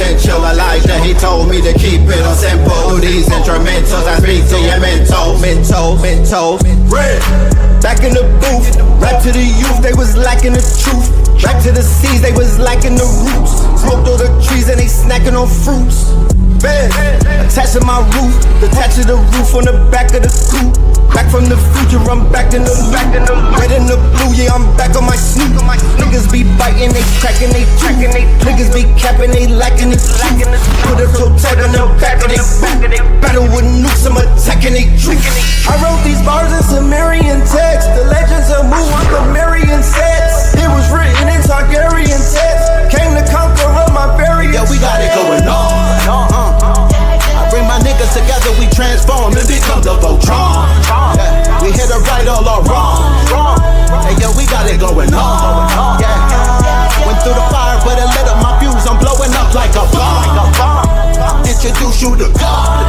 potential. Elijah, he told me to keep it on simple. These instrumentals, I speak to your mental. Red. Back in the booth, rap to the youth, they was lacking the truth. Back to the seas, they was lacking the roots. Smoked all the trees and they snacking on fruits. Bed, attached to my roof, detached to the roof on the back of the coupe. Back from the future, I'm back in the red and the blue, yeah, I'm back on my snoot. Niggas be biting, they cracking, they tracking, they niggas be capping, they lacking, they lacking. Put a toe tag on the back of they boot. Battle with nukes, I'm attacking, they truth. I wrote these bars in Sumerian text. The legends of Mu, I'm Sumerian sets. It was written in Targaryen text. Came to conquer up my barriers. Yeah, we got it going on. I bring my niggas together, we transform and become the Voltron. Yeah, we hit a right all or wrong. Hey yo, we got it going on. Yeah, went through the fire, but it lit up my fuse. I'm blowing up like a bomb. Introduce you to God.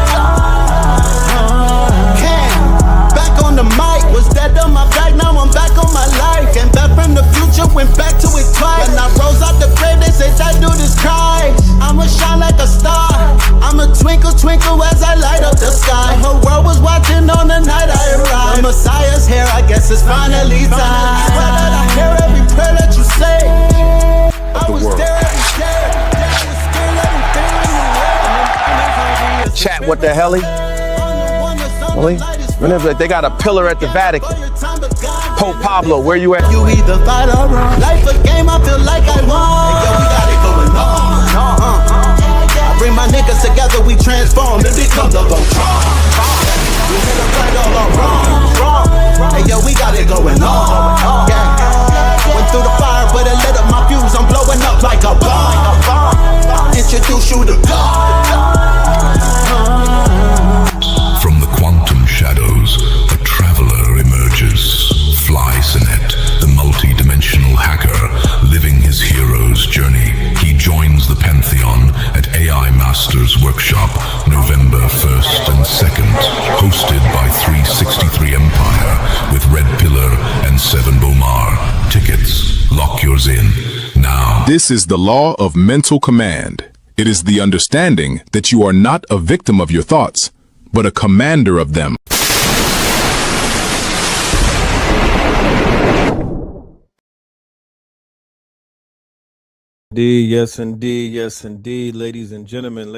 Back on the mic, was dead on my back, now I'm back on my life. Came back from the future, went back to it twice. When I rose out the grave, they said that dude is Christ. I'ma shine like a star, I'ma twinkle, twinkle as I light up the sky. The whole world was watching on the night I arrived. The Messiah's here, I guess it's finally time. I hear every prayer that you say. I was there every day, I was still everything. Chat, what the hell? Really? They got a pillar at the Vatican. Pope Pablo, where you at? You either fight or run. Life a game, I feel like I won. Hey, yo, we got it going on. I bring my niggas together, we transform and become the Voltron. We hit a right all or wrong. Hey yo, we got it going on. Yeah. Went through the fire, but it lit up my fuse. I'm blowing up like a bomb. Introduce you to God. From the quantum shadows, a traveler emerges. Fly Sinet, the multi-dimensional hacker, living his hero's journey. He joins the Pantheon at AI Masters Workshop, November 1st and 2nd. Hosted by 363 Empire with Red Pillar and Seven Bomar. Tickets, lock yours in now. This is the law of mental command. It is the understanding that you are not a victim of your thoughts, but a commander of them. Yes indeed, ladies and gentlemen,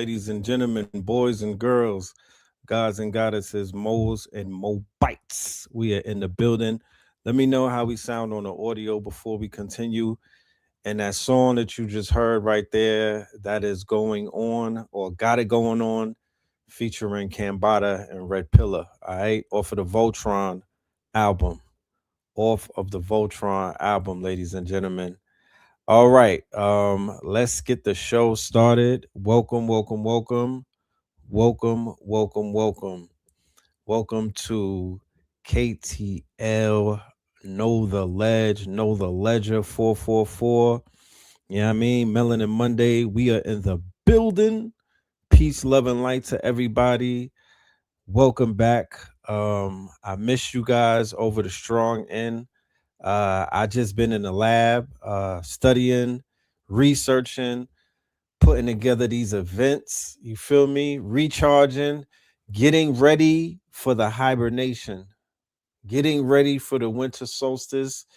boys and girls, gods and goddesses, moles and mobites. We are in the building. Let me know how we sound on the audio before we continue. And that song that you just heard right there, that is Going On, or Got It Going On, featuring Cambada and Red Pillar, all right, off of the Voltron album, ladies and gentlemen. All right, let's get the show started. Welcome to KTL Know the Ledger 444. You know what I mean? Melanin Monday. We are in the building. Peace, love, and light to everybody. Welcome back. I miss you guys over the strong end. I just been in the lab, studying, researching, putting together these events. You feel me? Recharging, getting ready for the hibernation, getting ready for the winter solstice,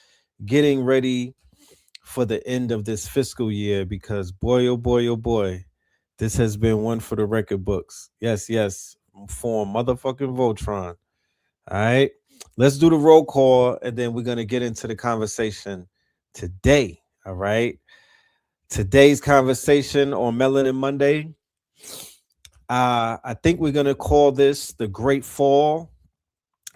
getting ready for the end of this fiscal year, because boy, oh boy, this has been one for the record books. Yes, for motherfucking Voltron. All right, let's do the roll call, and then we're going to get into the conversation today. All right, today's conversation on Melanin Monday, I think we're going to call this the Great Fall.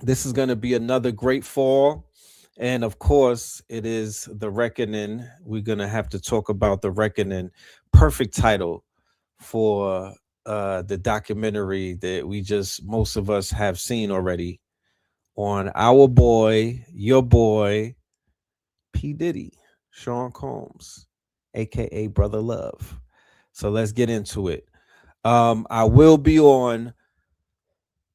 This is going to be another great fall. And of course, it is The Reckoning. We're going to have to talk about The Reckoning. Perfect title for the documentary that most of us have seen already on our boy, your boy, P. Diddy, Sean Combs, aka Brother Love. So let's get into it. I will be on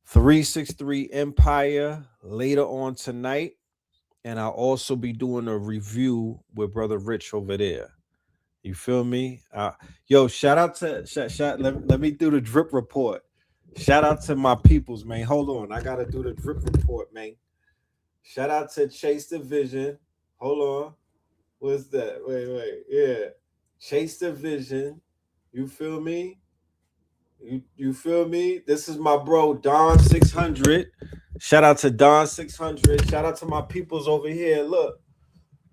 363 Empire later on tonight, and I'll also be doing a review with Brother Rich over there. You feel me? Yo, shout out to let me do the drip report. Shout out to my peoples, man. Hold on. I gotta do the drip report, man. Shout out to Chase Division. Hold on. What's that? Wait. Yeah. Chase Division. You feel me? You feel me? This is my bro Don 600. Shout out to Don 600. Shout out to my peoples over here. Look.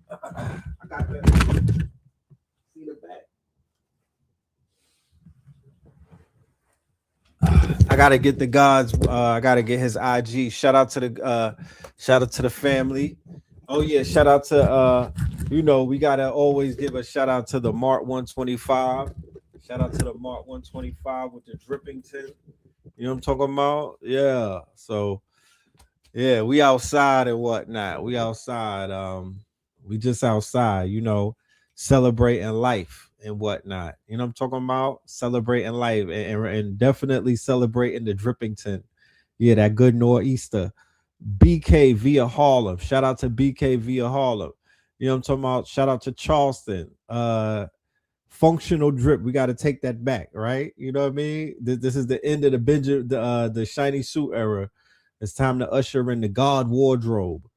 I got the see the back. I gotta get the gods. I gotta get his IG. Shout out to the family. Oh yeah, shout out to we gotta always give a shout out to the Mark 125. Shout out to the Mark 125 with the Drippington. You know what I'm talking about? Yeah. So yeah, we outside and whatnot. We outside. We just outside, celebrating life and whatnot. You know what I'm talking about? Celebrating life and definitely celebrating the Drippington. Yeah, that good nor'easter. BK via Harlem. Shout out to BK via Harlem. You know what I'm talking about? Shout out to Charleston. Functional drip. We got to take that back, right? You know what I mean? This is the end of the shiny suit era. It's time to usher in the God wardrobe.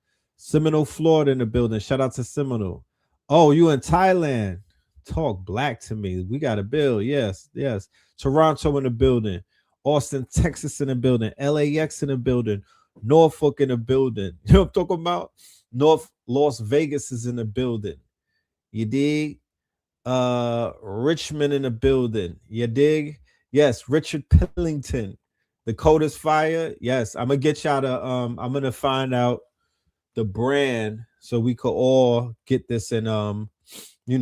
Seminole, Florida in the building. Shout out to Seminole. Oh, you in Thailand? Talk black to me. We got a bill. Yes. Toronto in the building. Austin, Texas in the building. LAX in the building. Norfolk in the building. You know what I'm talking about? North Las Vegas is in the building. You dig? Richmond in the building. You dig? Yes, Richard Pillington. The code is fire. Yes, I'm gonna get y'all to I'm gonna find out the brand so we could all get this and we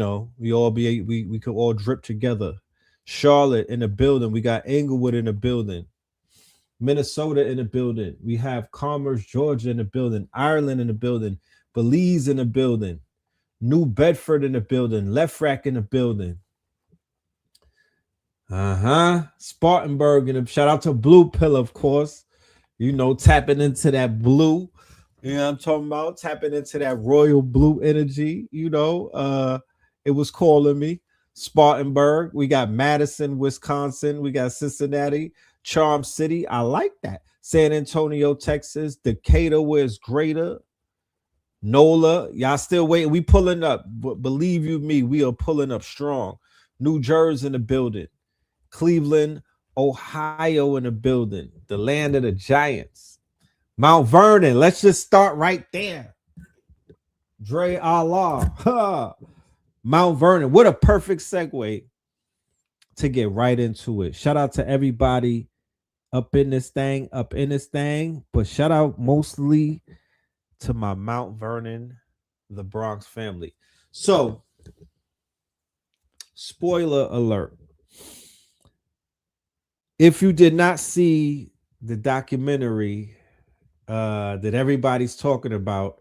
could all drip together. Charlotte in the building. We got Englewood in the building. Minnesota in the building. We have Commerce, Georgia in the building. Ireland in the building. Belize in the building. New Bedford in the building. Left Rack in the building. Spartanburg and shout out to Blue Pill, of course. Tapping into that blue. You know what I'm talking about? Tapping into that royal blue energy. It was calling me. Spartanburg. We got Madison, Wisconsin. We got Cincinnati, Charm City. I like that. San Antonio, Texas. Decatur, where it's greater. NOLA. Y'all still waiting. We pulling up. But believe you me, we are pulling up strong. New Jersey in the building. Cleveland, Ohio in the building. The land of the Giants. Mount Vernon. Let's just start right there. Dre Allah. Mount Vernon. What a perfect segue to get right into it. Shout out to everybody up in this thing. But shout out mostly to my Mount Vernon, the Bronx family. So, spoiler alert. If you did not see the documentary that everybody's talking about,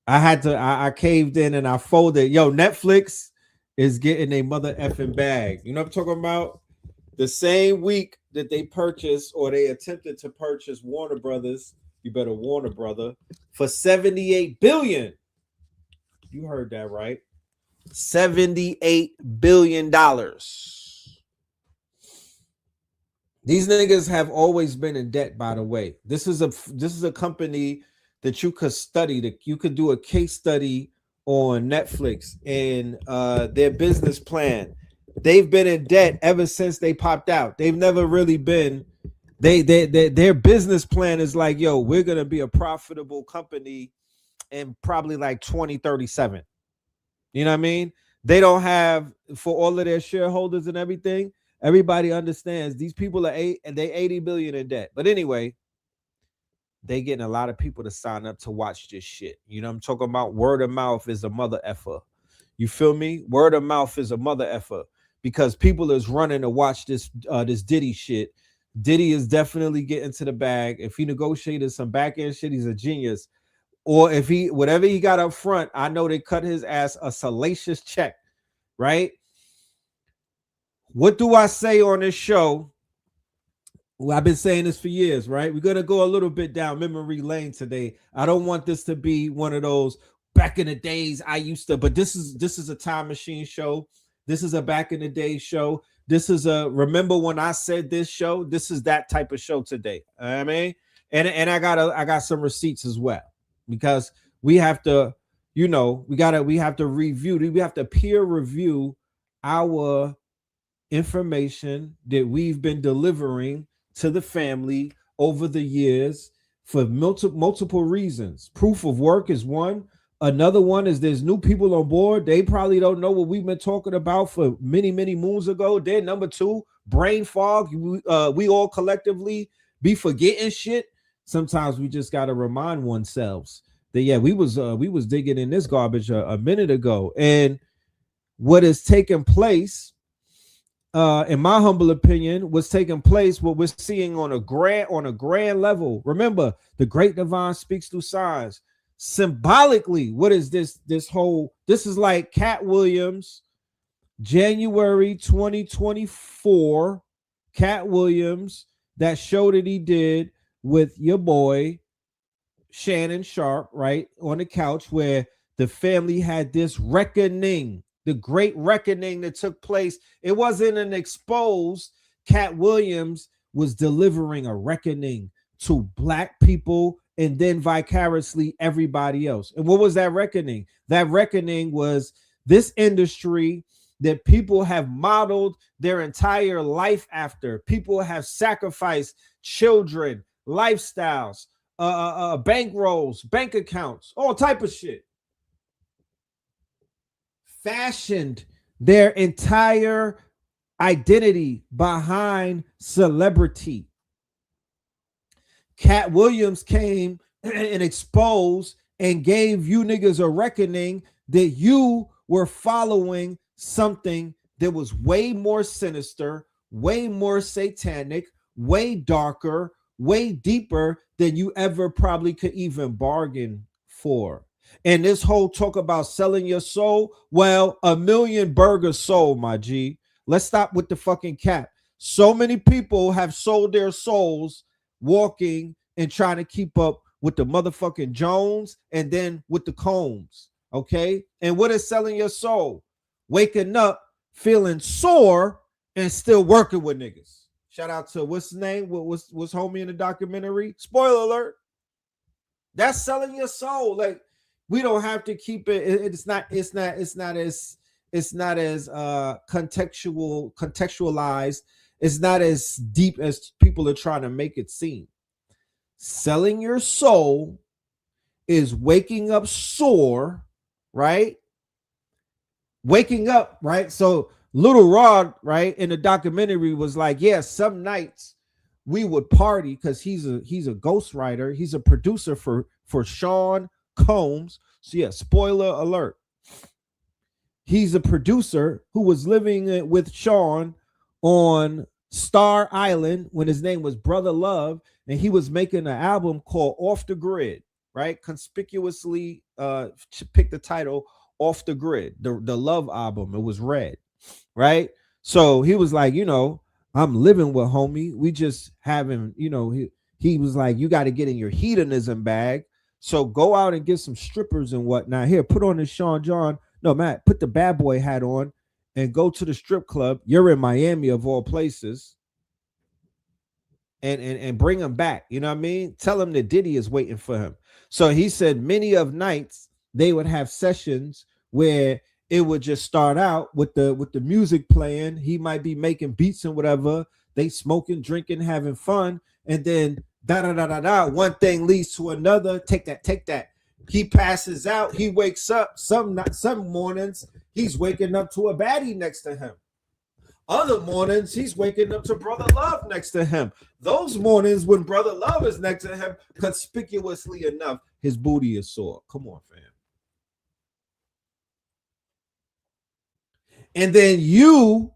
I caved in and I folded. Yo, Netflix is getting a mother effing bag. You know what I'm talking about? The same week that they purchased or they attempted to purchase Warner Brothers, you better Warner Brother, for $78 billion. You heard that right. $78 billion. These niggas have always been in debt, by the way. This is a company that you could study, that you could do a case study on Netflix and their business plan. They've been in debt ever since they popped out. They've never really been. Their business plan is like, yo, we're gonna be a profitable company in probably like 2037. You know what I mean? They don't have, for all of their shareholders and everything. Everybody understands these people are $80 billion in debt. But anyway, they getting a lot of people to sign up to watch this shit. You know what I'm talking about? Word of mouth is a mother effer. You feel me? Word of mouth is a mother effer because people is running to watch this Diddy shit. Diddy is definitely getting to the bag. If he negotiated some back end shit, he's a genius. Or if whatever he got up front, I know they cut his ass a salacious check, right? What do I say on this show? Well, I've been saying this for years, right? We're going to go a little bit down memory lane today. I don't want this to be one of those back in the days I used to, but this is a time machine show. This is a back in the day show. This is a remember when I said this show. This is that type of show today. I mean, and I got some receipts as well, because we have to, we have to review. We have to peer review our information that we've been delivering to the family over the years for multiple reasons. Proof of work is one. Another one is there's new people on board. They probably don't know what we've been talking about for many, many moons ago. Then number two, brain fog. We all collectively be forgetting shit. Sometimes we just got to remind ourselves that, yeah, we was digging in this garbage a minute ago. And what is taking place, in my humble opinion, what's taking place, what we're seeing on a grand level. Remember, the great divine speaks through signs. Symbolically, what is this is like Cat Williams, January 2024, Cat Williams, that show that he did with your boy Shannon Sharp, right, on the couch, where the family had this reckoning, the great reckoning that took place. It wasn't an exposed. Cat Williams was delivering a reckoning to Black people and then vicariously everybody else. And what was that reckoning? That reckoning was this industry that people have modeled their entire life after. People have sacrificed children, lifestyles, bankrolls, bank accounts, all type of shit. Fashioned their entire identity behind celebrity. Cat Williams came and exposed and gave you niggas a reckoning that you were following something that was way more sinister, way more satanic, way darker, way deeper than you ever probably could even bargain for. And this whole talk about selling your soul, well, 1 million burgers sold, my G. Let's stop with the fucking cap. So many people have sold their souls walking and trying to keep up with the motherfucking Jones and then with the Combs, okay? And what is selling your soul? Waking up, feeling sore, and still working with niggas. Shout out to what's his name? What's homie in the documentary? Spoiler alert. That's selling your soul. Like, we don't have to keep it. It's not as contextualized. It's not as deep as people are trying to make it seem. Selling your soul is waking up sore, right? Waking up, right? So Little Rod, right, in the documentary was like, yeah, some nights we would party, because he's a ghostwriter. He's a producer for Sean Combs. So yeah, spoiler alert. He's a producer who was living with Sean on Star Island when his name was Brother Love, and he was making an album called Off the Grid, right? Conspicuously picked the title Off the Grid, the Love album. It was red, right? So he was like, I'm living with homie. We just having, he was like, you got to get in your hedonism bag. So go out and get some strippers and whatnot. Here, put on this Sean John. No, Matt, put the bad boy hat on and go to the strip club. You're in Miami of all places. And bring him back. You know what I mean? Tell him that Diddy is waiting for him. So he said many of nights they would have sessions where it would just start out with the music playing. He might be making beats and whatever. They smoking, drinking, having fun. And then one thing leads to another. Take that. He passes out. He wakes up. Some mornings he's waking up to a baddie next to him. Other mornings he's waking up to Brother Love next to him. Those mornings when Brother Love is next to him, conspicuously enough, his booty is sore. Come on, fam. And then you,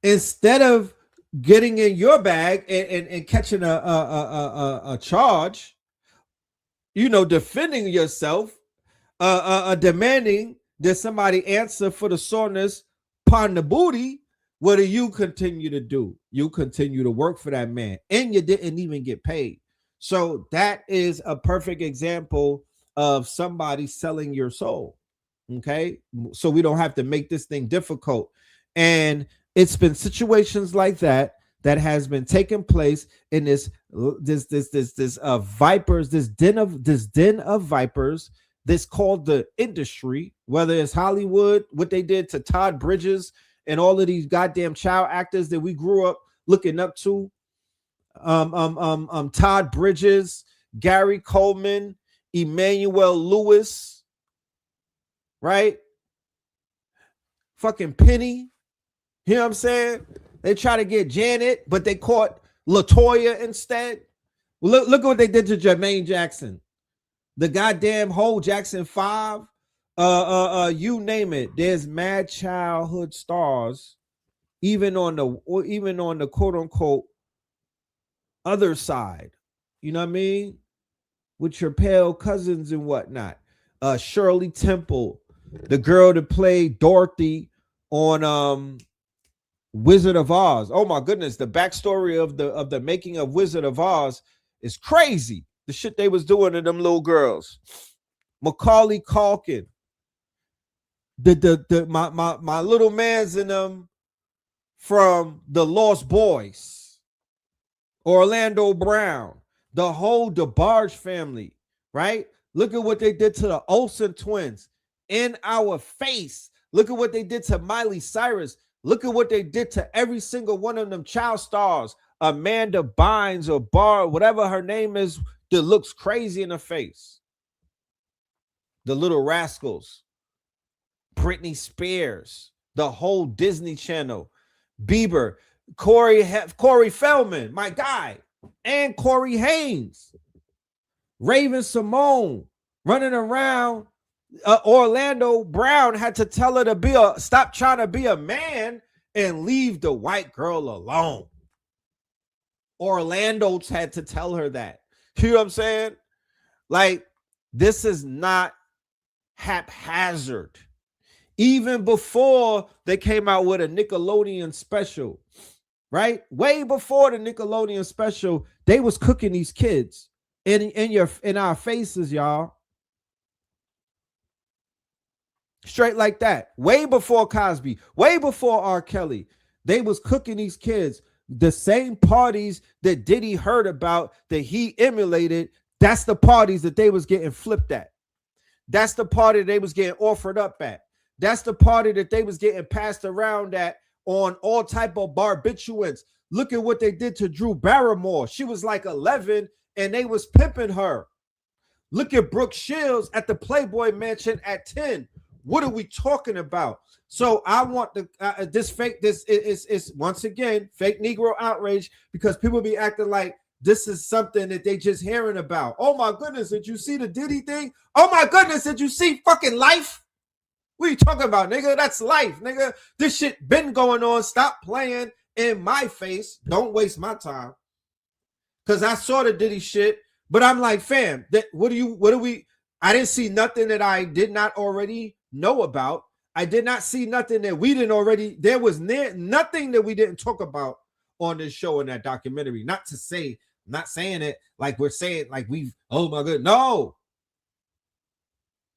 instead of getting in your bag and catching a charge, defending yourself, demanding that somebody answer for the soreness upon the booty, what do you continue to do? You continue to work for that man, and you didn't even get paid. So that is a perfect example of somebody selling your soul. Okay, so we don't have to make this thing difficult. And it's been situations like that has been taking place in this vipers, this den of vipers, this called the industry, whether it's Hollywood, what they did to Todd Bridges and all of these goddamn child actors that we grew up looking up to. Todd Bridges, Gary Coleman, Emmanuel Lewis, right? Fucking Penny. You know what I'm saying? They try to get Janet, but they caught LaToya instead. Look at what they did to Jermaine Jackson. The goddamn whole Jackson 5. You name it. There's mad childhood stars, even on the quote unquote other side. You know what I mean? With your pale cousins and whatnot. Shirley Temple, the girl that played Dorothy on Wizard of Oz. Oh my goodness, the backstory of the making of Wizard of Oz is crazy. The shit they was doing to them little girls. Macaulay Culkin, my little mans in them from the Lost Boys, Orlando Brown, the whole DeBarge family, right? Look at what they did to the Olsen twins in our face. Look at what they did to Miley Cyrus. Look at what they did to every single one of them child stars, Amanda Bynes or Barr, whatever her name is, that looks crazy in the face. The Little Rascals, Britney Spears, the whole Disney Channel, Bieber, Corey Feldman, my guy, and Corey Haynes, Raven Simone running around. Orlando Brown had to tell her to stop trying to be a man and leave the white girl alone. Orlando's had to tell her that. You know what I'm saying? Like, this is not haphazard. Even before they came out with a Nickelodeon special, right? Way before the Nickelodeon special, they was cooking these kids in our faces, y'all. Straight like that. Way before Cosby, way before R. Kelly, they was cooking these kids. The same parties that Diddy heard about, that he emulated, that's the parties that they was getting flipped at. That's the party they was getting offered up at. That's the party that they was getting passed around at on all type of barbiturates. Look at what they did to Drew Barrymore. She was like 11 and they was pimping her. Look at Brooke Shields at the Playboy Mansion at 10. What are we talking about? So I want this is once again fake Negro outrage, because people be acting like this is something that they just hearing about. Oh my goodness, did you see the Diddy thing? Oh my goodness, did you see fucking Life? What are you talking about, nigga? That's Life, nigga. This shit been going on. Stop playing in my face. Don't waste my time. Cause I saw the Diddy shit, but I'm like, fam, I didn't see nothing that I did not already know about. I did not see nothing that we didn't already. There was nothing that we didn't talk about on this show in that documentary. Not saying it like we're saying like we've, oh my god, no.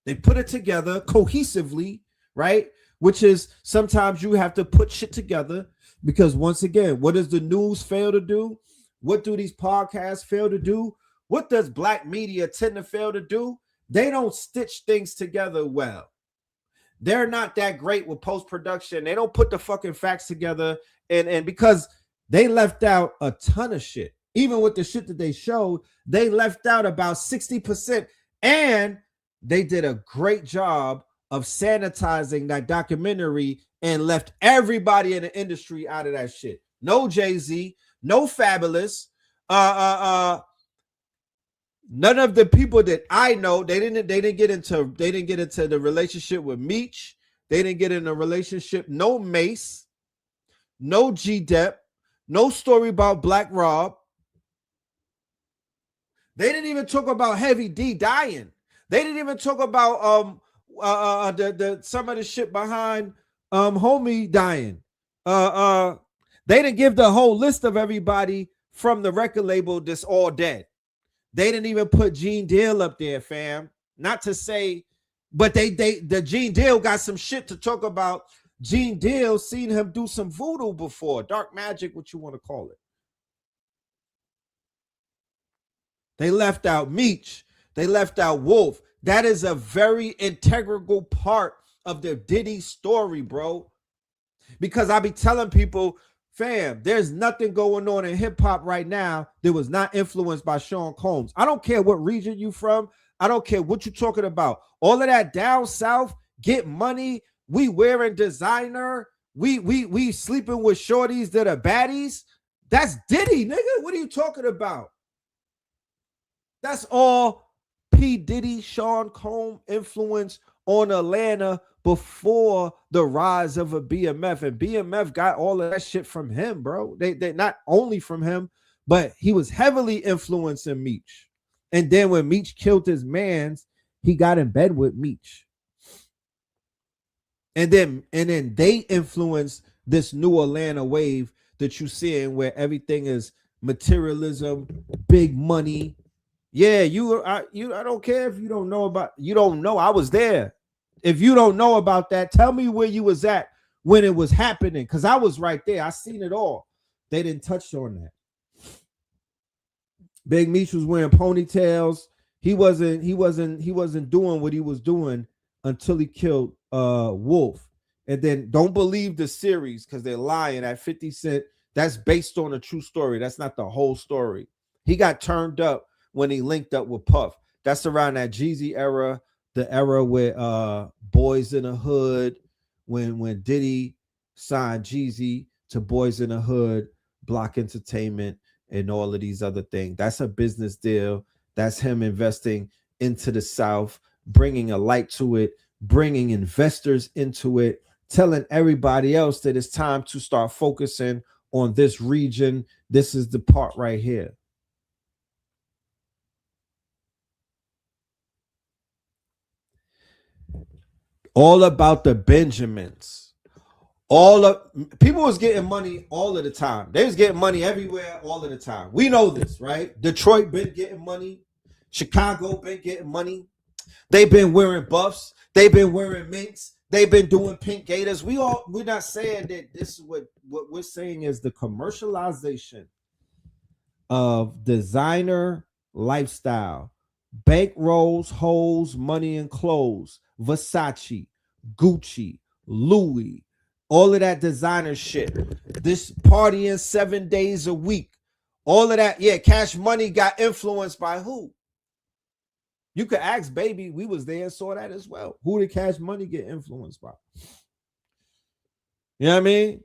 They put it together cohesively, right? Which is sometimes you have to put shit together, because once again, what does the news fail to do? What do these podcasts fail to do? What does black media tend to fail to do? They don't stitch things together well. They're not that great with post-production. They don't put the fucking facts together. And because they left out a ton of shit. Even with the shit that they showed, they left out about 60%. And they did a great job of sanitizing that documentary and left everybody in the industry out of that shit. No Jay-Z, no Fabulous, none of the people that I know. They didn't get into the relationship with Meech. They didn't get in a relationship. No Mace, no G-Dep, no story about Black Rob. They didn't even talk about Heavy D dying. They didn't even talk about some of the shit behind Homie dying. They didn't give the whole list of everybody from the record label that's all dead. They didn't even put Gene Deal up there, fam. Not to say, but the Gene Deal got some shit to talk about Gene Deal seen him do some voodoo before, dark magic, what you want to call it. They left out Meech. They left out Wolf. That is a very integral part of the Diddy story, bro. Because I be telling people, fam, there's nothing going on in hip hop right now that was not influenced by Sean Combs. I don't care what region you from. I don't care what you're talking about. All of that down south, get money. We wearing designer. We sleeping with shorties that are baddies. That's Diddy, nigga. What are you talking about? That's all P. Diddy, Sean Combs influence on Atlanta before the rise of a BMF. And BMF got all of that shit from him, bro. They not only from him, but he was heavily influencing Meech. And then when Meech killed his mans, he got in bed with Meech. And then they influenced this new Atlanta wave that you seeing where everything is materialism, big money. Yeah, I don't care if you don't know about, you don't know. I was there. If you don't know about that, tell me where you was at when it was happening, because I was right there. I seen it all. They didn't touch on that. Big Meech was wearing ponytails. He wasn't doing what he was doing until he killed Wolf. And then don't believe the series because they're lying at 50 Cent. That's based on a true story. That's not the whole story. He got turned up when he linked up with Puff. That's around that Jeezy era, the era with Boys in the Hood, when Diddy signed Jeezy to Boys in the Hood, Block Entertainment, and all of these other things. That's a business deal. That's him investing into the South, bringing a light to it, bringing investors into it, telling everybody else that it's time to start focusing on this region. This is the part right here. All about the Benjamins. All of people was getting money all of the time. They was getting money everywhere all of the time. We know this, right? Detroit been getting money. Chicago been getting money. They've been wearing buffs. They've been wearing minks. They've been doing pink gators. We're not saying that this is what we're saying is the commercialization of designer lifestyle, bankrolls, hoes, money and clothes, Versace, Gucci, Louis, all of that designer shit. This partying 7 days a week, all of that. Yeah, Cash Money got influenced by who? You could ask Baby. We was there and saw that as well. Who did Cash Money get influenced by? You know what I mean?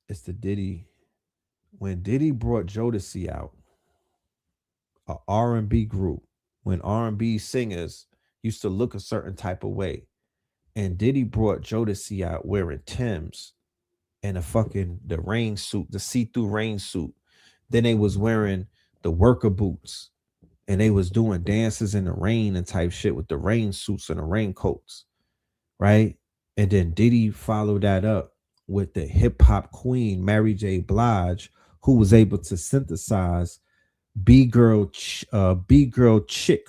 It's the Diddy. When Diddy brought Jodeci out, a R&B group, when R&B singers used to look a certain type of way, and Diddy brought Jodeci out wearing Timbs and the rain suit, the see-through rain suit. Then they was wearing the worker boots, and they was doing dances in the rain and type shit with the rain suits and the raincoats, right? And then Diddy followed that up with the hip hop queen Mary J. Blige, who was able to synthesize B-girl chick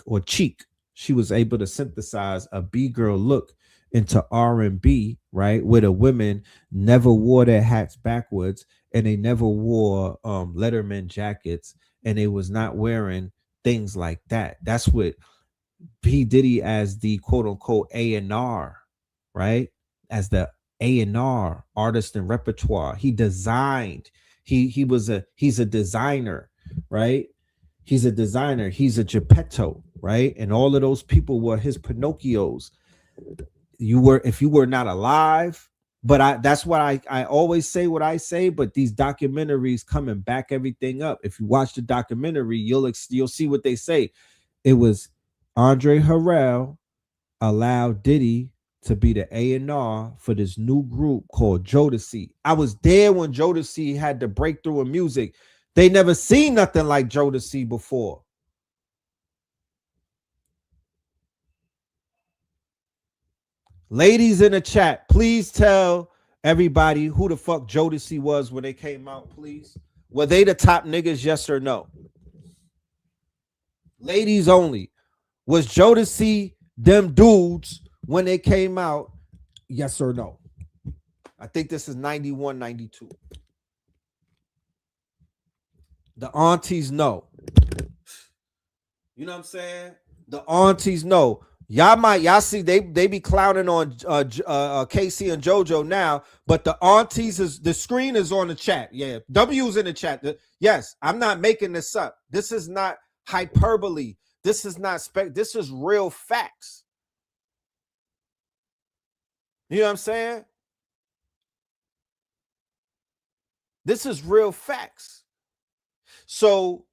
or cheek. She was able to synthesize a B-girl look into R&B, right? Where the women never wore their hats backwards, and they never wore Letterman jackets, and they was not wearing things like that. That's what P. Diddy, as the quote unquote A&R, right? As the A&R, artist and repertoire. He designed. He's a designer, right? He's a designer. He's a Geppetto, right? And all of those people were his Pinocchios. If you were not alive, but that's why I always say what I say. But these documentaries come and back everything up. If you watch the documentary, you'll see what they say. It was Andre Harrell allowed Diddy to be the A&R for this new group called Jodeci. I was there when Jodeci had the breakthrough in music. They never seen nothing like Jodeci before. Ladies in the chat, please tell everybody who the fuck Jodeci was when they came out, please. Were they the top niggas, yes or no? Ladies only. Was Jodeci them dudes when they came out? Yes or no? I think this is 91, 92. The aunties know. You know what I'm saying? The aunties know. Y'all see they be clowning on KC and JoJo now, but the aunties is the screen is on the chat. Yeah, W's in the chat. Yes, I'm not making this up. This is not hyperbole. This is not this is real facts. You know what I'm saying? This is real facts. So,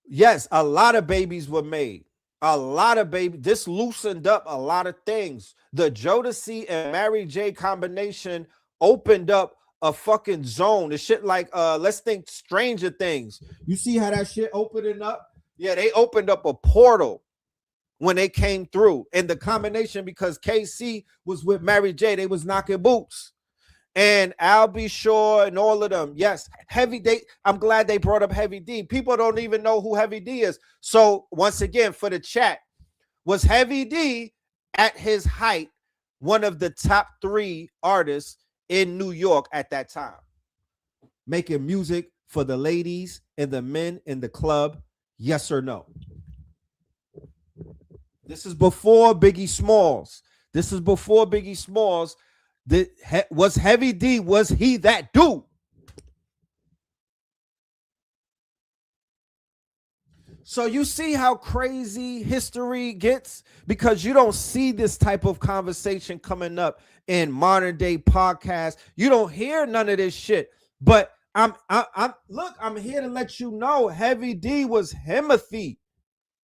yes, a lot of babies were made. A lot of babies. This loosened up a lot of things. The Jodeci and Mary J combination opened up a fucking zone. The shit like, let's think Stranger Things. You see how that shit opening up? Yeah, they opened up a portal when they came through. And the combination, because KC was with Mary J, they was knocking boots. And I'll be sure and all of them. Yes, Heavy D. I'm glad they brought up Heavy D. People don't even know who Heavy D is. So once again, for the chat, was Heavy D at his height one of the top 3 artists in New York at that time, making music for the ladies and the men in the club? Yes or no? This is before Biggie Smalls. This is before Biggie Smalls. Was Heavy D, was he that dude? So you see how crazy history gets, because you don't see this type of conversation coming up in modern day podcasts. You don't hear none of this shit. But I'm here to let you know Heavy D was Himothy.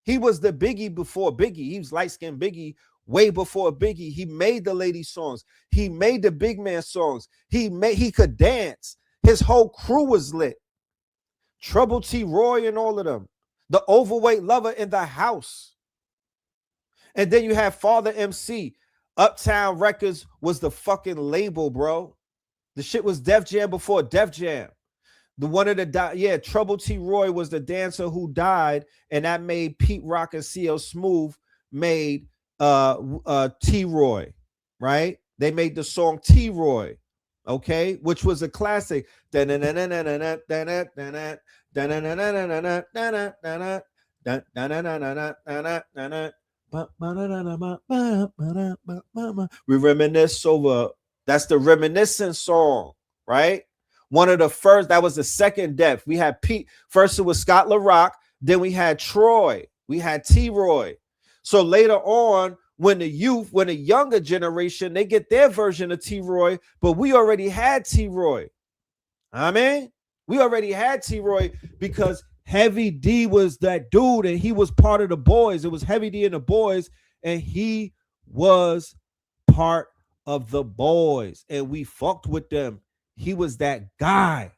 He was the Biggie before Biggie. He was light-skinned Biggie way before Biggie. He made the lady songs. He made the big man songs. He could dance. His whole crew was lit. Trouble T. Roy and all of them. The overweight lover in the house. And then you have Father MC. Uptown Records was the fucking label, bro. The shit was Def Jam before Def Jam. The one of the Trouble T. Roy was the dancer who died, and that made Pete Rock and CL Smooth made T. Roy, right? They made the song T. Roy, okay, which was a classic. We reminisce over. That's the reminiscence song, right? One of the first, that was the second Def. We had Pete. First it was Scott LaRock. Then we had Troy. We had T. Roy. So later on, when the younger generation, they get their version of T. Roy, but we already had T. Roy. I mean, we already had T. Roy because Heavy D was that dude, and he was part of the boys. It was Heavy D and the boys, and he was part of the boys, and we fucked with them. He was that guy.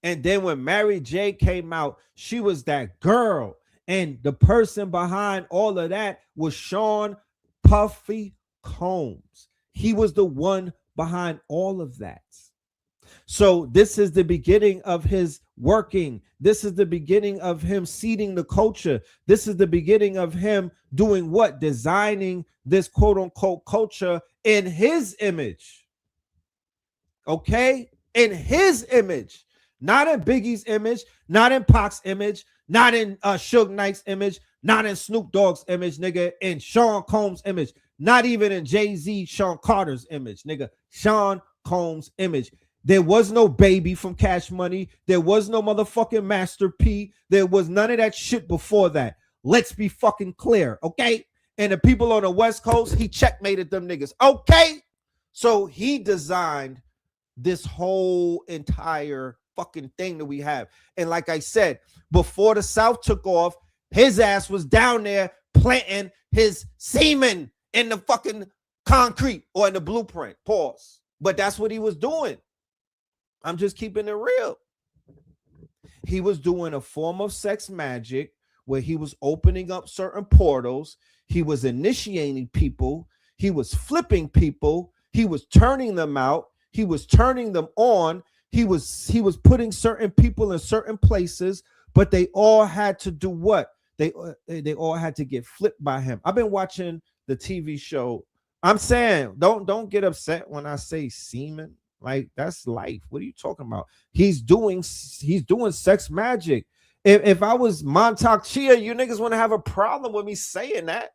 And then when Mary J came out, she was that girl. And the person behind all of that was Sean Puffy Combs. He was the one behind all of that. So this is the beginning of his working. This is the beginning of him seeding the culture. This is the beginning of him doing what? Designing this quote unquote culture in his image. Okay? In his image. Not in Biggie's image, not in Pac's image, not in Suge Knight's image, not in Snoop Dogg's image, nigga, in Sean Combs' image, not even in Jay-Z, Sean Carter's image, nigga, Sean Combs' image. There was no Baby from Cash Money. There was no motherfucking Master P. There was none of that shit before that. Let's be fucking clear, okay? And the people on the West Coast, he checkmated them niggas, okay? So he designed this whole entire fucking thing that we have. And like I said, before the South took off, his ass was down there planting his semen in the fucking concrete or in the blueprint. Pause. But that's what he was doing. I'm just keeping it real. He was doing a form of sex magic where he was opening up certain portals. He was initiating people. He was flipping people. He was turning them out. He was turning them on. He was putting certain people in certain places, but they all had to do what? They all had to get flipped by him. I've been watching the TV show. I'm saying don't get upset when I say semen. Like, that's life. What are you talking about? He's doing sex magic. If I was Montauk Chia, you niggas want to have a problem with me saying that.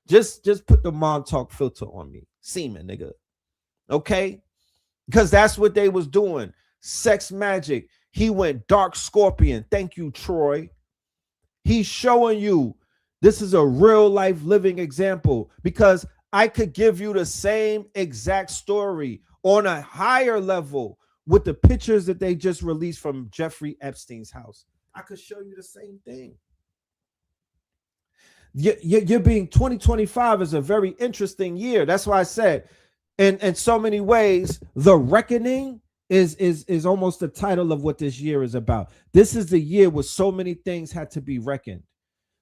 Just put the Montauk filter on me. Semen, nigga. Okay? Because that's what they was doing. Sex magic. He went dark scorpion. Thank you, Troy. He's showing you this is a real life living example, because I could give you the same exact story on a higher level with the pictures that they just released from Jeffrey Epstein's house. I could show you the same thing. You're being 2025 is a very interesting year. That's why I said, in so many ways, The Reckoning is almost the title of what this year is about. This is the year where so many things had to be reckoned.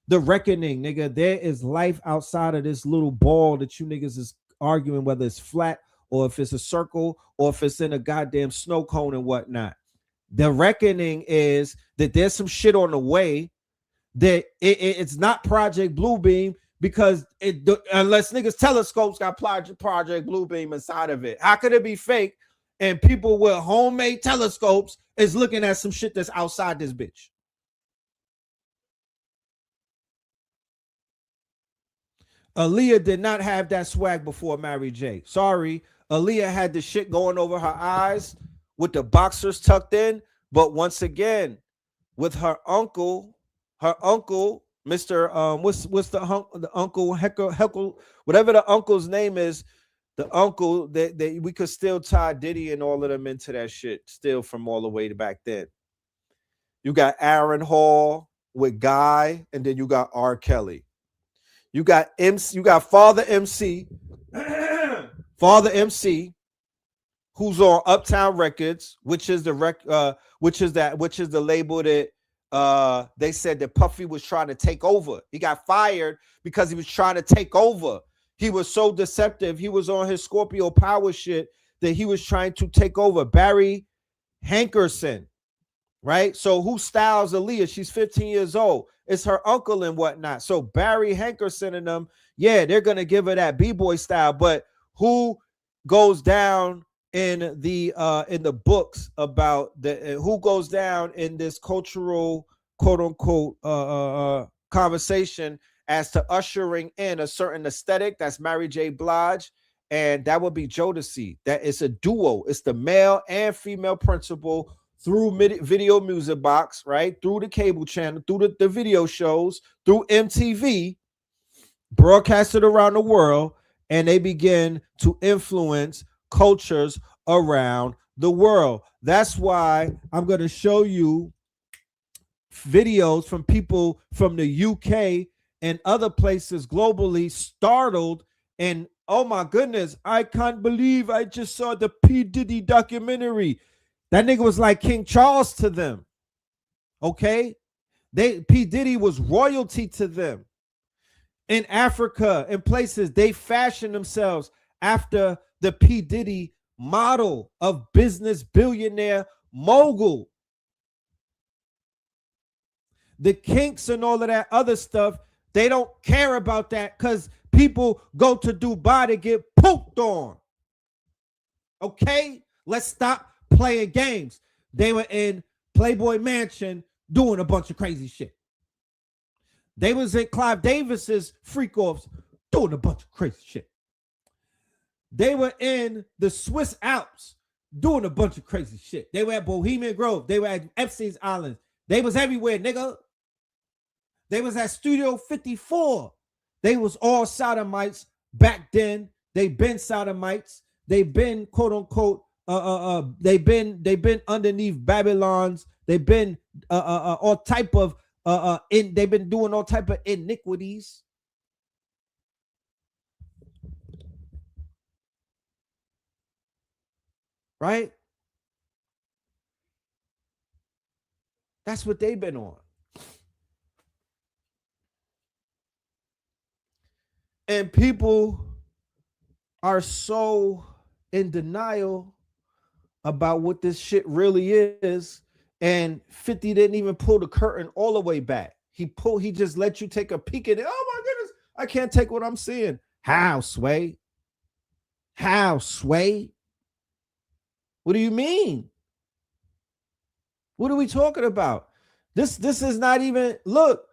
The reckoning, nigga. There is life outside of this little ball that you niggas is arguing whether it's flat or if it's a circle or if it's in a goddamn snow cone and whatnot. The reckoning is that there's some shit on the way that it's not Project Bluebeam, because unless niggas telescopes got Project Bluebeam inside of it. How could it be fake? And people with homemade telescopes is looking at some shit that's outside this bitch. Aaliyah did not have that swag before Mary J. Sorry. Aaliyah had the shit going over her eyes with the boxers tucked in. But once again, with her uncle, Mr. What's the uncle Heckle, whatever the uncle's name is, the uncle that we could still tie Diddy and all of them into that shit still from all the way back then. You got Aaron Hall with Guy, and then you got R. Kelly. You got MC, you got Father MC, who's on Uptown Records, which is the label that they said that Puffy was trying to take over. He got fired because he was trying to take over. He was so deceptive. He was on his Scorpio power shit that he was trying to take over. Barry Hankerson, right? So who styles Aaliyah? She's 15 years old. It's her uncle and whatnot. So Barry Hankerson and them, yeah, they're gonna give her that b-boy style. But who goes down in the books about who goes down in this cultural quote unquote conversation as to ushering in a certain aesthetic? That's Mary J. Blige, and that would be Jodeci. That it's a duo. It's the male and female principal through Video Music Box, right? Through the cable channel, through the video shows, through MTV, broadcasted around the world, and they begin to influence cultures around the world. That's why I'm going to show you videos from people from the UK and other places globally startled and, oh my goodness, I can't believe I just saw the P. Diddy documentary. That nigga was like King Charles to them. Okay? P. Diddy was royalty to them. In Africa and places, they fashioned themselves after the P. Diddy model of business billionaire mogul. The kinks and all of that other stuff, they don't care about that because people go to Dubai to get pooped on. Okay? Let's stop playing games. They were in Playboy Mansion doing a bunch of crazy shit. They was in Clive Davis's freak offs doing a bunch of crazy shit. They were in the Swiss Alps doing a bunch of crazy shit. They were at Bohemian Grove. They were at Epstein's Island. They was everywhere, nigga. They was at Studio 54. They was all sodomites back then. They been sodomites. They been quote unquote they've been underneath Babylons. They've been all type of they've been doing all type of iniquities. Right? That's what they've been on. And people are so in denial about what this shit really is. And 50 didn't even pull the curtain all the way back. He just let you take a peek at it. Oh my goodness, I can't take what I'm seeing. How, Sway? How, Sway? What do you mean? What are we talking about? This is not even, look,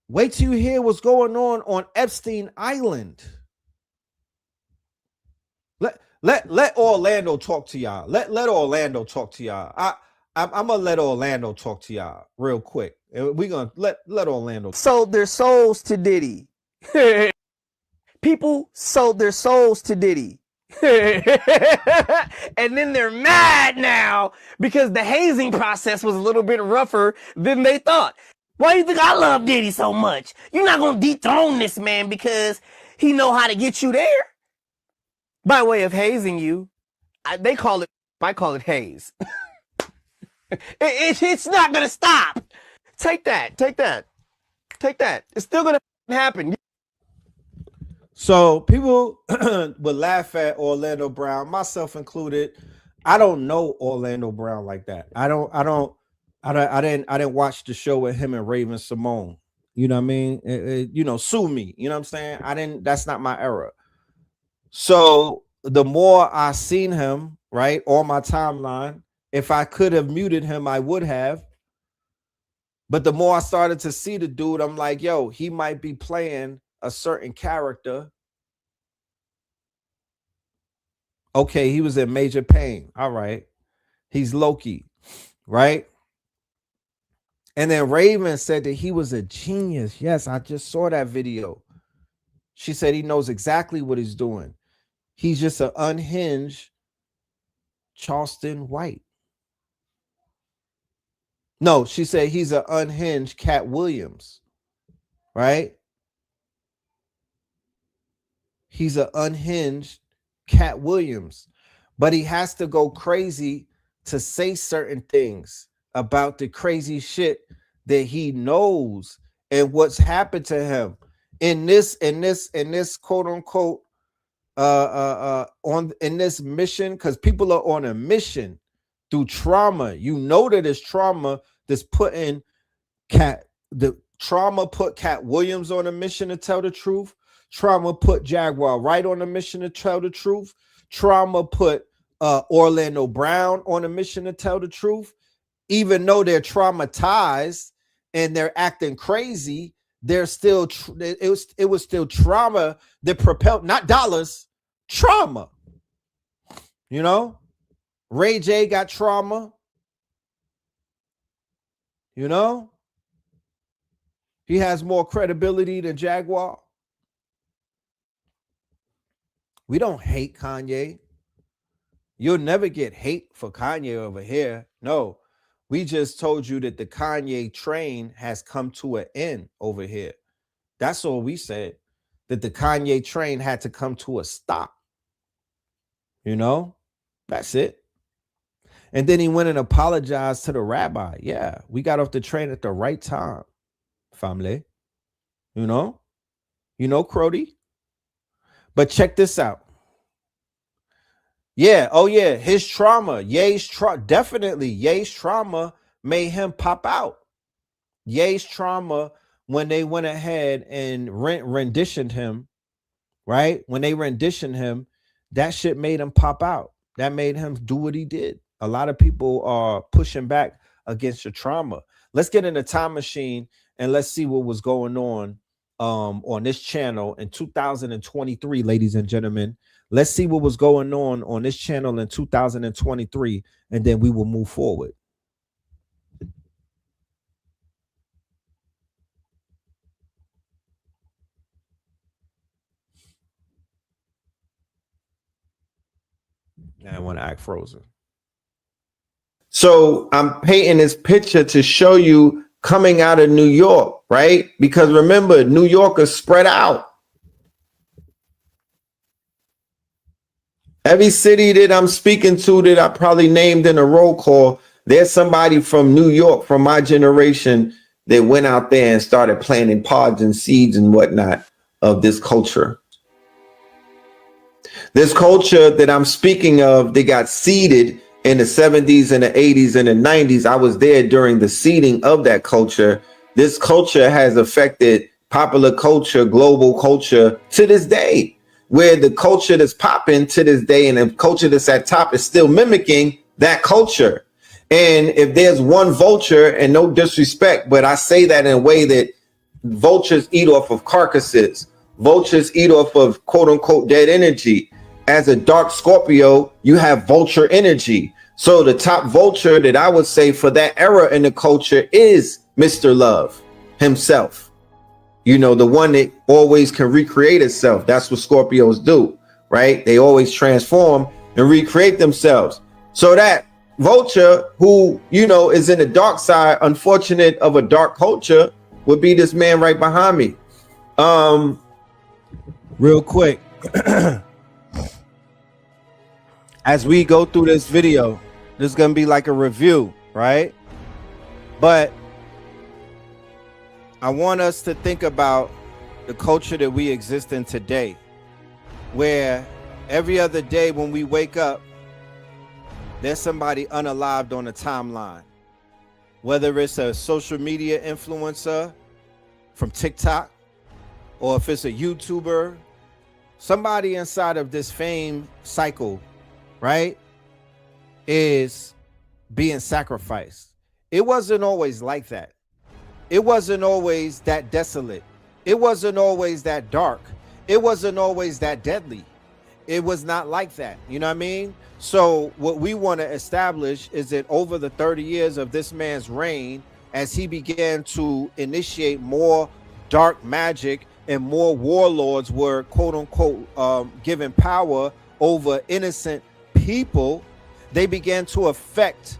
wait till you hear what's going on Epstein Island. Let Orlando talk to y'all. Let Orlando talk to y'all. I'm gonna let Orlando talk to y'all real quick. And we're gonna let Orlando sold their souls to Diddy. People sold their souls to Diddy. And then they're mad now because the hazing process was a little bit rougher than they thought. Why do you think I love Diddy so much? You're not gonna dethrone this man because he know how to get you there. By way of hazing you, I call it haze. It's not gonna stop. Take that. It's still gonna happen. So people would laugh at Orlando Brown, myself included. I don't know Orlando Brown like that. I didn't watch the show with him and Raven Simone. You know what I mean? Sue me. You know what I'm saying? That's not my era. So the more I seen him, right, on my timeline, if I could have muted him, I would have. But the more I started to see the dude, I'm like, yo, he might be playing a certain character. Okay, he was in Major Pain. All right. He's Loki, right? And then Raven said that he was a genius. Yes, I just saw that video. She said he knows exactly what he's doing. He's just an unhinged Charleston White. No, she said he's an unhinged Cat Williams, right? He's an unhinged Cat Williams, but he has to go crazy to say certain things about the crazy shit that he knows and what's happened to him in this quote unquote in this mission, because people are on a mission through trauma. You know that it's trauma that's putting the trauma put Cat Williams on a mission to tell the truth. Trauma put Jaguar Wright on a mission to tell the truth. Trauma put Orlando Brown on a mission to tell the truth. Even though they're traumatized and they're acting crazy, they're still it was still trauma that propelled, not dollars, trauma. You know, Ray J got trauma. You know, he has more credibility than Jaguar. We don't hate Kanye. You'll never get hate for Kanye over here. No, we just told you that the Kanye train has come to an end over here. That's all we said, that the Kanye train had to come to a stop. You know, that's it. And then he went and apologized to the rabbi. Yeah, we got off the train at the right time, family. You know, Crody. But check this out. Yeah, oh yeah, his trauma, definitely Ye's trauma made him pop out. Ye's trauma, when they went ahead and renditioned him, right? When they renditioned him, that shit made him pop out. That made him do what he did. A lot of people are pushing back against your trauma. Let's get in a time machine and let's see what was going on this channel in 2023, ladies and gentlemen. Let's see what was going on this channel in 2023, and then we will move forward. I want to act frozen. So I'm painting this picture to show you coming out of New York, right? Because remember, New Yorkers spread out. Every city that I'm speaking to that I probably named in a roll call, there's somebody from New York, from my generation, that went out there and started planting pods and seeds and whatnot of this culture. This culture that I'm speaking of, they got seeded in the 70s and the 80s and the 90s. I was there during the seeding of that culture. This culture has affected popular culture, global culture to this day, where the culture that's popping to this day and the culture that's at top is still mimicking that culture. And if there's one vulture, and no disrespect, but I say that in a way that vultures eat off of carcasses, vultures eat off of quote unquote dead energy. As a dark Scorpio, you have vulture energy. So the top vulture that I would say for that era in the culture is Mr. Love himself. You know, the one that always can recreate itself. That's what Scorpios do, right? They always transform and recreate themselves. So that vulture who, you know, is in the dark side, unfortunate of a dark culture, would be this man right behind me. Real quick, as we go through this video, this is gonna be like a review, right? But I want us to think about the culture that we exist in today, where every other day when we wake up, there's somebody unalived on the timeline. Whether it's a social media influencer from TikTok, or if it's a YouTuber, somebody inside of this fame cycle, right, is being sacrificed. It wasn't always like that. It wasn't always that desolate. It wasn't always that dark. It wasn't always that deadly. It was not like that. You know what I mean? So what we want to establish is that over the 30 years of this man's reign, as he began to initiate more dark magic and more warlords were quote unquote given power over innocent people, they began to affect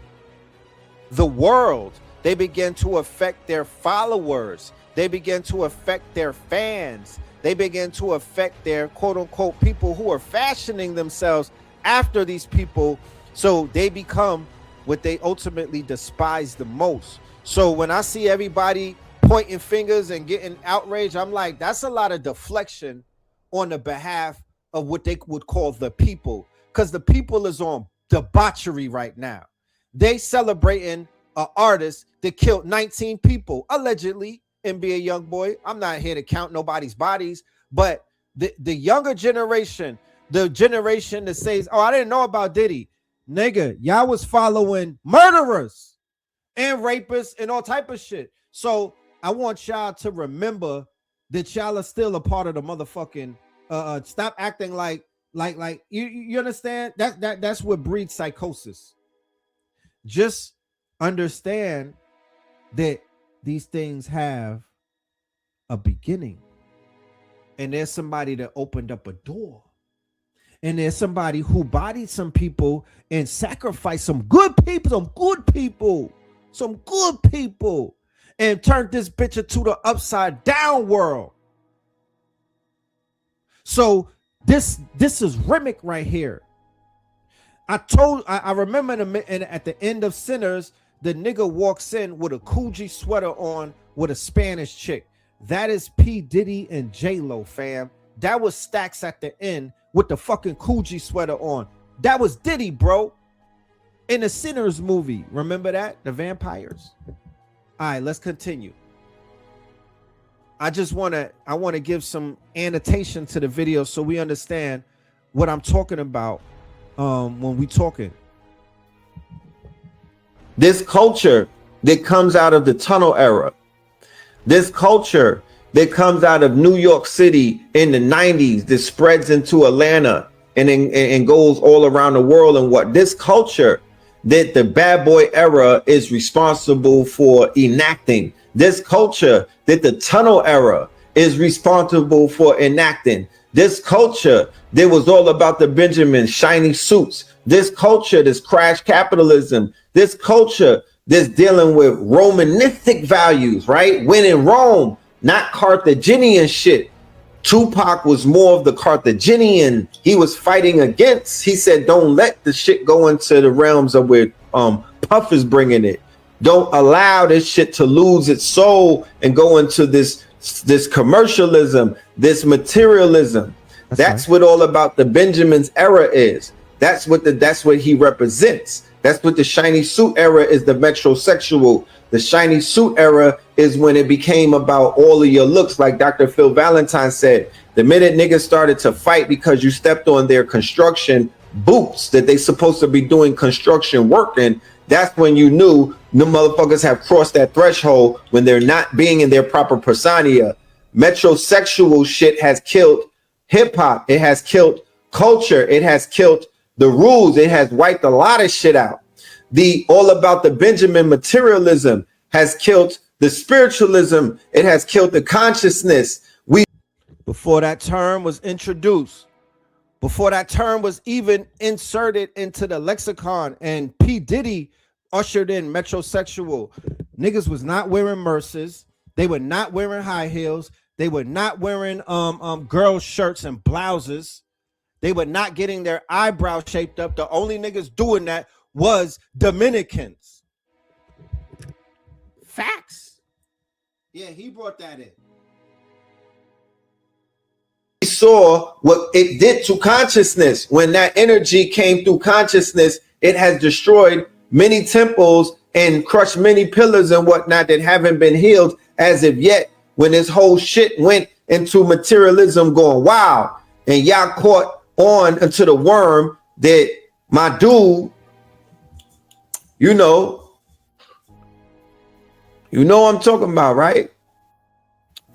the world. They began to affect their followers. They began to affect their fans. They began to affect their quote unquote people who are fashioning themselves after these people. So they become what they ultimately despise the most. So when I see everybody pointing fingers and getting outraged, I'm like, that's a lot of deflection on the behalf of what they would call the people, because the people is on debauchery right now. They celebrating an artist that killed 19 people allegedly. NBA young boy, I'm not here to count nobody's bodies, but the younger generation, the generation that says, oh, I didn't know about Diddy. Nigga, y'all was following murderers and rapists and all type of shit. So I want y'all to remember that y'all are still a part of the motherfucking stop acting like you understand? That's what breeds psychosis. Just understand that these things have a beginning, and there's somebody that opened up a door, and there's somebody who bodied some people and sacrificed some good people, and turned this bitch into the upside down world. So this is Remick right here. I remember at the end of Sinners, the nigga walks in with a Coogee sweater on with a Spanish chick. That is P. Diddy and J-Lo, fam. That was Stacks at the end with the fucking Coogee sweater on. That was Diddy, bro. In the Sinners movie. Remember that? The vampires. All right, let's continue. I want to give some annotation to the video so we understand what I'm talking about when we talking. This culture that comes out of the tunnel era, this culture that comes out of New York City in the 90s, that spreads into Atlanta and goes all around the world, and what this culture that the bad boy era is responsible for enacting, this culture that the tunnel era is responsible for enacting, this culture that was all about the Benjamin shiny suits, this culture that's crash capitalism, this culture that's dealing with Romanistic values, right? When in Rome, not Carthaginian shit. Tupac was more of the Carthaginian he was fighting against. He said, don't let the shit go into the realms of where Puff is bringing it. Don't allow this shit to lose its soul and go into this commercialism, this materialism. That's right. What all about the Benjamin's era is. That's what he represents. That's what the shiny suit era is, the metrosexual. The shiny suit era is when it became about all of your looks, like Dr. Phil Valentine said. The minute niggas started to fight because you stepped on their construction boots that they supposed to be doing construction work in, that's when you knew the motherfuckers have crossed that threshold when they're not being in their proper persona. Metrosexual shit has killed hip-hop. It has killed culture. It has killed the rules. It has wiped a lot of shit out. The all about the Benjamin materialism has killed the spiritualism. It has killed the consciousness. Before that term was introduced, before that term was even inserted into the lexicon, and P. Diddy ushered in metrosexual, niggas was not wearing Mercers. They were not wearing high heels. They were not wearing girl shirts and blouses. They were not getting their eyebrows shaped up. The only niggas doing that was Dominicans. Facts. Yeah, he brought that in. We saw what it did to consciousness. When that energy came through consciousness, it has destroyed many temples and crushed many pillars and whatnot that haven't been healed as of yet. When this whole shit went into materialism going wow, and y'all caught on into the worm that my dude, you know what I'm talking about, right?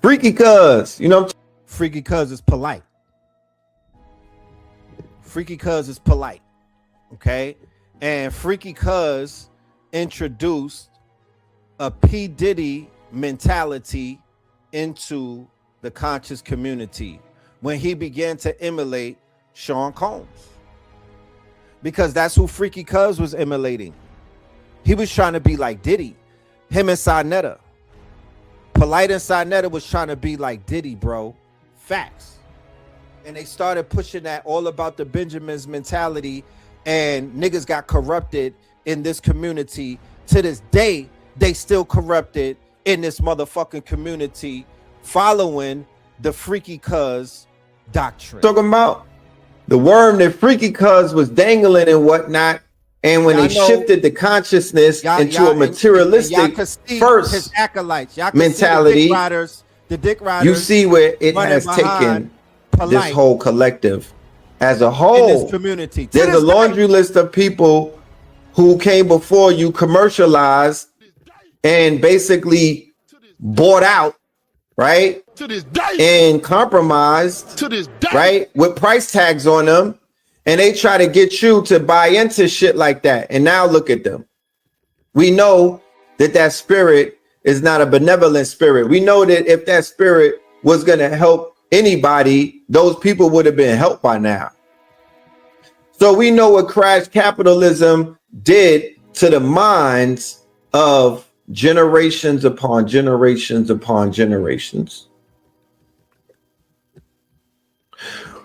Freaky Cuz, you know. Freaky Cuz is polite. Freaky Cuz is polite. Okay. And Freaky Cuz introduced a P. Diddy mentality into the conscious community when he began to emulate Sean Combs. Because that's who Freaky Cuz was emulating. He was trying to be like Diddy. Him and Sinetta. Polite and Sinetta was trying to be like Diddy, bro. Facts. And they started pushing that all about the Benjamins mentality, and niggas got corrupted in this community. To this day, they still corrupted in this motherfucking community following the Freaky Cuz doctrine. Talking about the worm that Freaky Cuz was dangling and whatnot. And when they shifted the consciousness into a materialistic first his acolytes, mentality, the dick riders, you see where it has taken this whole collective as a whole. In this community. There's a laundry list of people who came before you, commercialized and basically bought out, right? To this day. And compromised, to this day. Right? With price tags on them. And they try to get you to buy into shit like that. And now look at them. We know that that spirit is not a benevolent spirit. We know that if that spirit was going to help anybody, those people would have been helped by now. So we know what crash capitalism did to the minds of generations upon generations upon generations.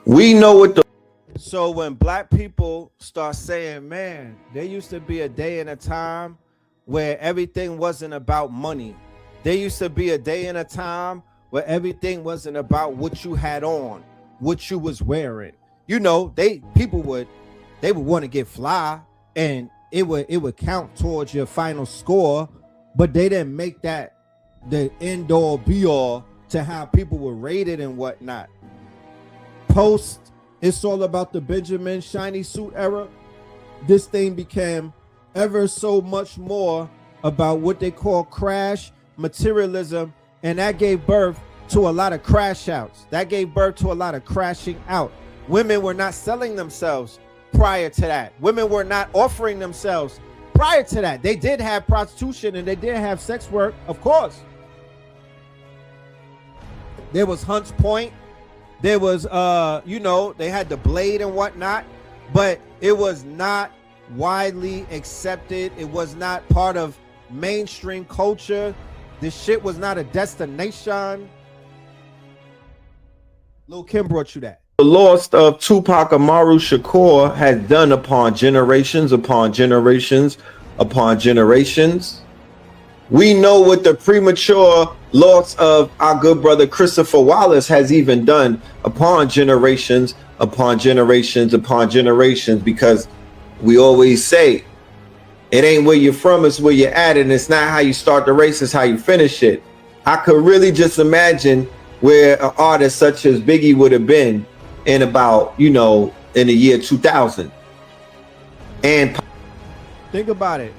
We know what the So when black people start saying, man, there used to be a day and a time where everything wasn't about money. There used to be a day and a time where everything wasn't about what you had on, what you was wearing. You know, people would want to get fly, and it would count towards your final score, but they didn't make that the end all be all to how people were rated and whatnot. Post It's All About the Benjamin shiny suit era, this thing became ever so much more about what they call crash materialism, and that gave birth to a lot of crash outs. That gave birth to a lot of crashing out. Women were not selling themselves prior to that. Women were not offering themselves prior to that. They did have prostitution and they did have sex work, of course. There was Hunts Point. There was, they had the blade and whatnot, but it was not widely accepted. It was not part of mainstream culture. This shit was not a destination. Lil' Kim brought you that. The loss of Tupac Amaru Shakur has done upon generations upon generations upon generations. We know what the premature loss of our good brother Christopher Wallace has even done upon generations upon generations upon generations, because we always say It ain't where you're from, it's where you're at, and it's not how you start the race, it's how you finish it. I could really just imagine where an artist such as Biggie would have been in about, you know, in the year 2000. And think about it.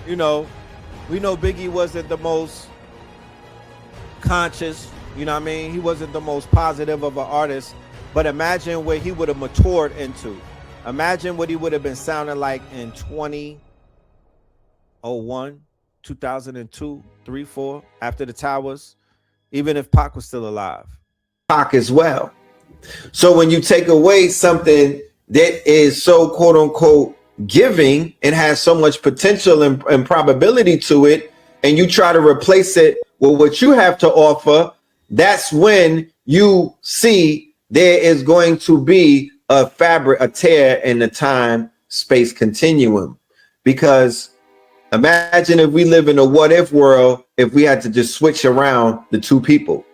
You know, we know Biggie wasn't the most conscious, you know what I mean? He wasn't the most positive of an artist, but imagine where he would have matured into. Imagine what he would have been sounding like in 2001, 2002, 3, 4, after the Towers, even if Pac was still alive. Pac as well. So when you take away something that is so quote unquote giving and has so much potential and probability to it, and you try to replace it with what you have to offer, that's when you see there is going to be a tear in the time-space continuum. Because imagine if we live in a what-if world, if we had to just switch around the two people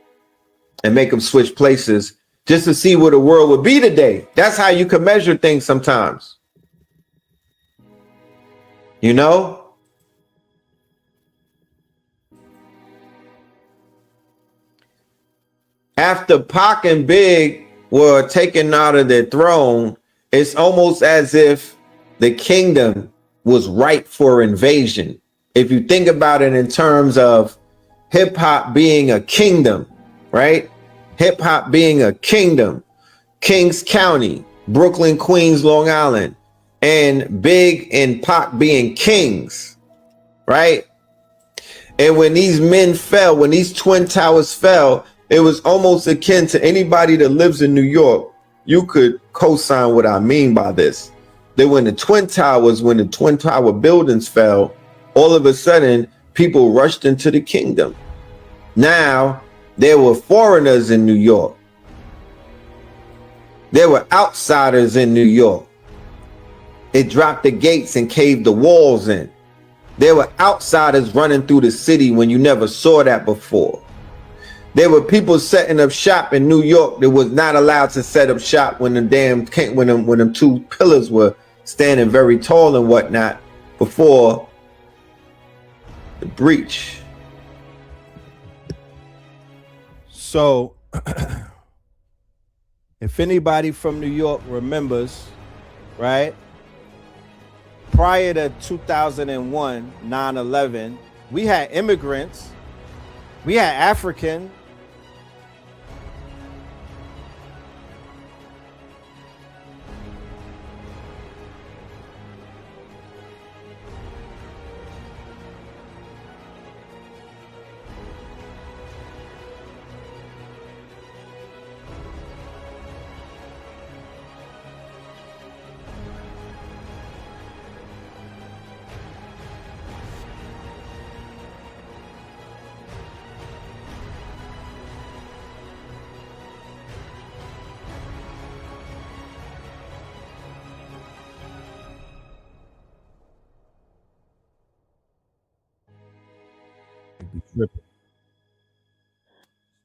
and make them switch places just to see what the world would be today. That's how you can measure things sometimes. You know? After Pac and Big were taken out of their throne, it's almost as if the kingdom was ripe for invasion. If you think about it in terms of hip hop being a kingdom, right? Hip hop being a kingdom, Kings County, Brooklyn, Queens, Long Island, and Big and Pac being kings, right? And when these men fell, when these twin towers fell, it was almost akin to anybody that lives in New York. You could co-sign what I mean by this. That when the twin tower buildings fell, all of a sudden people rushed into the kingdom. Now there were foreigners in New York. There were outsiders in New York. It dropped the gates and caved the walls in. There were outsiders running through the city when you never saw that before. There were people setting up shop in New York that was not allowed to set up shop when them two pillars were standing very tall and whatnot before the breach. So if anybody from New York remembers, right? Prior to 2001, 9/11, we had immigrants, we had African,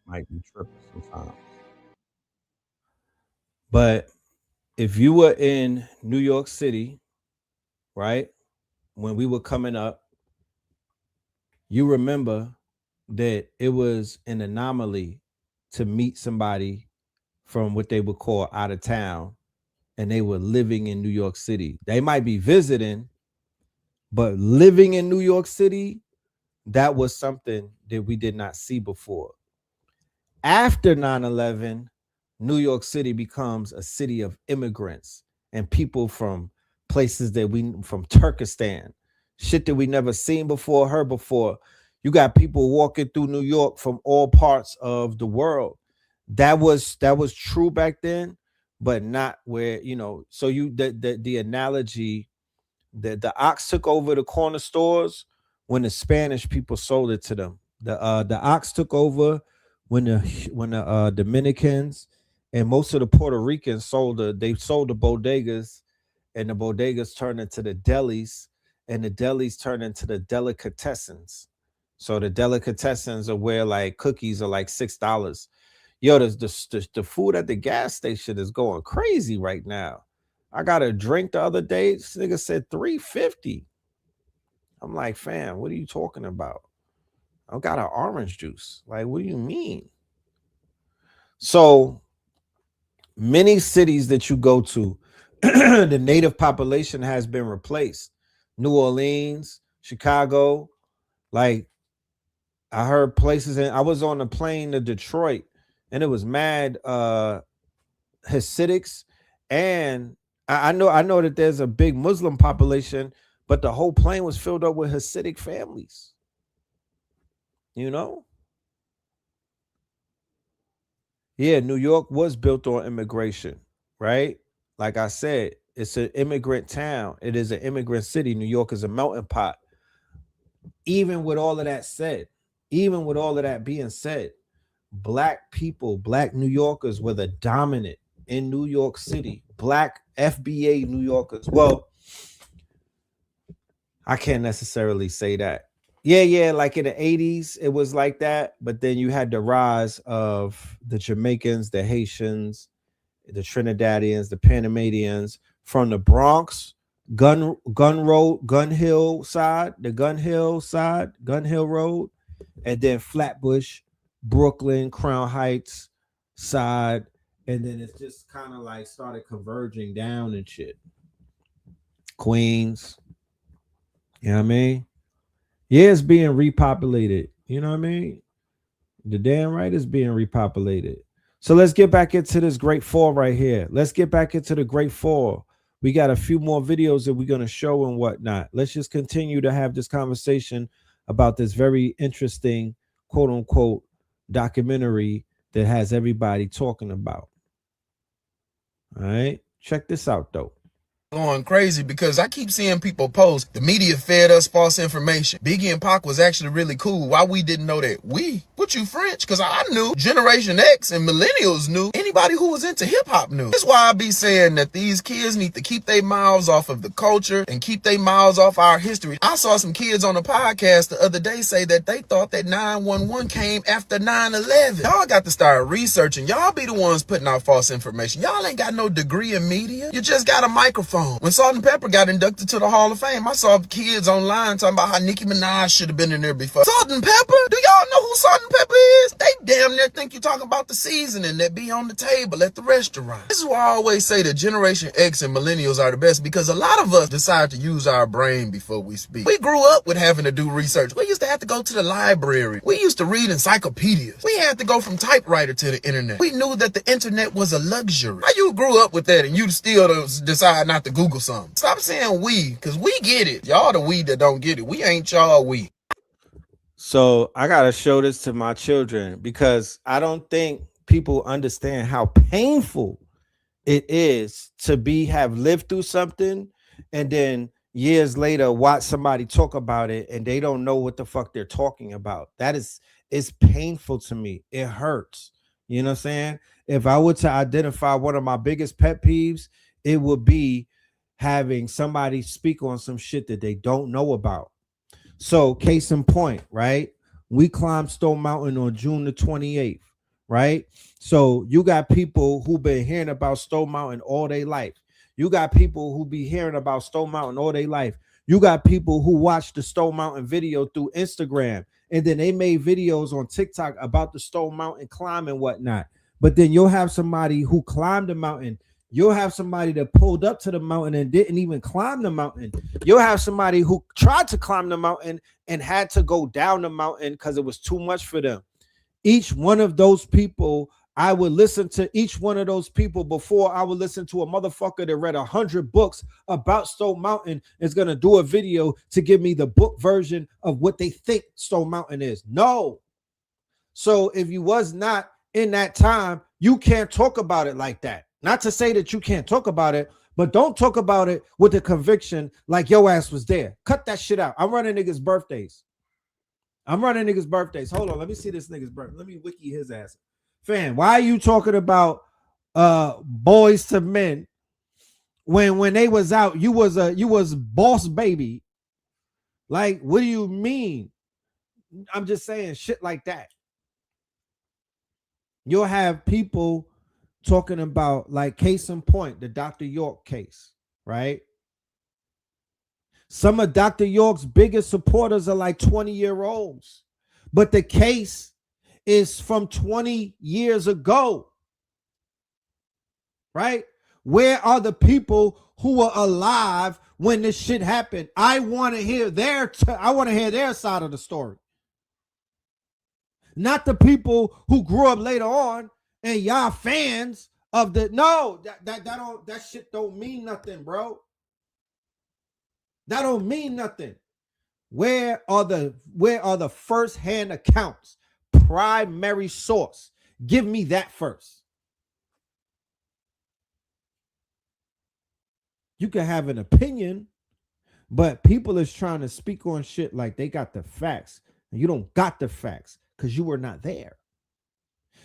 might be tripping sometimes. But if you were in New York City, right, when we were coming up, you remember that it was an anomaly to meet somebody from what they would call out of town and they were living in New York City. They might be visiting, but living in New York City, that was something that we did not see before. After 9/11, New York City becomes a city of immigrants and people from places from Turkestan, shit that we never seen before, heard before. You got people walking through New York from all parts of the world. That was true back then, but not where, you know, so the analogy that the ox took over the corner stores when the Spanish people sold it to them. The ox took over when the Dominicans and most of the Puerto Ricans sold the bodegas, and the bodegas turned into the delis, and the delis turned into the delicatessens. So the delicatessens are where like cookies are like $6. Yo, the food at the gas station is going crazy right now. I got a drink the other day. This nigga said $3.50. I'm like, fam, what are you talking about? I got an orange juice. Like, what do you mean? So many cities that you go to, the native population has been replaced. New Orleans, Chicago, like I heard places, and I was on a plane to Detroit, and it was mad Hasidics, and I know that there's a big Muslim population, but the whole plane was filled up with Hasidic families. You know, yeah, New York was built on immigration, right? Like I said, it's an immigrant town. It is an immigrant city. New York is a melting pot. Even with all of that said, even with all of that being said, black people, black New Yorkers were the dominant in New York City. Black FBA New Yorkers. Well, I can't necessarily say that. Yeah, like in the 80s, it was like that. But then you had the rise of the Jamaicans, the Haitians, the Trinidadians, the Panamanians from the Bronx, Gun Hill side, Gun Hill Road, and then Flatbush, Brooklyn, Crown Heights side, and then it's just kind of like started converging down and shit. Queens, you know what I mean? Yeah, it's being repopulated. You know what I mean? The damn right is being repopulated. So let's get back into this great fall right here. Let's get back into the great fall. We got a few more videos that we're going to show and whatnot. Let's just continue to have this conversation about this very interesting, quote unquote, documentary that has everybody talking about. All right. Check this out, though. Going crazy because I keep seeing people post the media fed us false information. Biggie and Pac was actually really cool. Why we didn't know that? What you French? Because I knew Generation X and millennials knew. Anybody who was into hip hop knew. That's why I be saying that these kids need to keep their mouths off of the culture and keep their mouths off our history. I saw some kids on a podcast the other day say that they thought that 911 came after 9/11. Y'all got to start researching. Y'all be the ones putting out false information. Y'all ain't got no degree in media. You just got a microphone. When Salt-N-Pepa got inducted to the Hall of Fame, I saw kids online talking about how Nicki Minaj should have been in there before. Salt-N-Pepa? Do y'all know who Salt-N-Pepa is? They damn near think you talking about the seasoning that be on the table at the restaurant. This is why I always say that Generation X and millennials are the best, because a lot of us decide to use our brain before we speak. We grew up with having to do research. We used to have to go to the library. We used to read encyclopedias. We had to go from typewriter to the internet. We knew that the internet was a luxury. How you grew up with that and you still decide not to Google something? Stop saying we, because we get it. Y'all the we that don't get it. We ain't y'all we. So I gotta show this to my children because I don't think people understand how painful it is to have lived through something and then years later watch somebody talk about it and they don't know what the fuck they're talking about. It's painful to me. It hurts. You know what I'm saying? If I were to identify one of my biggest pet peeves, it would be having somebody speak on some shit that they don't know about. So case in point, right? We climbed Stone Mountain on June the 28th, right? So you got people who been hearing about Stone Mountain all their life. You got people who be hearing about Stone Mountain all their life. You got people who watch the Stone Mountain video through Instagram, and then they made videos on TikTok about the Stone Mountain climb and whatnot. But then you'll have somebody who climbed the mountain. You'll have somebody that pulled up to the mountain and didn't even climb the mountain. You'll have somebody who tried to climb the mountain and had to go down the mountain because it was too much for them. Each one of those people, I would listen to each one of those people before I would listen to a motherfucker that read 100 books about Stone Mountain is going to do a video to give me the book version of what they think Stone Mountain is. No. So if you was not in that time, you can't talk about it like that. Not to say that you can't talk about it, but don't talk about it with the conviction like your ass was there. Cut that shit out. I'm running niggas' birthdays. Hold on. Let me see this nigga's birthday. Let me wiki his ass. Fam, why are you talking about Boys to Men when they was out? You was Boss Baby. Like, what do you mean? I'm just saying shit like that. You'll have people talking about, like, case in point, the Dr. York case, right? Some of Dr. York's biggest supporters are like 20-year-olds. But the case is from 20 years ago. Right? Where are the people who were alive when this shit happened? I want to hear their side of the story. Not the people who grew up later on and y'all fans of the that shit don't mean nothing, bro. That don't mean nothing. Where are the first-hand accounts? Primary source. Give me that first. You can have an opinion, but people is trying to speak on shit like they got the facts. And you don't got the facts because you were not there.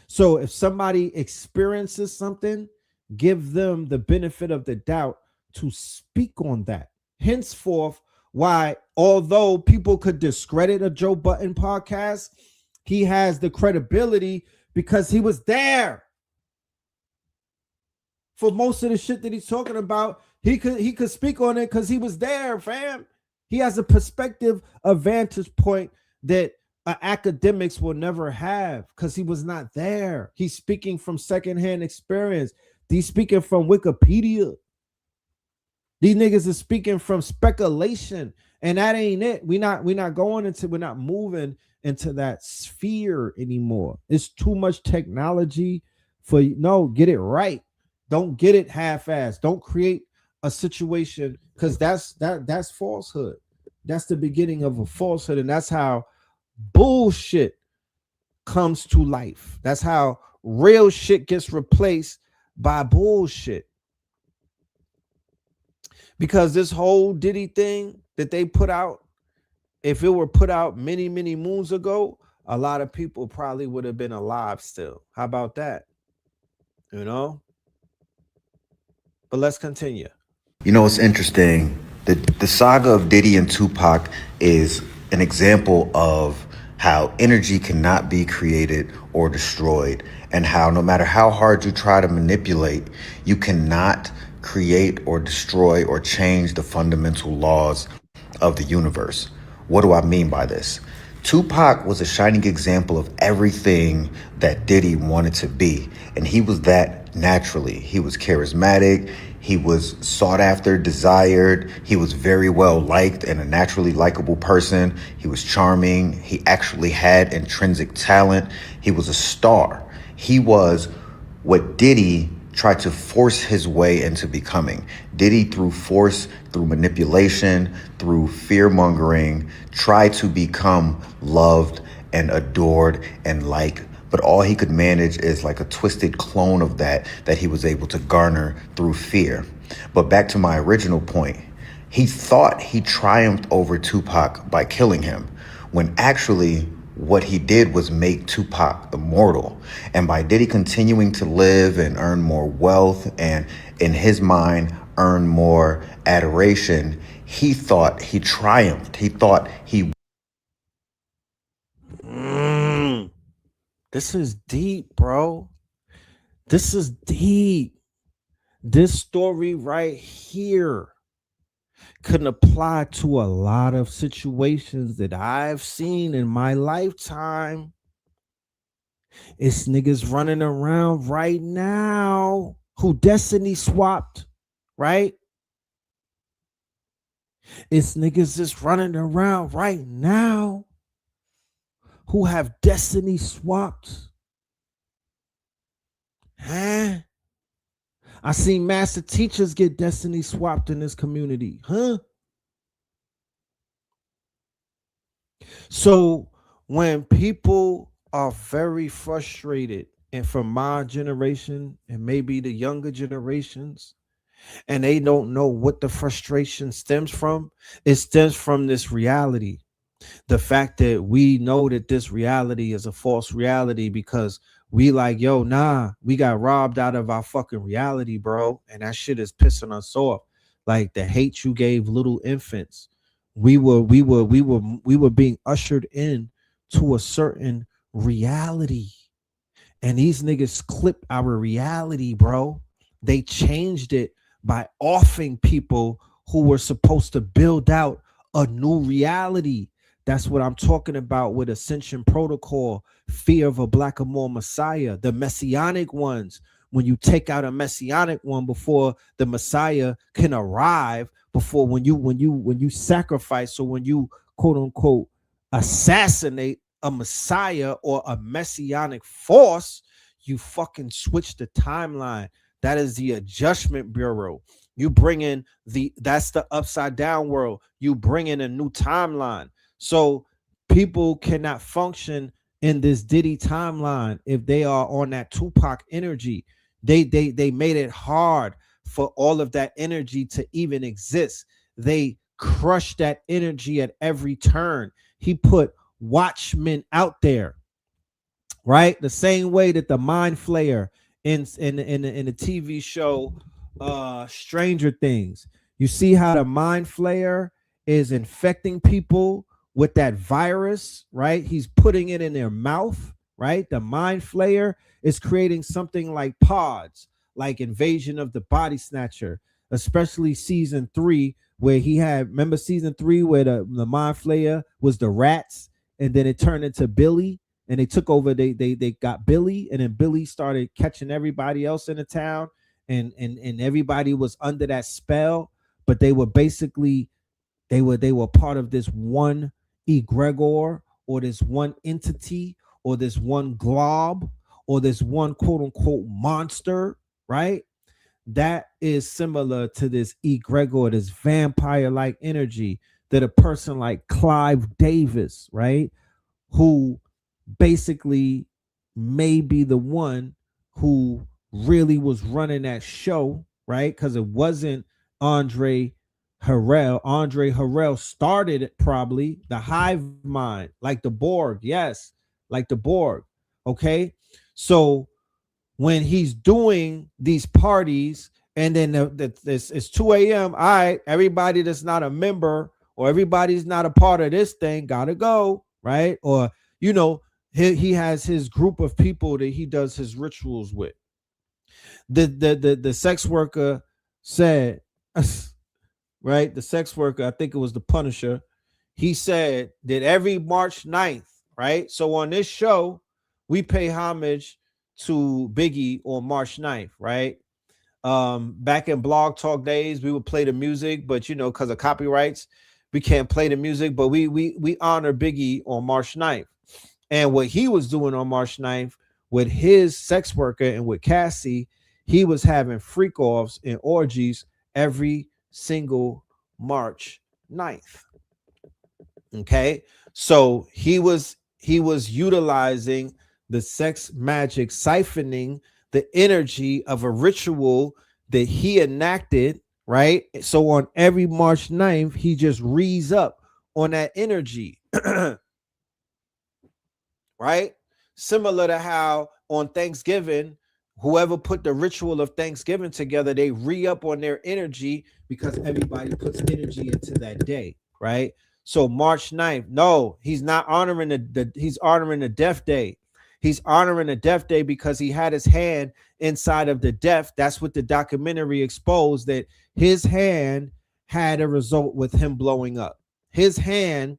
So if somebody experiences something, give them the benefit of the doubt to speak on that. Henceforth, why, although people could discredit a Joe Budden podcast, he has the credibility because he was there. For most of the shit that he's talking about, he could speak on it because he was there, fam. He has a perspective, a vantage point that academics will never have because he was not there. He's speaking from secondhand experience. He's speaking from Wikipedia. These niggas are speaking from speculation, and that ain't it. We're not moving into that sphere anymore. It's too much technology for get it right. Don't get it half-assed. Don't create a situation because that's falsehood. That's the beginning of a falsehood, and that's how bullshit comes to life. That's how real shit gets replaced by bullshit. Because this whole Diddy thing that they put out, if it were put out many, many moons ago, a lot of people probably would have been alive still. How about that? You know? But let's continue. You know, it's interesting. The saga of Diddy and Tupac is an example of how energy cannot be created or destroyed, and how no matter how hard you try to manipulate, you cannot create or destroy or change the fundamental laws of the universe. What do I mean by this? Tupac was a shining example of everything that Diddy wanted to be, and he was that naturally. He was charismatic, he was sought after, desired, he was very well liked and a naturally likable person. He was charming, he actually had intrinsic talent, he was a star. He was what Diddy tried to force his way into becoming. Diddy, through force, through manipulation, through fear-mongering, tried to become loved and adored and liked, but all he could manage is like a twisted clone of that he was able to garner through fear. But back to my original point, he thought he triumphed over Tupac by killing him, when actually what he did was make Tupac immortal. And by Diddy continuing to live and earn more wealth and, in his mind, earn more adoration, he thought he triumphed. He thought he... This is deep, bro. This is deep. This story right here can apply to a lot of situations that I've seen in my lifetime. It's niggas running around right now who destiny swapped, right? It's niggas just running around right now who have destiny swapped. Huh? I seen master teachers get destiny swapped in this community. Huh? So when people are very frustrated, and from my generation and maybe the younger generations, and they don't know what the frustration stems from, it stems from this reality. The fact that we know that this reality is a false reality because we like, yo, nah, we got robbed out of our fucking reality, bro. And that shit is pissing us off. Like the hate you gave little infants. We were being ushered in to a certain reality. And these niggas clipped our reality, bro. They changed it by offing people who were supposed to build out a new reality. That's what I'm talking about with Ascension Protocol, fear of a black or more Messiah, the messianic ones. When you take out a messianic one before the Messiah can arrive, before when you sacrifice, or when you quote unquote assassinate a Messiah or a messianic force, you fucking switch the timeline. That is the Adjustment Bureau. You bring in that's the upside down world. You bring in a new timeline. So people cannot function in this Diddy timeline if they are on that Tupac energy. They made it hard for all of that energy to even exist. They crushed that energy at every turn. He put watchmen out there, right? The same way that the mind flayer in the TV show Stranger Things. You see how the mind flayer is infecting people with that virus, right? He's putting it in their mouth, right? The mind flayer is creating something like pods, like Invasion of the Body Snatcher, especially season 3, where he had, remember season 3 where the mind flayer was the rats, and then it turned into Billy, and they took over, they got Billy, and then Billy started catching everybody else in the town, and everybody was under that spell, but they were basically they were part of this one egregor, or this one entity, or this one glob, or this one quote unquote monster, right? That is similar to this egregor, this vampire like energy that a person like Clive Davis, right, who basically may be the one who really was running that show, right? Because it wasn't Andre Harrell. Andre Harrell started it, probably the hive mind, like the Borg. Yes, like the Borg. Okay. So when he's doing these parties, and then it's 2 a.m. All right, everybody that's not a member or everybody's not a part of this thing gotta go, right? Or, you know, he has his group of people that he does his rituals with. The sex worker said, right? The sex worker, I think it was the Punisher, he said that every March 9th, right? So on this show, we pay homage to Biggie on March 9th, right? Back in Blog Talk days, we would play the music, but you know, because of copyrights, we can't play the music, but we honor Biggie on March 9th. And what he was doing on March 9th with his sex worker and with Cassie, he was having freak offs and orgies every single March 9th. Okay. So he was utilizing the sex magic, siphoning the energy of a ritual that he enacted, right? So on every March 9th, he just rees up on that energy. Right? Similar to how on Thanksgiving, whoever put the ritual of Thanksgiving together, they re-up on their energy because everybody puts energy into that day, right? So March 9th, no, he's not honoring he's honoring the death day. He's honoring the death day because he had his hand inside of the death. That's what the documentary exposed, that his hand had a result with him blowing up. His hand,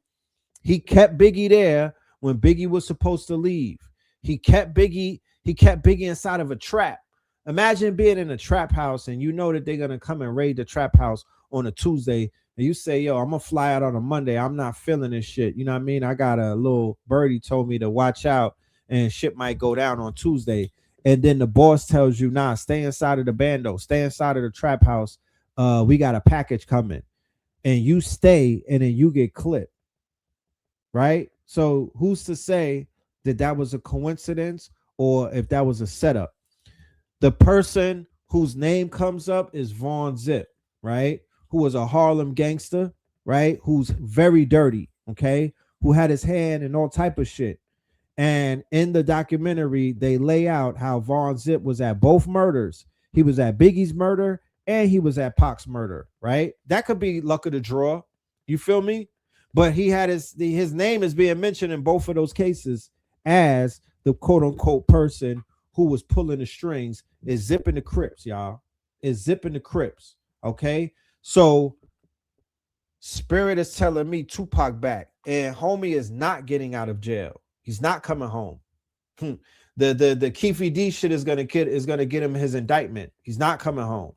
he kept Biggie there when Biggie was supposed to leave. He kept Biggie inside of a trap. Imagine being in a trap house and you know that they're going to come and raid the trap house on a Tuesday. And you say, yo, I'm going to fly out on a Monday. I'm not feeling this shit. You know what I mean? I got a little birdie told me to watch out and shit might go down on Tuesday. And then the boss tells you, nah, stay inside of the bando. Stay inside of the trap house. We got a package coming. And you stay and then you get clipped. Right? So who's to say that that was a coincidence or if that was a setup? The person whose name comes up is Vaughn Zip, right? Who was a Harlem gangster, right? Who's very dirty, okay? Who had his hand in all type of shit. And in the documentary, they lay out how Vaughn Zip was at both murders. He was at Biggie's murder and he was at Pac's murder, right? That could be luck of the draw. You feel me? But he had his name is being mentioned in both of those cases as the quote unquote person who was pulling the strings, is zipping the Crips, y'all. Is zipping the Crips. Okay. So Spirit is telling me Tupac back, and homie is not getting out of jail. He's not coming home. The Keefe D shit is gonna get him his indictment. He's not coming home.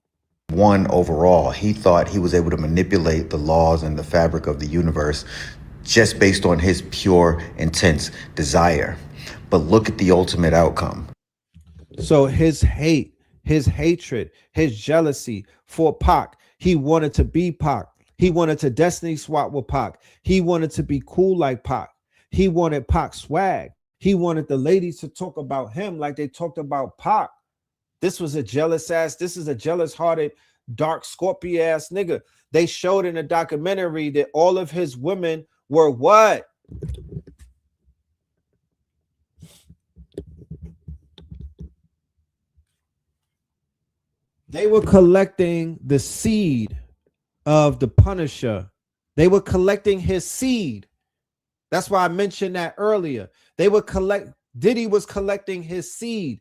One overall, he thought he was able to manipulate the laws and the fabric of the universe just based on his pure, intense desire. But look at the ultimate outcome. So his hate, his hatred, his jealousy for Pac, he wanted to be Pac. He wanted to destiny swap with Pac. He wanted to be cool like Pac. He wanted Pac swag. He wanted the ladies to talk about him like they talked about Pac. This is a jealous hearted, dark Scorpio ass nigga. They showed in a documentary that all of his women were what? They were collecting the seed of the Punisher. They were collecting his seed. That's why I mentioned that earlier. Diddy was collecting his seed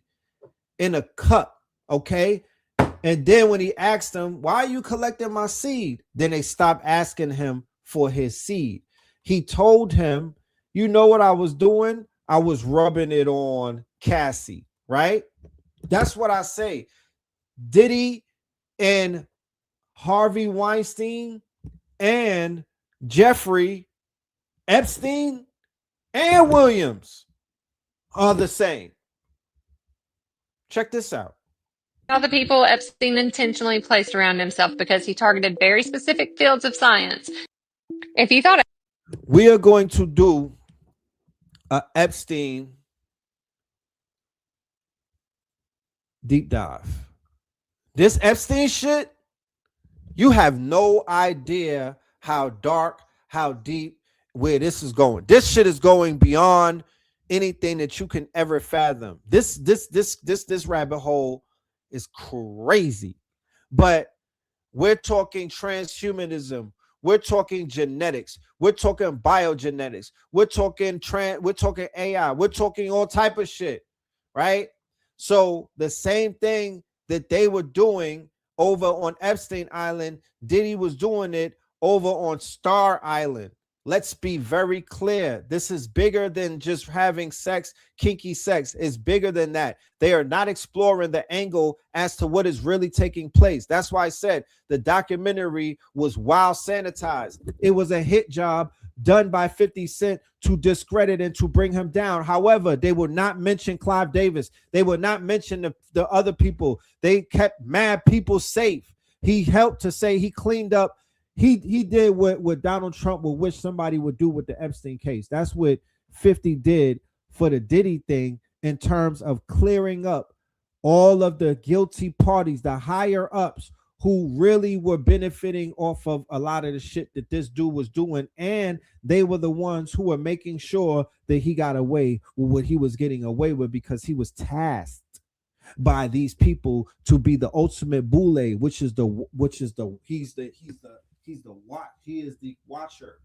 in a cup, okay? And then when he asked them, why are you collecting my seed? Then they stopped asking him for his seed. He told him, you know what I was doing? I was rubbing it on Cassie, right? That's what I say. Diddy and Harvey Weinstein and Jeffrey Epstein and Williams are the same. Check this out. All the people Epstein intentionally placed around himself because he targeted very specific fields of science. If you thought we are going to do a Epstein deep dive. This Epstein shit, you have no idea how dark, how deep, where this is going. This shit is going beyond anything that you can ever fathom. This rabbit hole is crazy. But we're talking transhumanism. We're talking genetics. We're talking biogenetics. We're talking AI. We're talking all type of shit, right? So the same thing that they were doing over on Epstein Island, Diddy was doing it over on Star Island. Let's be very clear. This is bigger than just having sex, kinky sex. It's bigger than that. They are not exploring the angle as to what is really taking place. That's why I said the documentary was wild sanitized. It was a hit job done by 50 Cent to discredit and to bring him down. However, they will not mention Clive Davis. They will not mention the other people. They kept mad people safe. He helped to say he cleaned up. He did what Donald Trump would wish somebody would do with the Epstein case. That's what 50 did for the Diddy thing in terms of clearing up all of the guilty parties, the higher ups who really were benefiting off of a lot of the shit that this dude was doing. And they were the ones who were making sure that he got away with what he was getting away with because he was tasked by these people to be the ultimate boule, he is the watcher.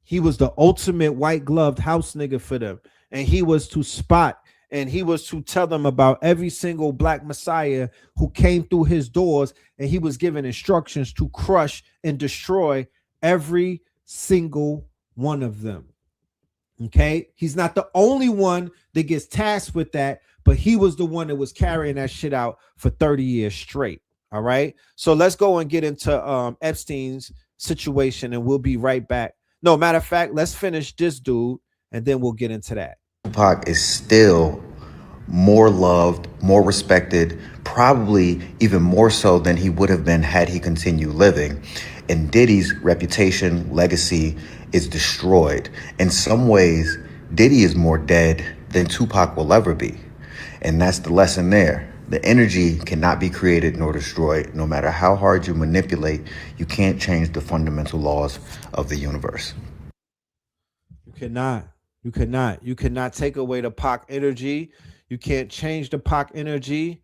He was the ultimate white gloved house nigga for them. And he was to spot and he was to tell them about every single black messiah who came through his doors. And he was given instructions to crush and destroy every single one of them. Okay. He's not the only one that gets tasked with that, but he was the one that was carrying that shit out for 30 years straight. All right. So let's go and get into Epstein's situation and we'll be right back. No, matter of fact, let's finish this dude and then we'll get into that. Tupac is still more loved, more respected, probably even more so than he would have been had he continued living. And Diddy's reputation, legacy is destroyed. In some ways, Diddy is more dead than Tupac will ever be. And that's the lesson there. The energy cannot be created nor destroyed. No matter how hard you manipulate, you can't change the fundamental laws of the universe. You cannot take away the Pac energy. You can't change the Pac energy.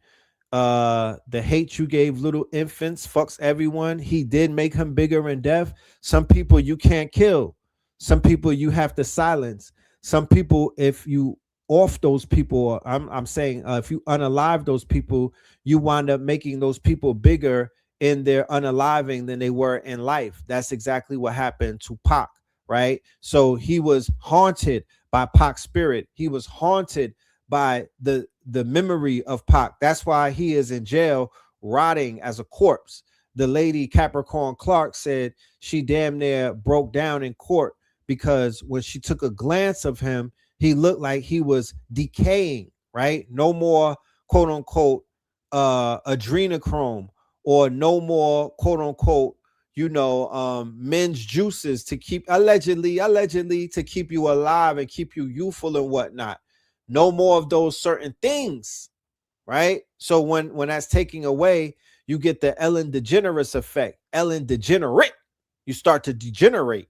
The hate you gave little infants fucks everyone. He did make him bigger in death. Some people you can't kill. Some people you have to silence. Some people, if you off those people, I'm saying if you unalive those people, you wind up making those people bigger in their unaliving than they were in life. That's exactly what happened to Pac, right? So he was haunted by Pac's spirit. He was haunted by the memory of Pac. That's why he is in jail rotting as a corpse. The lady Capricorn Clark said she damn near broke down in court because when she took a glance of him, he looked like he was decaying, right? No more quote unquote adrenochrome, or no more quote unquote, men's juices to keep allegedly to keep you alive and keep you youthful and whatnot. No more of those certain things, right? So when that's taking away, you get the Ellen DeGeneres effect. Ellen degenerate, you start to degenerate.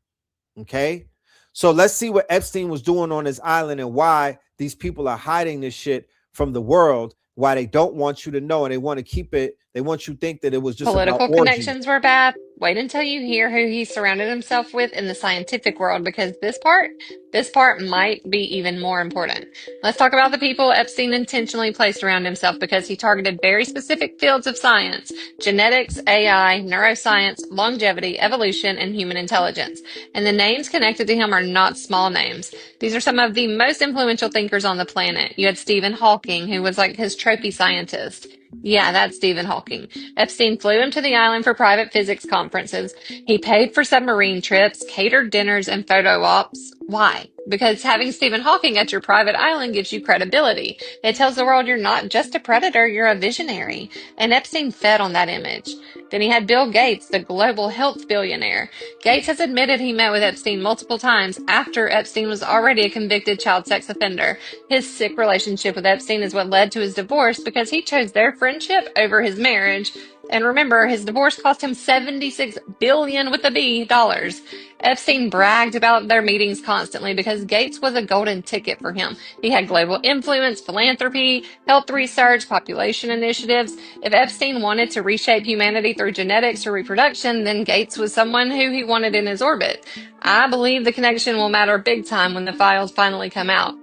Okay, so let's see what Epstein was doing on his island and why these people are hiding this shit from the world, why they don't want you to know, and they want to keep it, they want you to think that it was just about Political orgies. connections were bad. Wait until you hear who he surrounded himself with in the scientific world, because this part might be even more important. Let's talk about the people Epstein intentionally placed around himself because he targeted very specific fields of science: genetics, AI, neuroscience, longevity, evolution, and human intelligence. And the names connected to him are not small names. These are some of the most influential thinkers on the planet. You had Stephen Hawking, who was like his trophy scientist. Yeah, that's Stephen Hawking. Epstein flew him to the island for private physics conferences. He paid for submarine trips, catered dinners, and photo ops. Why? Because having Stephen Hawking at your private island gives you credibility. It tells the world you're not just a predator, you're a visionary. And Epstein fed on that image. Then he had Bill Gates, the global health billionaire. Gates has admitted he met with Epstein multiple times after Epstein was already a convicted child sex offender. His sick relationship with Epstein is what led to his divorce because he chose their friendship over his marriage. And remember, his divorce cost him $76 billion with a B dollars. Epstein bragged about their meetings constantly because Gates was a golden ticket for him. He had global influence, philanthropy, health research, population initiatives. If Epstein wanted to reshape humanity through genetics or reproduction, then Gates was someone who he wanted in his orbit. I believe the connection will matter big time when the files finally come out.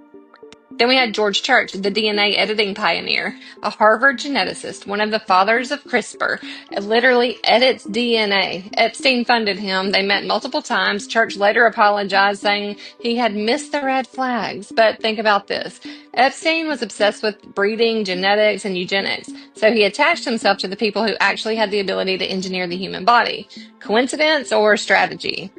Then we had George Church, the DNA editing pioneer, a Harvard geneticist, one of the fathers of CRISPR. It literally edits DNA. Epstein funded him. They met multiple times. Church later apologized, saying he had missed the red flags. But think about this. Epstein was obsessed with breeding, genetics, and eugenics. So he attached himself to the people who actually had the ability to engineer the human body. Coincidence or strategy?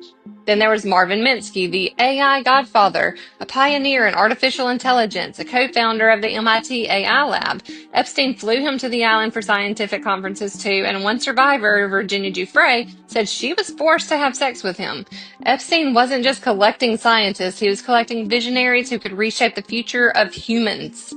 Then there was Marvin Minsky, the AI godfather, a pioneer in artificial intelligence, a co-founder of the MIT AI lab. Epstein flew him to the island for scientific conferences too, and one survivor, Virginia Giuffre, said she was forced to have sex with him. Epstein wasn't just collecting scientists, he was collecting visionaries who could reshape the future of humans.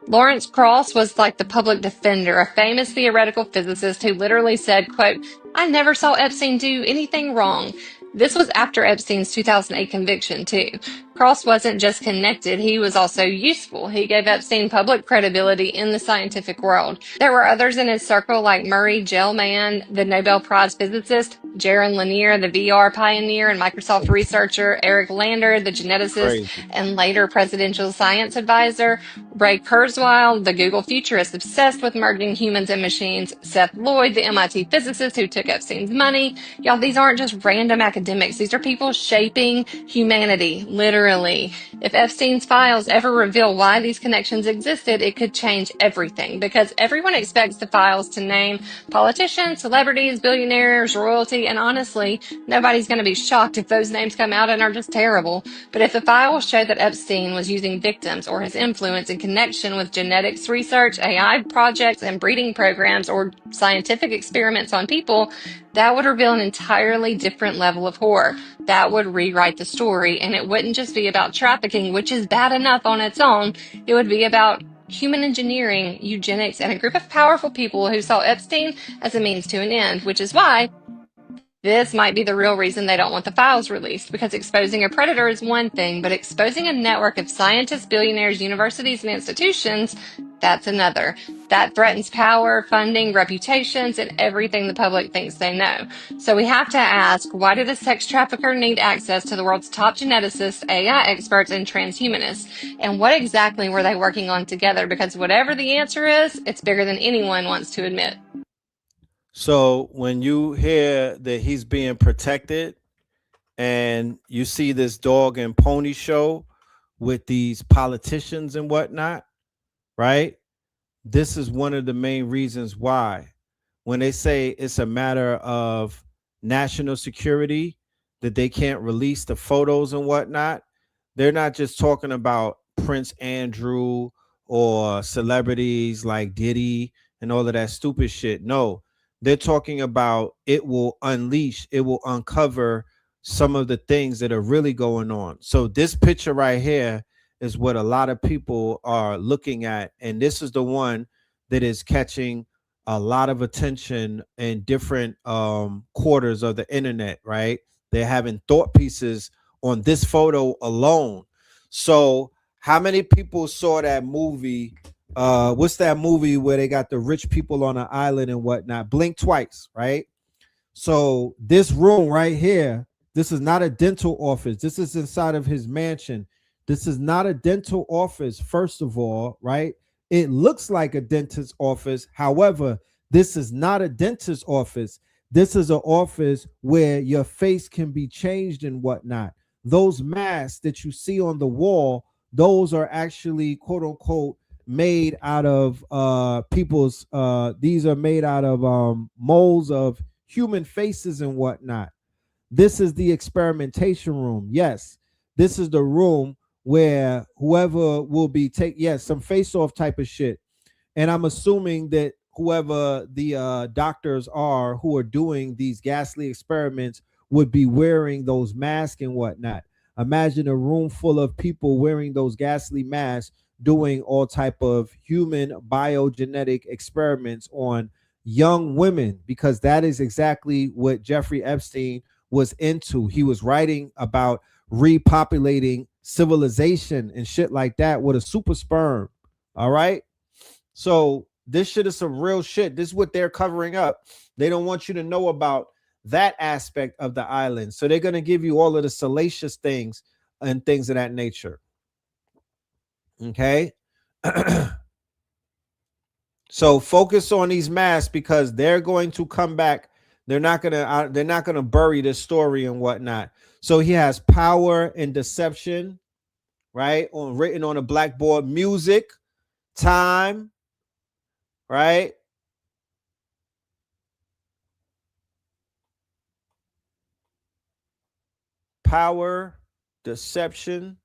Lawrence Krauss was like the public defender, a famous theoretical physicist who literally said, quote, "I never saw Epstein do anything wrong." This was after Epstein's 2008 conviction, too. Krauss wasn't just connected, he was also useful. He gave Epstein public credibility in the scientific world. There were others in his circle like Murray Gell-Mann, the Nobel Prize physicist, Jaron Lanier, the VR pioneer and Microsoft researcher, Eric Lander, the geneticist Crazy. and later presidential science advisor, Ray Kurzweil, the Google futurist obsessed with merging humans and machines, Seth Lloyd, the MIT physicist who took Epstein's money. Y'all, these aren't just random academics. These are people shaping humanity, literally. If Epstein's files ever reveal why these connections existed, it could change everything because everyone expects the files to name politicians, celebrities, billionaires, royalty, and honestly, nobody's going to be shocked if those names come out and are just terrible. But if the files show that Epstein was using victims or his influence in connection with genetics research, AI projects, and breeding programs or scientific experiments on people, that would reveal an entirely different level of horror. That would rewrite the story, and it wouldn't just be about trafficking, which is bad enough on its own. It would be about human engineering, eugenics, and a group of powerful people who saw Epstein as a means to an end, which is why this might be the real reason they don't want the files released, because exposing a predator is one thing, but exposing a network of scientists, billionaires, universities, and institutions, that's another. That threatens power, funding, reputations, and everything the public thinks they know. So we have to ask, why did a sex trafficker need access to the world's top geneticists, AI experts, and transhumanists? And what exactly were they working on together? Because whatever the answer is, it's bigger than anyone wants to admit. So when you hear that he's being protected and you see this dog and pony show with these politicians and whatnot, right? This is one of the main reasons why, when they say it's a matter of national security, that they can't release the photos and whatnot, they're not just talking about Prince Andrew or celebrities like Diddy and all of that stupid shit. No, they're talking about it will unleash, it will uncover some of the things that are really going on. So this picture right here is what a lot of people are looking at, and this is the one that is catching a lot of attention in different quarters of the internet, right? They're having thought pieces on this photo alone. So how many people saw that movie? What's that movie where they got the rich people on an island and whatnot? Blink Twice, right? So this room right here, this is not a dental office. This is inside of his mansion. This is not a dental office, first of all, right? It looks like a dentist's office. However, this is not a dentist's office. This is an office where your face can be changed and whatnot. Those masks that you see on the wall, those are actually quote unquote made out of people's these are made out of molds of human faces and whatnot. This is the experimentation room. Yes, this is the room where whoever will be some face off type of shit. And I'm assuming that whoever the doctors are who are doing these ghastly experiments would be wearing those masks and whatnot. Imagine a room full of people wearing those ghastly masks doing all type of human biogenetic experiments on young women, because that is exactly what Jeffrey Epstein was into. He was writing about repopulating civilization and shit like that with a super sperm. All right. So this shit is some real shit. This is what they're covering up. They don't want you to know about that aspect of the island. So they're going to give you all of the salacious things and things of that nature. Okay. So focus on these masks because they're going to come back. They're not gonna bury this story and whatnot. So he has power and deception, right? Written on a blackboard. Music, time, right? Power, deception.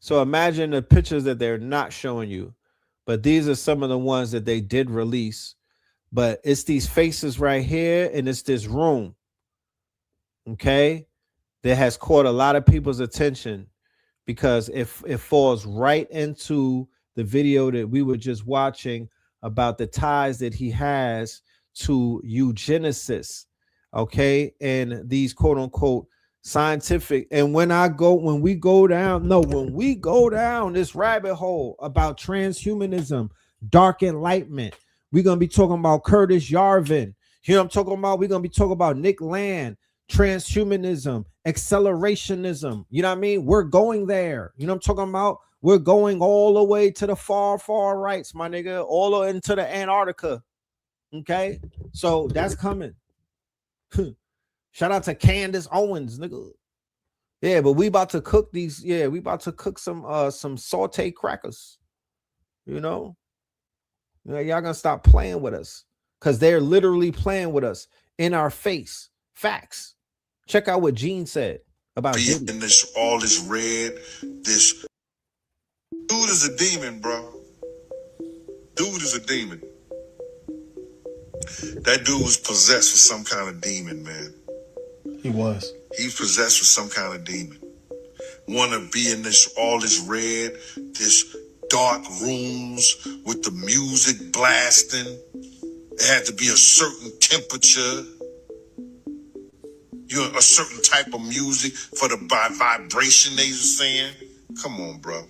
So imagine the pictures that they're not showing you, but these are some of the ones that they did release. But it's these faces right here, and it's this room, okay, that has caught a lot of people's attention because it falls right into the video that we were just watching about the ties that he has to eugenicists, okay, and these quote unquote scientific. And when we go down this rabbit hole about transhumanism, dark enlightenment, we're gonna be talking about Curtis Yarvin. You know what I'm talking about? We're gonna be talking about Nick Land, transhumanism, accelerationism. You know what I mean? We're going there. You know what I'm talking about? We're going all the way to the far rights, my nigga, all the way into the Antarctica. Okay, so that's coming. Shout out to Candace Owens, nigga. Yeah, but we about to cook these. Yeah, we about to cook some sauteed crackers. You know, y'all gonna stop playing with us because they're literally playing with us in our face. Facts. Check out what Gene said about Diddy. And this all this red. This dude is a demon, bro. Dude is a demon. That dude was possessed with some kind of demon, man. He was. He's possessed with some kind of demon. Want to be in this all this red, this dark rooms with the music blasting. It had to be a certain temperature. A certain type of music for the vibration they were saying. Come on, bro.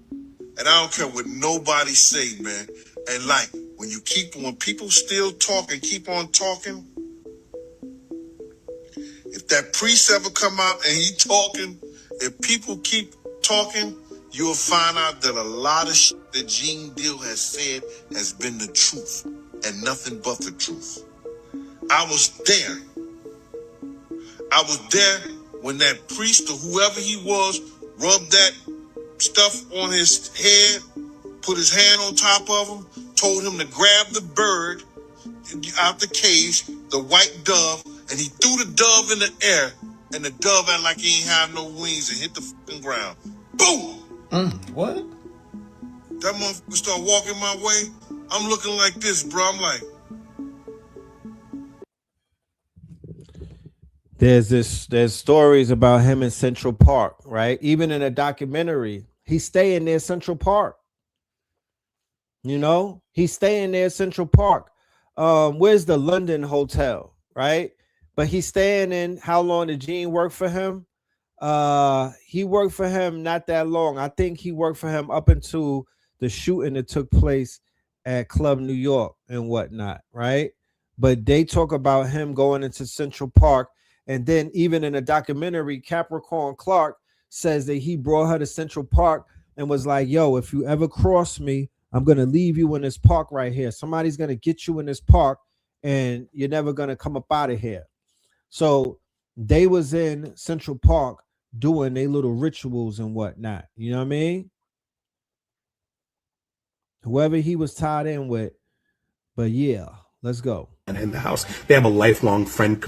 And I don't care what nobody say, man. And like when people still talk and keep on talking, if that priest ever come out and he talking, if people keep talking, you'll find out that a lot of shit that Gene Deal has said has been the truth and nothing but the truth. I was there. I was there when that priest or whoever he was rubbed that stuff on his head, put his hand on top of him, told him to grab the bird out the cage, the white dove, and he threw the dove in the air, and the dove acted like he ain't have no wings and hit the fucking ground. Boom! What? That motherfucker start walking my way. I'm looking like this, bro. I'm like, there's stories about him in Central Park, right? Even in a documentary, he's staying near Central Park. You know, he's staying near Central Park. Where's the London Hotel, right? But he's staying in. How long did Gene work for him? He worked for him not that long. I think he worked for him up until the shooting that took place at Club New York and whatnot, right? But they talk about him going into Central Park, and then even in a documentary, Capricorn Clark says that he brought her to Central Park and was like, yo, if you ever cross me, I'm going to leave you in this park right here. Somebody's going to get you in this park and you're never going to come up out of here. So they was in Central Park doing their little rituals and whatnot. You know what I mean? Whoever he was tied in with. But yeah, let's go. In the house, they have a lifelong friend.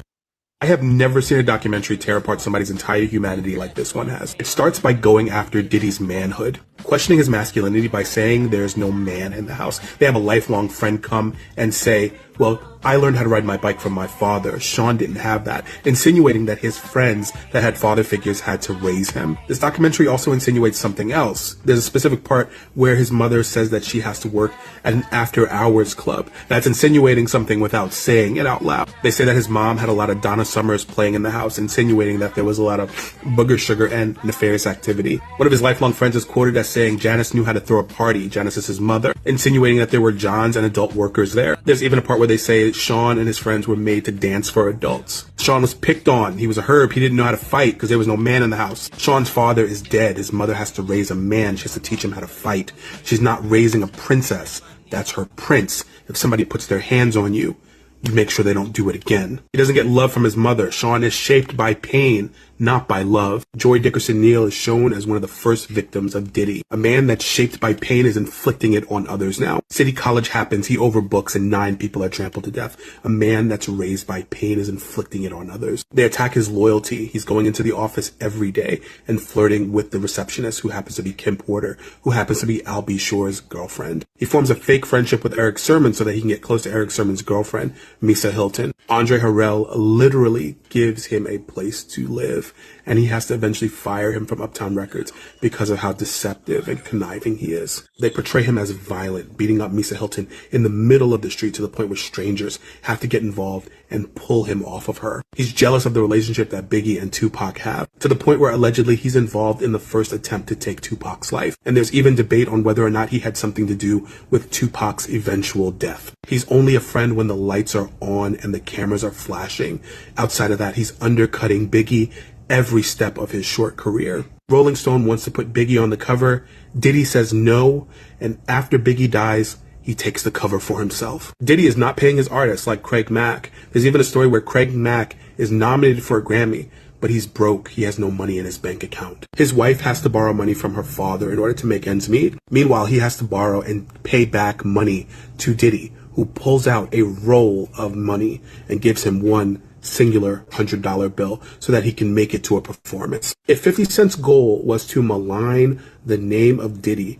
I have never seen a documentary tear apart somebody's entire humanity like this one has. It starts by going after Diddy's manhood, questioning his masculinity by saying there's no man in the house. They have a lifelong friend come and say, well, I learned how to ride my bike from my father. Sean didn't have that, insinuating that his friends that had father figures had to raise him. This documentary also insinuates something else. There's a specific part where his mother says that she has to work at an after-hours club. That's insinuating something without saying it out loud. They say that his mom had a lot of Donna Summers playing in the house, insinuating that there was a lot of booger sugar and nefarious activity. One of his lifelong friends is quoted as saying Janice knew how to throw a party. Janice is his mother, insinuating that there were Johns and adult workers there. There's even a part where they say Sean and his friends were made to dance for adults. Sean was picked on. He was a herb. He didn't know how to fight because there was no man in the house. Sean's father is dead. His mother has to raise a man. She has to teach him how to fight. She's not raising a princess. That's her prince. If somebody puts their hands on you, you make sure they don't do it again. He doesn't get love from his mother. Sean is shaped by pain, not by love. Joy Dickerson Neal is shown as one of the first victims of Diddy. A man that's shaped by pain is inflicting it on others now. City College happens, he overbooks, and 9 people are trampled to death. A man that's raised by pain is inflicting it on others. They attack his loyalty. He's going into the office every day and flirting with the receptionist, who happens to be Kim Porter, who happens to be Al B. Shore's girlfriend. He forms a fake friendship with Eric Sermon so that he can get close to Eric Sermon's girlfriend, Misa Hilton. Andre Harrell literally gives him a place to live, and he has to eventually fire him from Uptown Records because of how deceptive and conniving he is. They portray him as violent, beating up Misa Hilton in the middle of the street to the point where strangers have to get involved and pull him off of her. He's jealous of the relationship that Biggie and Tupac have, to the point where allegedly he's involved in the first attempt to take Tupac's life. And there's even debate on whether or not he had something to do with Tupac's eventual death. He's only a friend when the lights are on and the cameras are flashing. Outside of that, he's undercutting Biggie every step of his short career. Rolling Stone wants to put Biggie on the cover. Diddy says no, and after Biggie dies, he takes the cover for himself. Diddy is not paying his artists like Craig Mack. There's even a story where Craig Mack is nominated for a Grammy, but he's broke. He has no money in his bank account. His wife has to borrow money from her father in order to make ends meet. Meanwhile, he has to borrow and pay back money to Diddy, who pulls out a roll of money and gives him one singular $100 bill so that he can make it to a performance. If 50 Cent's goal was to malign the name of Diddy,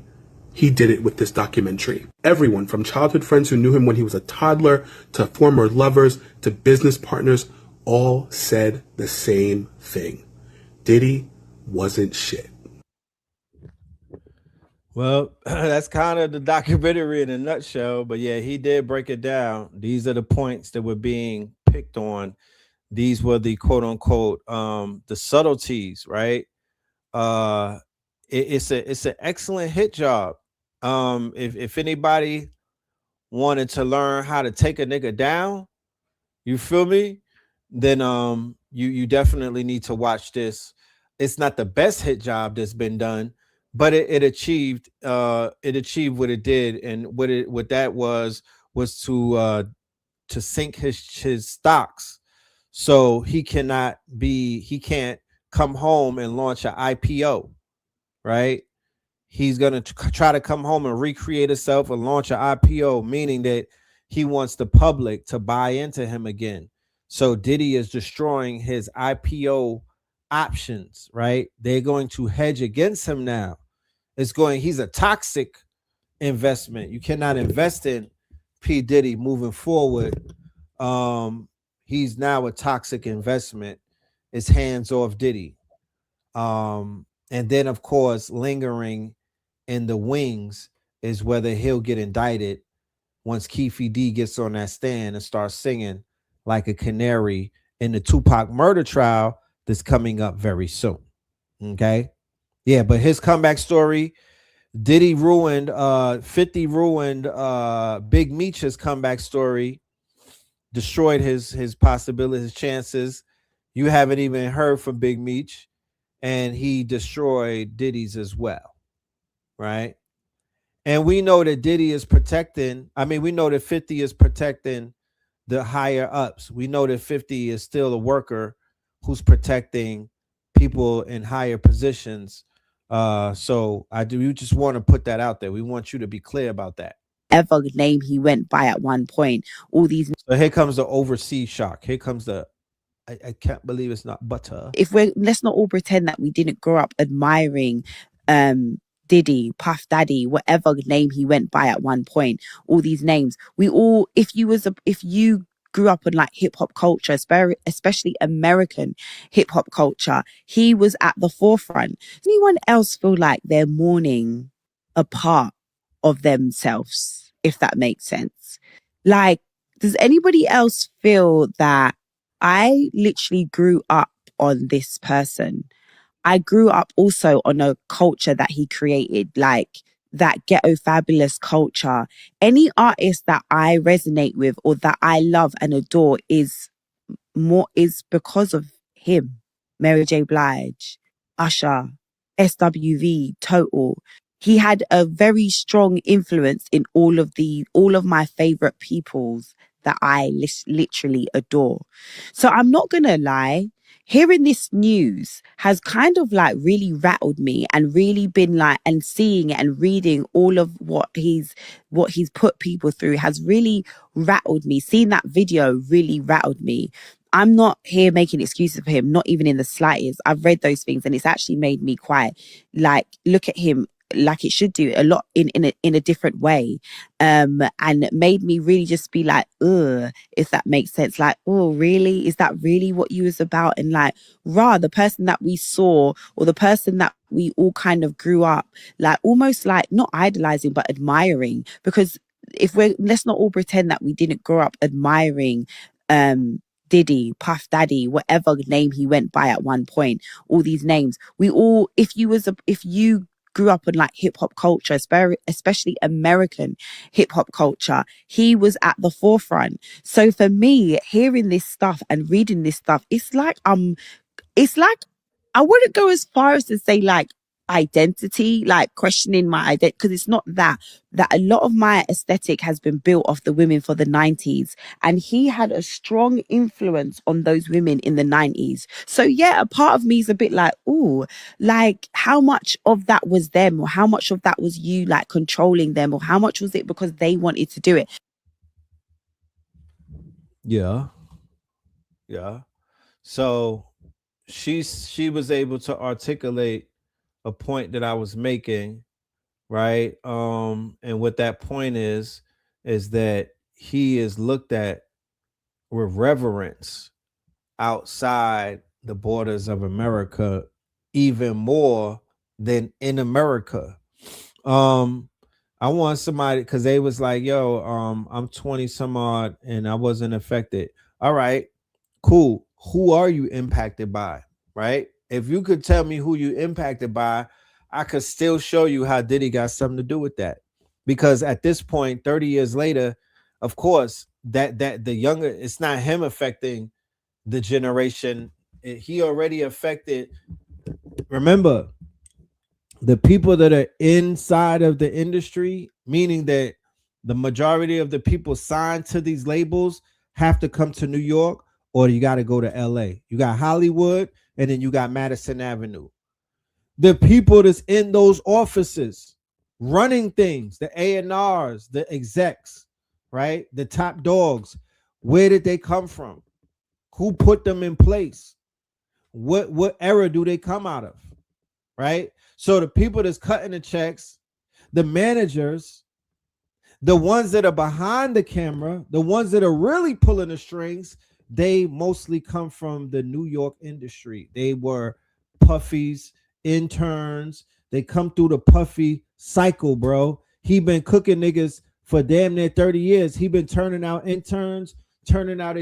he did it with this documentary. Everyone from childhood friends who knew him when he was a toddler to former lovers to business partners all said the same thing. Diddy wasn't shit. Well, that's kind of the documentary in a nutshell. But yeah, he did break it down. These are the points that were being picked on. These were the quote unquote the subtleties, right? It's an excellent hit job. If anybody wanted to learn how to take a nigga down, you feel me? Then you definitely need to watch this. It's not the best hit job that's been done, but it achieved what it did, and what that was to sink his stocks, so he can't come home and launch an IPO, right? He's going to try to come home and recreate himself and launch an IPO, meaning that he wants the public to buy into him again. So Diddy is destroying his IPO options, right? They're going to hedge against him now. He's a toxic investment. You cannot invest in P. Diddy moving forward. He's now a toxic investment. It's hands off Diddy. And then of course, lingering in the wings is whether he'll get indicted once Keefe D gets on that stand and starts singing like a canary in the Tupac murder trial that's coming up very soon. Okay. Yeah, but his comeback story, Diddy ruined 50 ruined Big Meech's comeback story, destroyed his possibilities, his chances. You haven't even heard from Big Meech, and he destroyed Diddy's as well, right? And we know that Diddy is protecting, we know that 50 is protecting the higher ups. We know that 50 is still a worker who's protecting people in higher positions. So we just want to put that out there. We want you to be clear about that. Ever name he went by at one point. All these. So here comes the overseas shock. Here comes the I can't believe it's not butter. Let's not all pretend that we didn't grow up admiring Diddy, Puff Daddy, whatever name he went by at one point. All these names. We all, if you grew up in like hip hop culture, especially American hip hop culture, he was at the forefront. Does anyone else feel like they're mourning a part of themselves, if that makes sense? Like, does anybody else feel that I literally grew up on this person? I grew up also on a culture that he created, like that ghetto fabulous culture. Any artist that I resonate with or that I love and adore is because of him. Mary J. Blige, Usher, SWV, Total. He had a very strong influence in all of my favorite peoples that I literally adore. So I'm not gonna lie, hearing this news has kind of like really rattled me, and really been like, and seeing it and reading all of what he's put people through has really rattled me. Seeing that video really rattled me. I'm not here making excuses for him, not even in the slightest. I've read those things and it's actually made me quite like look at him like it should do a lot in a different way, and made me really just be like, ugh, if that makes sense. Like, oh, really? Is that really what you was about? And like, the person that we saw, or the person that we all kind of grew up like almost like not idolizing but admiring, because let's not all pretend that we didn't grow up admiring Diddy, Puff Daddy, whatever name he went by at one point. All these names. We all, if you grew up in like hip hop culture, especially American hip hop culture, he was at the forefront. So for me, hearing this stuff and reading this stuff, it's like I wouldn't go as far as to say like identity, like questioning my identity, because it's not that a lot of my aesthetic has been built off the women for the 90s, and he had a strong influence on those women in the 90s. So yeah, a part of me is a bit like, ooh, like how much of that was them, or how much of that was you like controlling them, or how much was it because they wanted to do it? Yeah. So she was able to articulate a point that I was making, right? And what that point is that he is looked at with reverence outside the borders of America, even more than in America. I want somebody, because they was like, yo, I'm 20 some odd and I wasn't affected. All right, cool. Who are you impacted by? Right? If you could tell me who you impacted by, I could still show you how Diddy got something to do with that. Because at this point, 30 years later, of course, that the younger, it's not him affecting the generation. He already affected. Remember, the people that are inside of the industry, meaning that the majority of the people signed to these labels have to come to New York, or you got to go to LA. You got Hollywood, and then you got Madison Avenue. The people that's in those offices running things, the A&Rs, the execs, right? The top dogs, where did they come from? Who put them in place? What era do they come out of? Right? So the people that's cutting the checks, the managers, the ones that are behind the camera, the ones that are really pulling the strings, they mostly come from the New York industry. They were Puffy's interns. They come through the Puffy cycle, bro. He been cooking niggas for damn near 30 years. He been turning out interns, turning out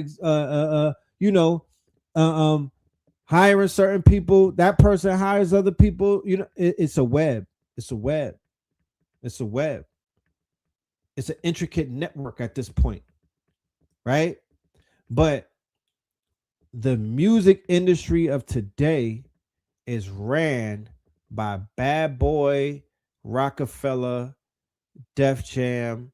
hiring certain people. That person hires other people. It's a web. It's a web. It's a web. It's an intricate network at this point, right? But the music industry of today is ran by Bad Boy, Rockefeller, Def Jam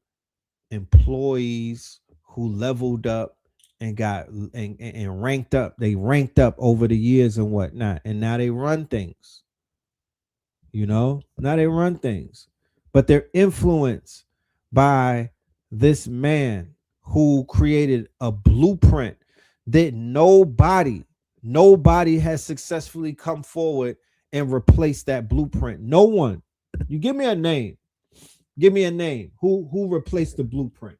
employees who leveled up and got and ranked up. They ranked up over the years and whatnot, and now they run things. Now they run things, but they're influenced by this man who created a blueprint that nobody has successfully come forward and replaced that blueprint. No one. You give me a name. Give me a name. Who replaced the blueprint?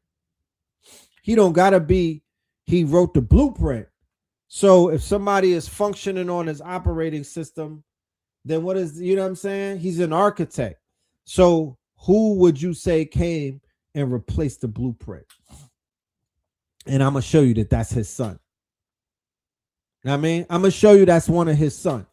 He don't gotta be. He wrote the blueprint. So if somebody is functioning on his operating system, then what is, you know what I'm saying? He's an architect. So who would you say came and replaced the blueprint? And I'm going to show you that that's his son. You know what I mean? I'm going to show you that's one of his sons.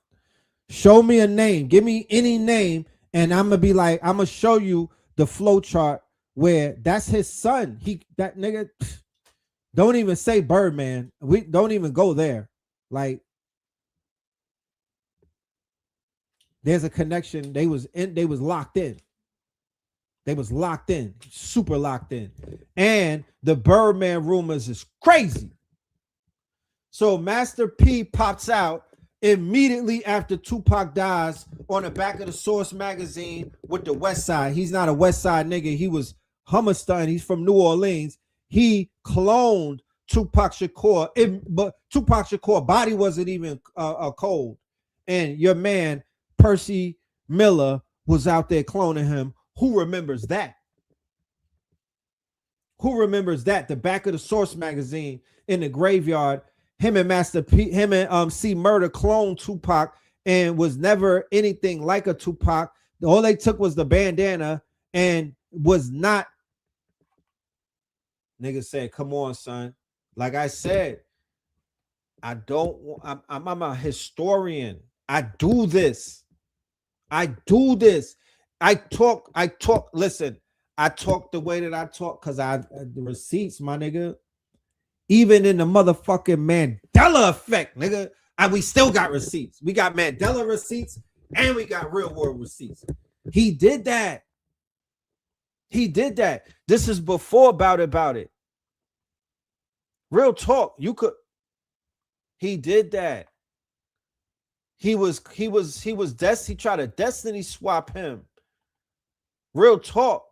Show me a name. Give me any name. And I'm going to be like, I'm going to show you the flow chart where that's his son. That nigga, don't even say Birdman. We don't even go there. Like, there's a connection. They was locked in. They was locked in, super locked in. And the Birdman rumors is crazy. So Master P pops out immediately after Tupac dies on the back of the Source magazine with the West Side. He's not a West Side nigga. He was Hummerstein. He's from New Orleans. He cloned Tupac Shakur, but Tupac Shakur body wasn't even cold. And your man, Percy Miller, was out there cloning him. Who remembers that? Who remembers that? The back of the Source magazine in the graveyard, him and Master P, him and C Murder cloned Tupac and was never anything like a Tupac. All they took was the bandana and was not. Niggas said, come on, son. Like I said, I'm a historian. I do this. I talk, listen, I talk the way that I talk because the receipts, my nigga. Even in the motherfucking Mandela effect, nigga, we still got receipts. We got Mandela receipts and we got real world receipts. He did that. This is before About It. Real talk. He did that. He tried to destiny swap him. Real talk.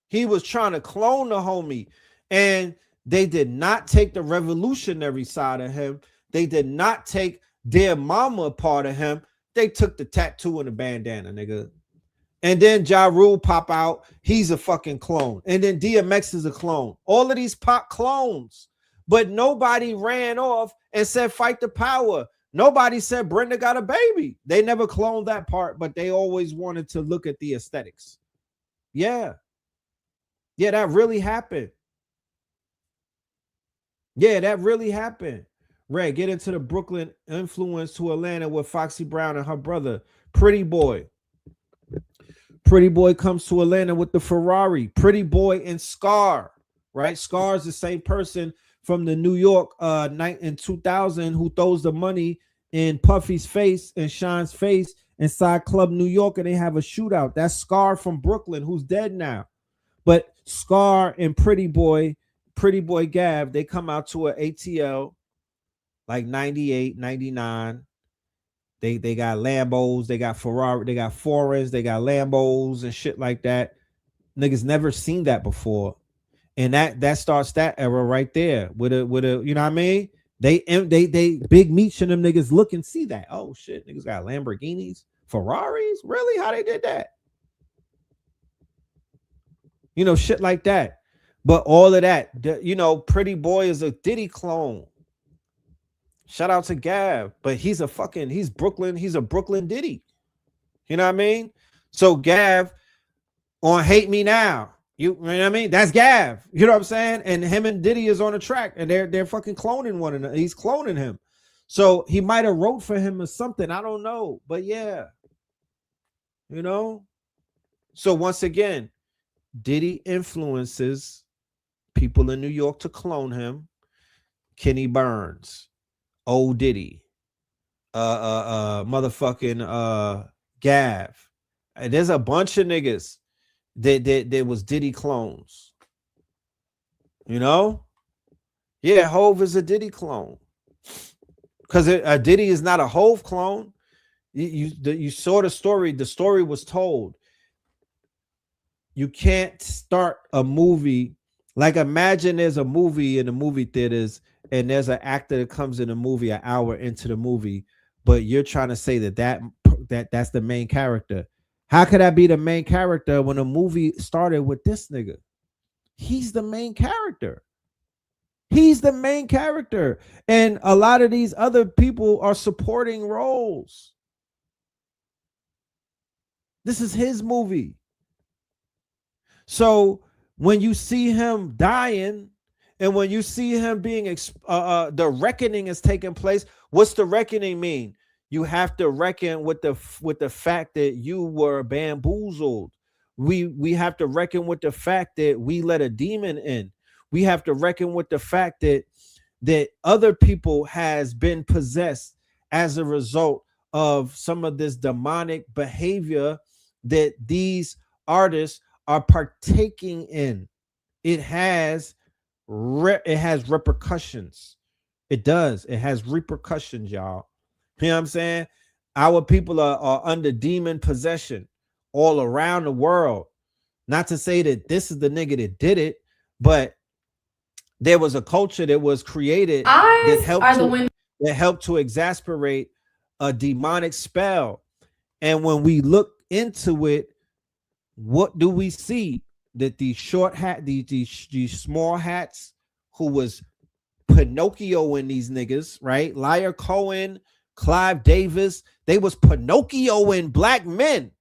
He was trying to clone the homie, and they did not take the revolutionary side of him. They did not take Dear Mama part of him. They took the tattoo and the bandana, nigga. And then Ja Rule pop out. He's a fucking clone. And then DMX is a clone. All of these pop clones. But nobody ran off and said, fight the power. Nobody said Brenda got a baby. They never cloned that part, but they always wanted to look at the aesthetics. Yeah, that really happened. Red, get into the Brooklyn influence to Atlanta with Foxy Brown and her brother, Pretty Boy. Pretty Boy comes to Atlanta with the Ferrari. Pretty Boy and Scar, right? Scar is the same person from the New York night in 2000 who throws the money in Puffy's face and Sean's face inside Club New York and they have a shootout. That's Scar from Brooklyn, who's dead now. But Scar and Pretty Boy Gav, they come out to an ATL like 98, 99. They got Lambos, they got Ferrari, they got foreigns, they got Lambos and shit like that. Niggas never seen that before. And that starts that era right there with a you know what I mean? They Big Meech and them niggas look and see that. Oh shit, niggas got Lamborghinis, Ferraris? Really? How they did that? You know, shit like that. But all of that, you know, Pretty Boy is a Diddy clone. Shout out to Gav, but he's a Brooklyn Diddy. You know what I mean? So Gav on Hate Me Now. You know what I mean? That's Gav. You know what I'm saying? And him and Diddy is on the track and they're fucking cloning one another. He's cloning him. So he might have wrote for him or something. I don't know. But yeah. You know? So once again, Diddy influences people in New York to clone him. Kenny Burns, Old Diddy, motherfucking Gav. And there's a bunch of niggas that was Diddy clones. You know? Yeah, Hove is a Diddy clone. Because a Diddy is not a Hove clone. You saw the story. The story was told. You can't start a movie. Like imagine there's a movie in the movie theaters and there's an actor that comes in the movie an hour into the movie, but you're trying to say that's the main character. How could that be the main character when the movie started with this nigga? He's the main character. He's the main character. And a lot of these other people are supporting roles. This is his movie. So when you see him dying and when you see him being the reckoning is taking place, what's the reckoning mean? You have to reckon with the fact that you were bamboozled. We have to reckon with the fact that we let a demon in. We have to reckon with the fact that other people has been possessed as a result of some of this demonic behavior that these artists are partaking in. It has repercussions. It does. It has repercussions, y'all. You know what I'm saying? Our people are under demon possession all around the world. Not to say that this is the nigga that did it, but there was a culture that was created that helped to exasperate a demonic spell. And when we look into it, what do we see? That these short hat, these small hats who was Pinocchio in these niggas, right? Liar Cohen, Clive Davis, they was Pinocchio in black men.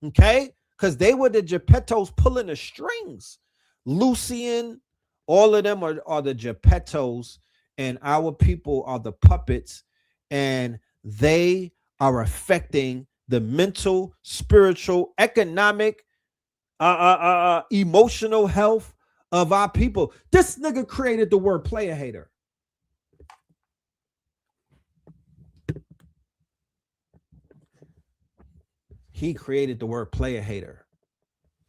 Okay? Because they were the Geppettos pulling the strings. Lucian, all of them are the Geppettos, and our people are the puppets, and they are affecting the mental, spiritual, economic, emotional health of our people. This nigga created the word player hater. He created the word player hater.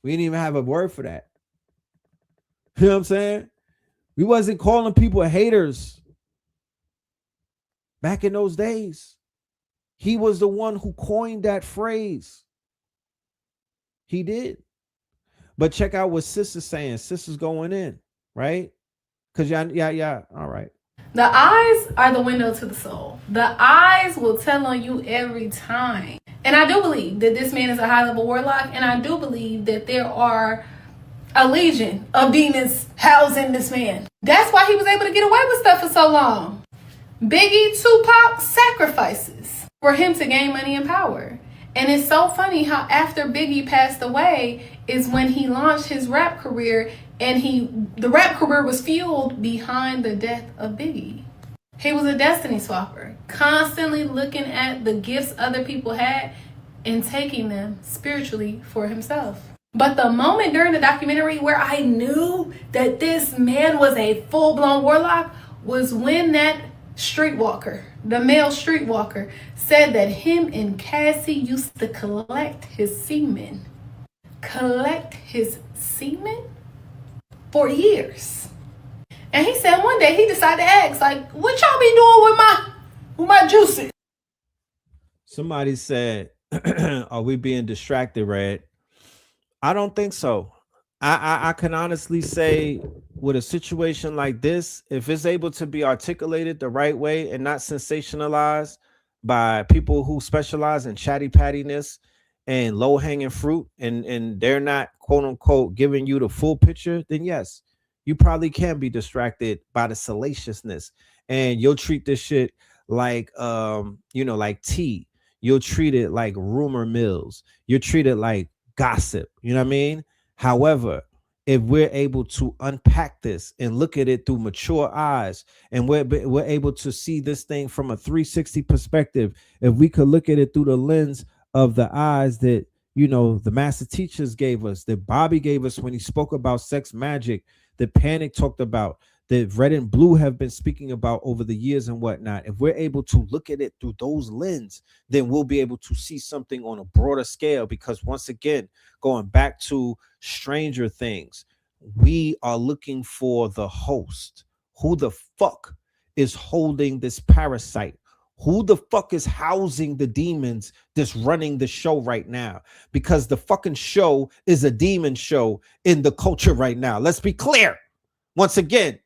We didn't even have a word for that. You know what I'm saying? We wasn't calling people haters back in those days. He was the one who coined that phrase. He did. But check out what Sis is saying. Sis is going in, right? Because yeah. All right. The eyes are the window to the soul. The eyes will tell on you every time. And I do believe that this man is a high-level warlock, and I do believe that there are a legion of demons housing this man. That's why he was able to get away with stuff for so long. Biggie, Tupac, sacrifices for him to gain money and power. And it's so funny how after Biggie passed away is when he launched his rap career, and the rap career was fueled behind the death of Biggie. He was a destiny swapper, constantly looking at the gifts other people had and taking them spiritually for himself. But the moment during the documentary where I knew that this man was a full-blown warlock was when that streetwalker, the male streetwalker, said that him and Cassie used to collect his semen. Collect his semen for years. And he said one day he decided to ask, like, what y'all be doing with my juices? Somebody said, are we being distracted, Red? I don't think so. I can honestly say with a situation like this, if it's able to be articulated the right way and not sensationalized by people who specialize in chatty pattiness and low hanging fruit, and they're not quote unquote giving you the full picture, then yes, you probably can be distracted by the salaciousness, and you'll treat this shit like like tea. You'll treat it like rumor mills. You'll treat it like gossip. You know what I mean? However, if we're able to unpack this and look at it through mature eyes, and we're able to see this thing from a 360 perspective, if we could look at it through the lens of the eyes that the master teachers gave us, that Bobby gave us when he spoke about sex magic, that Panic talked about, that Red and Blue have been speaking about over the years and whatnot, if we're able to look at it through those lenses, then we'll be able to see something on a broader scale. Because once again, going back to Stranger Things, we are looking for the host. Who the fuck is holding this parasite? Who the fuck is housing the demons that's running the show right now? Because the fucking show is a demon show in the culture right now. Let's be clear. Once again,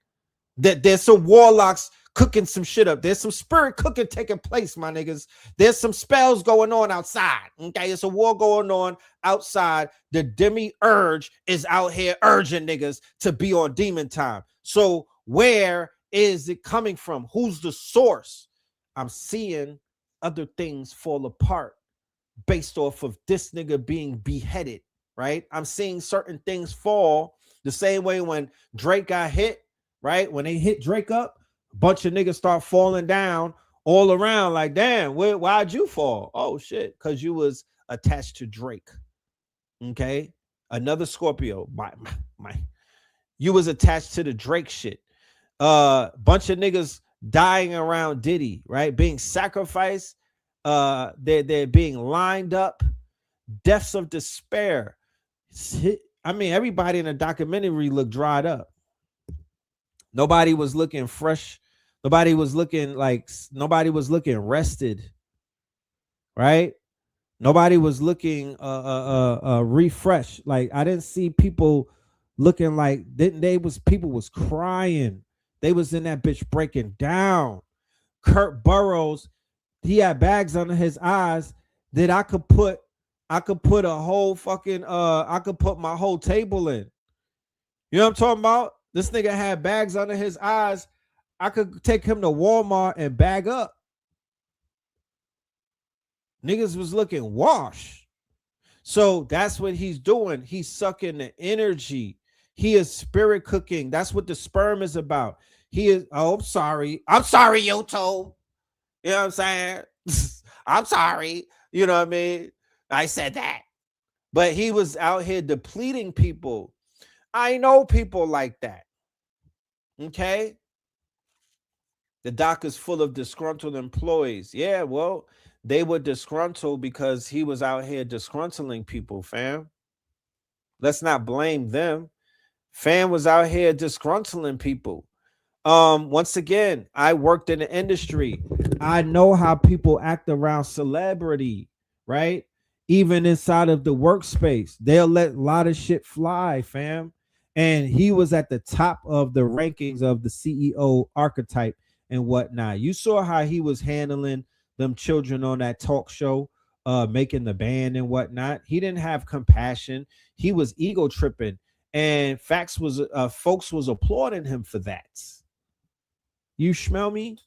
that there's some warlocks cooking some shit up. There's some spirit cooking taking place, my niggas. There's some spells going on outside. Okay, it's a war going on outside. The demiurge is out here urging niggas to be on demon time. So where is it coming from? Who's the source? I'm seeing other things fall apart based off of this nigga being beheaded, right? I'm seeing certain things fall the same way when Drake got hit, right? When they hit Drake up, a bunch of niggas start falling down all around like, damn, why'd you fall? Oh, shit, because you was attached to Drake, okay? Another Scorpio, you was attached to the Drake shit. Bunch of niggas dying around Diddy, right? Being sacrificed. They're being lined up. Deaths of despair. I mean, everybody in the documentary looked dried up. Nobody was looking fresh. Nobody was looking rested, right? Nobody was looking refreshed. Like, I didn't see people looking like people was crying. They was in that bitch breaking down. Kurt Burrows, he had bags under his eyes that I could put a whole fucking I could put my whole table in. You know what I'm talking about? This nigga had bags under his eyes. I could take him to Walmart and bag up. Niggas was looking washed. So that's what he's doing. He's sucking the energy. He is spirit cooking. That's what the sperm is about. He is, I'm sorry, Yoto. You know what I'm saying? I'm sorry. You know what I mean? I said that. But he was out here depleting people. I know people like that. Okay? The dock is full of disgruntled employees. Yeah, well, they were disgruntled because he was out here disgruntling people, fam. Let's not blame them. Fam was out here disgruntling people. Once again, I worked in the industry. I know how people act around celebrity, right? Even inside of the workspace, they'll let a lot of shit fly, fam. And he was at the top of the rankings of the CEO archetype and whatnot. You saw how he was handling them children on that talk show, making the band and whatnot. He didn't have compassion. He was ego tripping, and folks was applauding him for that. You smell me?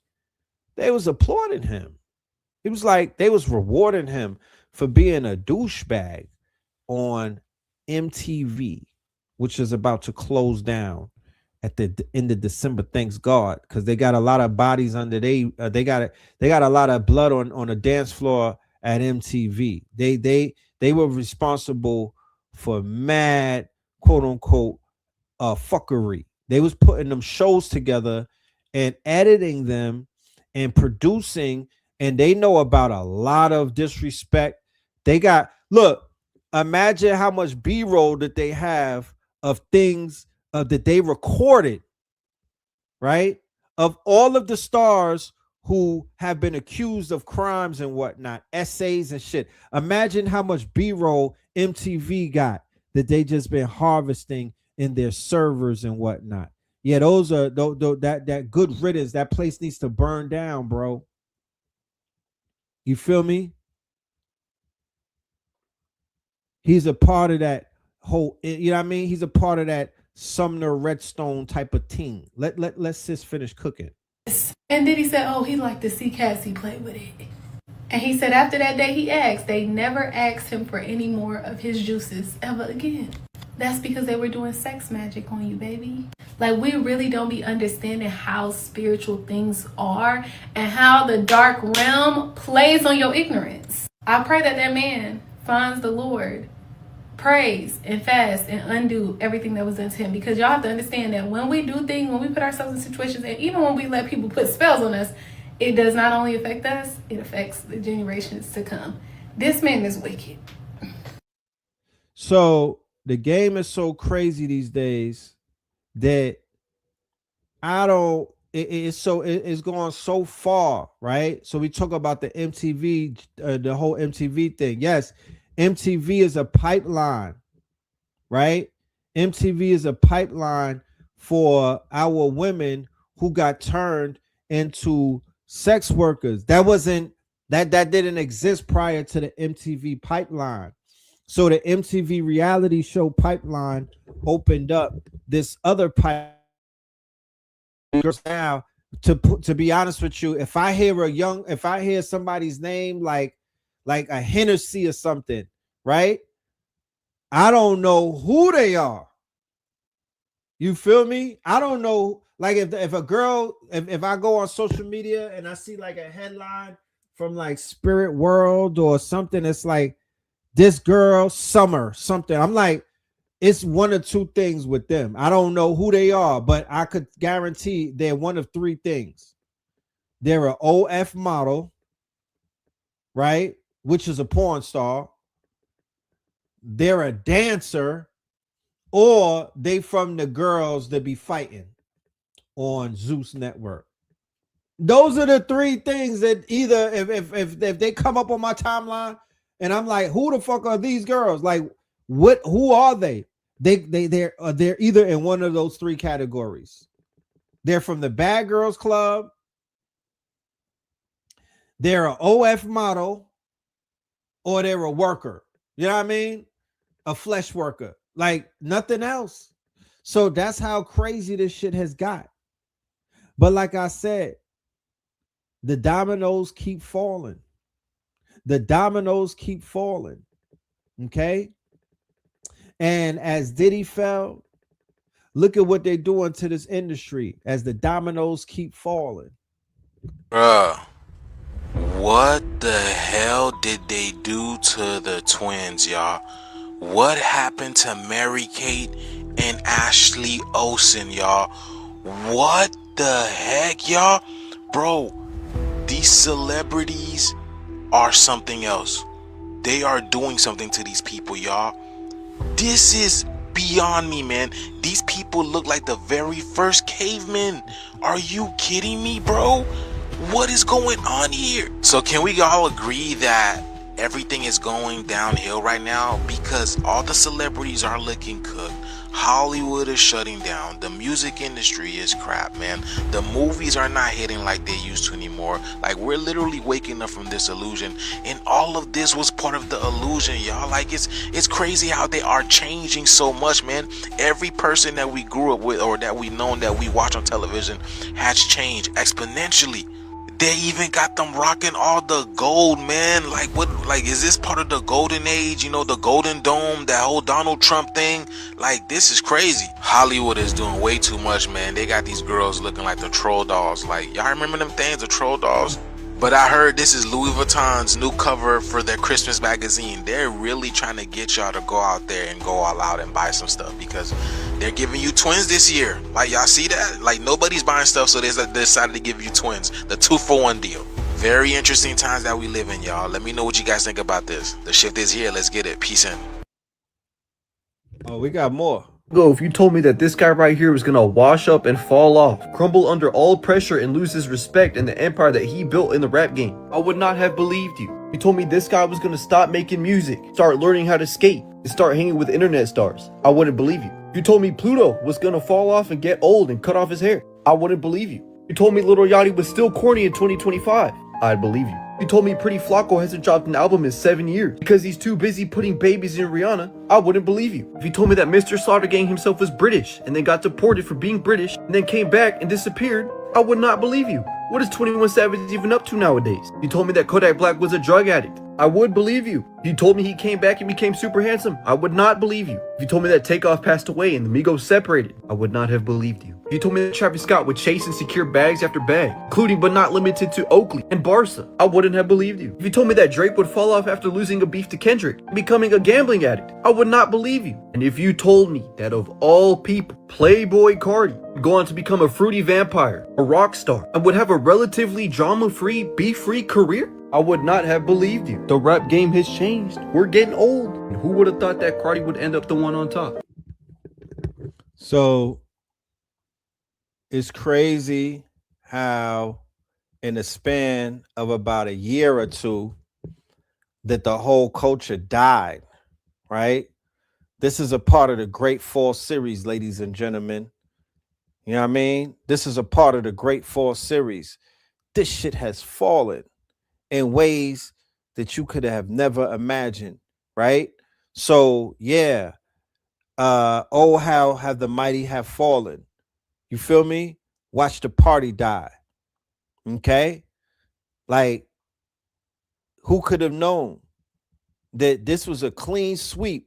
They was applauding him. It was like they was rewarding him for being a douchebag on MTV, which is about to close down at the end of December. Thanks God, because they got a lot of bodies under they got a lot of blood on a dance floor at MTV. They were responsible for mad quote unquote fuckery. They was putting them shows together and editing them and producing, and they know about a lot of disrespect. They got, look, imagine how much B-roll that they have of things that they recorded, right? Of all of the stars who have been accused of crimes and whatnot, essays and shit. Imagine how much B-roll MTV got that they just been harvesting in their servers and whatnot. Yeah, those are that good riddance. That place needs to burn down, bro. You feel me? He's a part of that whole, you know what I mean? He's a part of that Sumner Redstone type of team. Let's sis finish cooking. And then he said, oh, he liked to see Cassie play with it. And he said after that day he asked, they never asked him for any more of his juices ever again. That's because they were doing sex magic on you, baby. Like, we really don't be understanding how spiritual things are and how the dark realm plays on your ignorance. I pray that that man finds the Lord, prays and fast and undo everything that was done to him, because y'all have to understand that when we do things, when we put ourselves in situations, and even when we let people put spells on us, it does not only affect us, it affects the generations to come. This man is wicked. So the game is so crazy these days that it's going so far, right? So we talk about the MTV, the whole MTV thing. Yes, MTV is a pipeline, right? MTV is a pipeline for our women who got turned into sex workers. That didn't exist prior to the MTV pipeline. So the MTV reality show pipeline opened up this other pipeline. Now, to be honest with you, if I hear somebody's name like a Hennessy or something, right? I don't know who they are. You feel me? I don't know. Like if a girl, if I go on social media and I see like a headline from like Spirit World or something, it's like this girl Summer something. I'm like, it's one or two things with them. I don't know who they are, but I could guarantee they're one of three things. They're an OF model, right? Which is a porn star. They're a dancer, or they from the girls that be fighting on Zeus Network. Those are the three things that either if they come up on my timeline and I'm like, who the fuck are these girls? Like, who are they? They're either in one of those three categories. They're from the Bad Girls Club. They're an OF model, or they're a worker. You know what I mean? A flesh worker, like nothing else. So that's how crazy this shit has got. But like I said, the dominoes keep falling. The dominoes keep falling. Okay? And as Diddy fell, look at what they're doing to this industry as the dominoes keep falling. Bruh, what the hell did they do to the twins, y'all? What happened to Mary Kate and Ashley Olsen, y'all? What the heck, y'all? Bro, these celebrities are something else. They are doing something to these people, y'all. This is beyond me, man. These people look like the very first cavemen. Are you kidding me, bro? What is going on here? So can we all agree that everything is going downhill right now? Because all the celebrities are looking cooked. Hollywood is shutting down. The music industry is crap, man. The movies are not hitting like they used to anymore. Like, we're literally waking up from this illusion, and all of this was part of the illusion, y'all. Like, it's crazy how they are changing so much, man. Every person that we grew up with or that we known that we watch on television has changed exponentially. They even got them rocking all the gold, man. Like, what? Like, is this part of the golden age? You know, the golden dome, that whole Donald Trump thing? Like, this is crazy. Hollywood is doing way too much, man. They got these girls looking like the troll dolls. Like, y'all remember them things, the troll dolls? But I heard this is Louis Vuitton's new cover for their Christmas magazine. They're really trying to get y'all to go out there and go all out and buy some stuff, because They're giving you twins this year. Like, y'all see that? Like, nobody's buying stuff, so they decided to give you twins. The 2-for-1 deal. Very interesting times that we live in, y'all. Let me know what you guys think about this. The shift is here. Let's get it. Peace in. Oh, we got more. Go, if you told me that this guy right here was gonna wash up and fall off, crumble under all pressure and lose his respect and the empire that he built in the rap game, I would not have believed you. You told me this guy was gonna stop making music, start learning how to skate, and start hanging with internet stars, I wouldn't believe you. You told me Pluto was gonna fall off and get old and cut off his hair, I wouldn't believe you. You told me Lil Yachty was still corny in 2025, I'd believe you. You told me Pretty Flacco hasn't dropped an album in 7 years because he's too busy putting babies in Rihanna, I wouldn't believe you. If you told me that Mr. Slaughter Gang himself was British and then got deported for being British and then came back and disappeared, I would not believe you. What is 21 Savage even up to nowadays? You told me that Kodak Black was a drug addict, I would believe you. If you told me he came back and became super handsome, I would not believe you. If you told me that Takeoff passed away and the Migos separated, I would not have believed you. If you told me that Travis Scott would chase and secure bags after bag, including but not limited to Oakley and Barca, I wouldn't have believed you. If you told me that Drake would fall off after losing a beef to Kendrick and becoming a gambling addict, I would not believe you. And if you told me that of all people, Playboy Cardi would go on to become a fruity vampire, a rock star, and would have a relatively drama-free, beef-free career, I would not have believed you. The rap game has changed. We're getting old. And who would have thought that Cardi would end up the one on top? So it's crazy how in the span of about a year or two that the whole culture died, right? This is a part of the Great Fall series, ladies and gentlemen. You know what I mean? This is a part of the Great Fall series. This shit has fallen in ways that you could have never imagined, right? So yeah, oh how have the mighty have fallen. You feel me? Watch the party die. Okay? Like, who could have known that this was a clean sweep?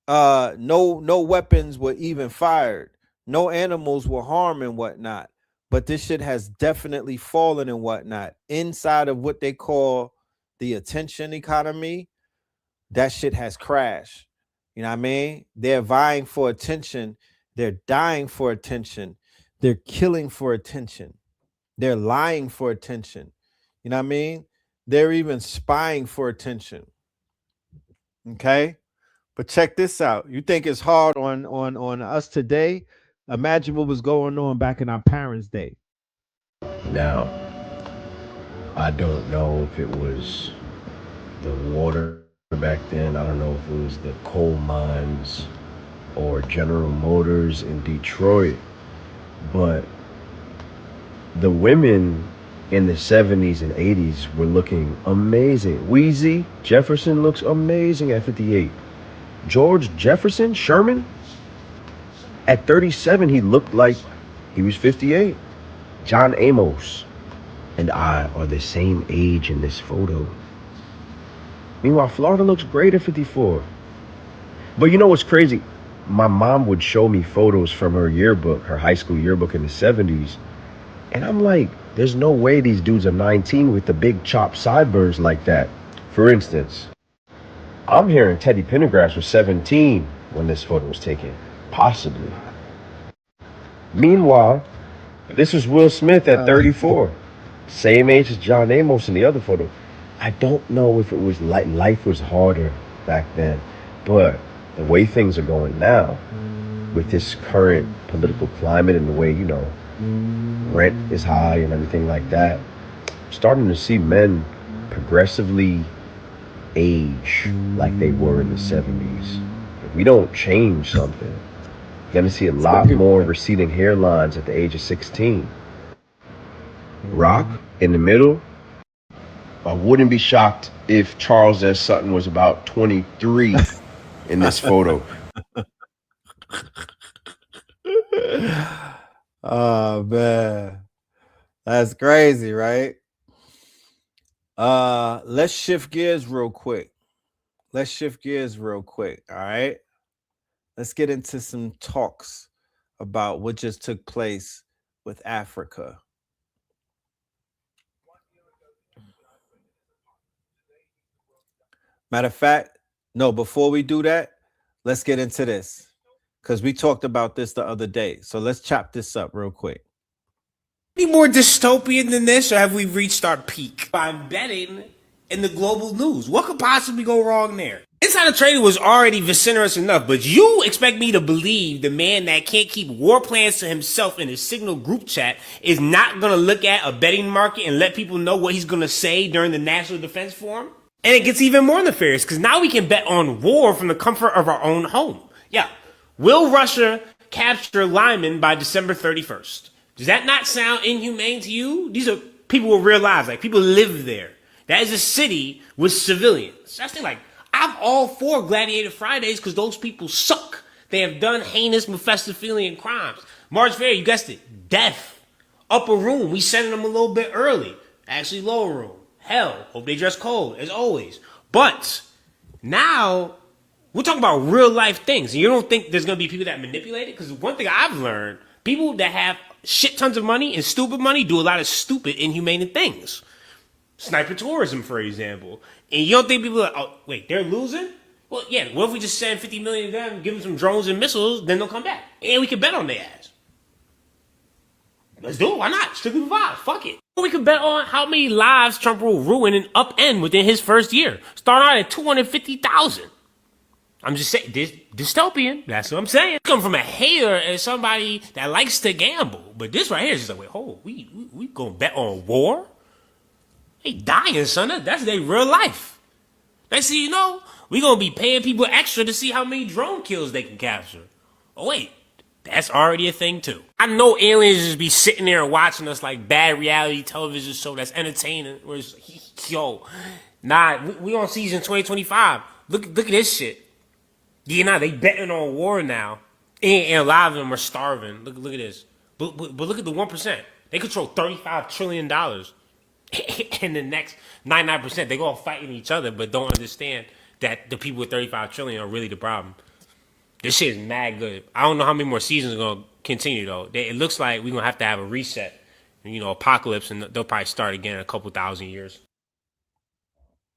No weapons were even fired. No animals were harmed and whatnot. But this shit has definitely fallen and whatnot. Inside of what they call the attention economy, that shit has crashed. You know what I mean? They're vying for attention. They're dying for attention. They're killing for attention. They're lying for attention. You know what I mean? They're even spying for attention. Okay? But check this out. You think it's hard on us today? Imagine what was going on back in our parents' day. Now, I don't know if it was the water back then. I don't know if it was the coal mines or General Motors in Detroit, but the women in the 70s and 80s were looking amazing. Wheezy Jefferson looks amazing at 58. George Jefferson Sherman, at 37, he looked like he was 58. John Amos and I are the same age in this photo. Meanwhile, Florida looks great at 54. But you know what's crazy? My mom would show me photos from her yearbook, her high school yearbook in the 70s. And I'm like, there's no way these dudes are 19 with the big chopped sideburns like that. For instance, I'm hearing Teddy Pendergrass was 17 when this photo was taken. Possibly. Meanwhile, this was Will Smith at 34. Same age as John Amos in the other photo. I don't know if it was like life was harder back then, but the way things are going now, with this current political climate and the way, you know, rent is high and everything like that, I'm starting to see men progressively age like they were in the 70s. If we don't change something, you're gonna see a lot more receding hairlines at the age of 16. Rock in the middle. I wouldn't be shocked if Charles S. Sutton was about 23 in this photo. Oh man. That's crazy, right? Let's shift gears real quick. All right. Let's get into some talks about what just took place with Africa. Matter of fact, no, before we do that, let's get into this. because we talked about this the other day. So let's chop this up real quick. Any more dystopian than this, or have we reached our peak? I'm betting in the global news. What could possibly go wrong there? Insider Trading was already vociferous enough, but you expect me to believe the man that can't keep war plans to himself in his Signal group chat is not going to look at a betting market and let people know what he's going to say during the National Defense Forum? And it gets even more nefarious, because now we can bet on war from the comfort of our own home. Yeah. Will Russia capture Lyman by December 31st? Does that not sound inhumane to you? These are people with real lives. Like, people live there. That is a city with civilians. That's the thing, like, I'm all for Gladiator Fridays because those people suck. They have done heinous Mephistophelian crimes. March Fair, you guessed it, death. Upper room, we sending them a little bit early. Actually, lower room. Hell, hope they dress cold, as always. But now, we're talking about real life things. And you don't think there's going to be people that manipulate it? Because one thing I've learned, people that have shit tons of money and stupid money do a lot of stupid, inhumane things. Sniper tourism, for example. And you don't think people are, oh, wait, they're losing? Well, yeah, what if we just send 50 million to them, give them some drones and missiles, then they'll come back. And we can bet on their ass. Let's do it. Why not? Strictly provide. Fuck it. We could bet on how many lives Trump will ruin and upend within his first year. Start out at 250,000. I'm just saying, this dystopian. That's what I'm saying. Come from a hater and somebody that likes to gamble. But this right here is just like, wait, hold, we gonna bet on war? They dying, son. That's their real life. Next thing you know, we gonna be paying people extra to see how many drone kills they can capture. Oh wait, that's already a thing too. I know aliens just be sitting there and watching us like bad reality television show that's entertaining. Where it's, yo, nah, we on season 2025. Look at this shit. Yeah, nah, they betting on war now, and a lot of them are starving. Look at this. But look at the 1%. They control $35 trillion. And the next 99%, they go all fighting each other, but don't understand that the people with 35 trillion are really the problem. This shit is mad good. I don't know how many more seasons are going to continue, though. It looks like we're going to have a reset, apocalypse, and they'll probably start again in a couple thousand years.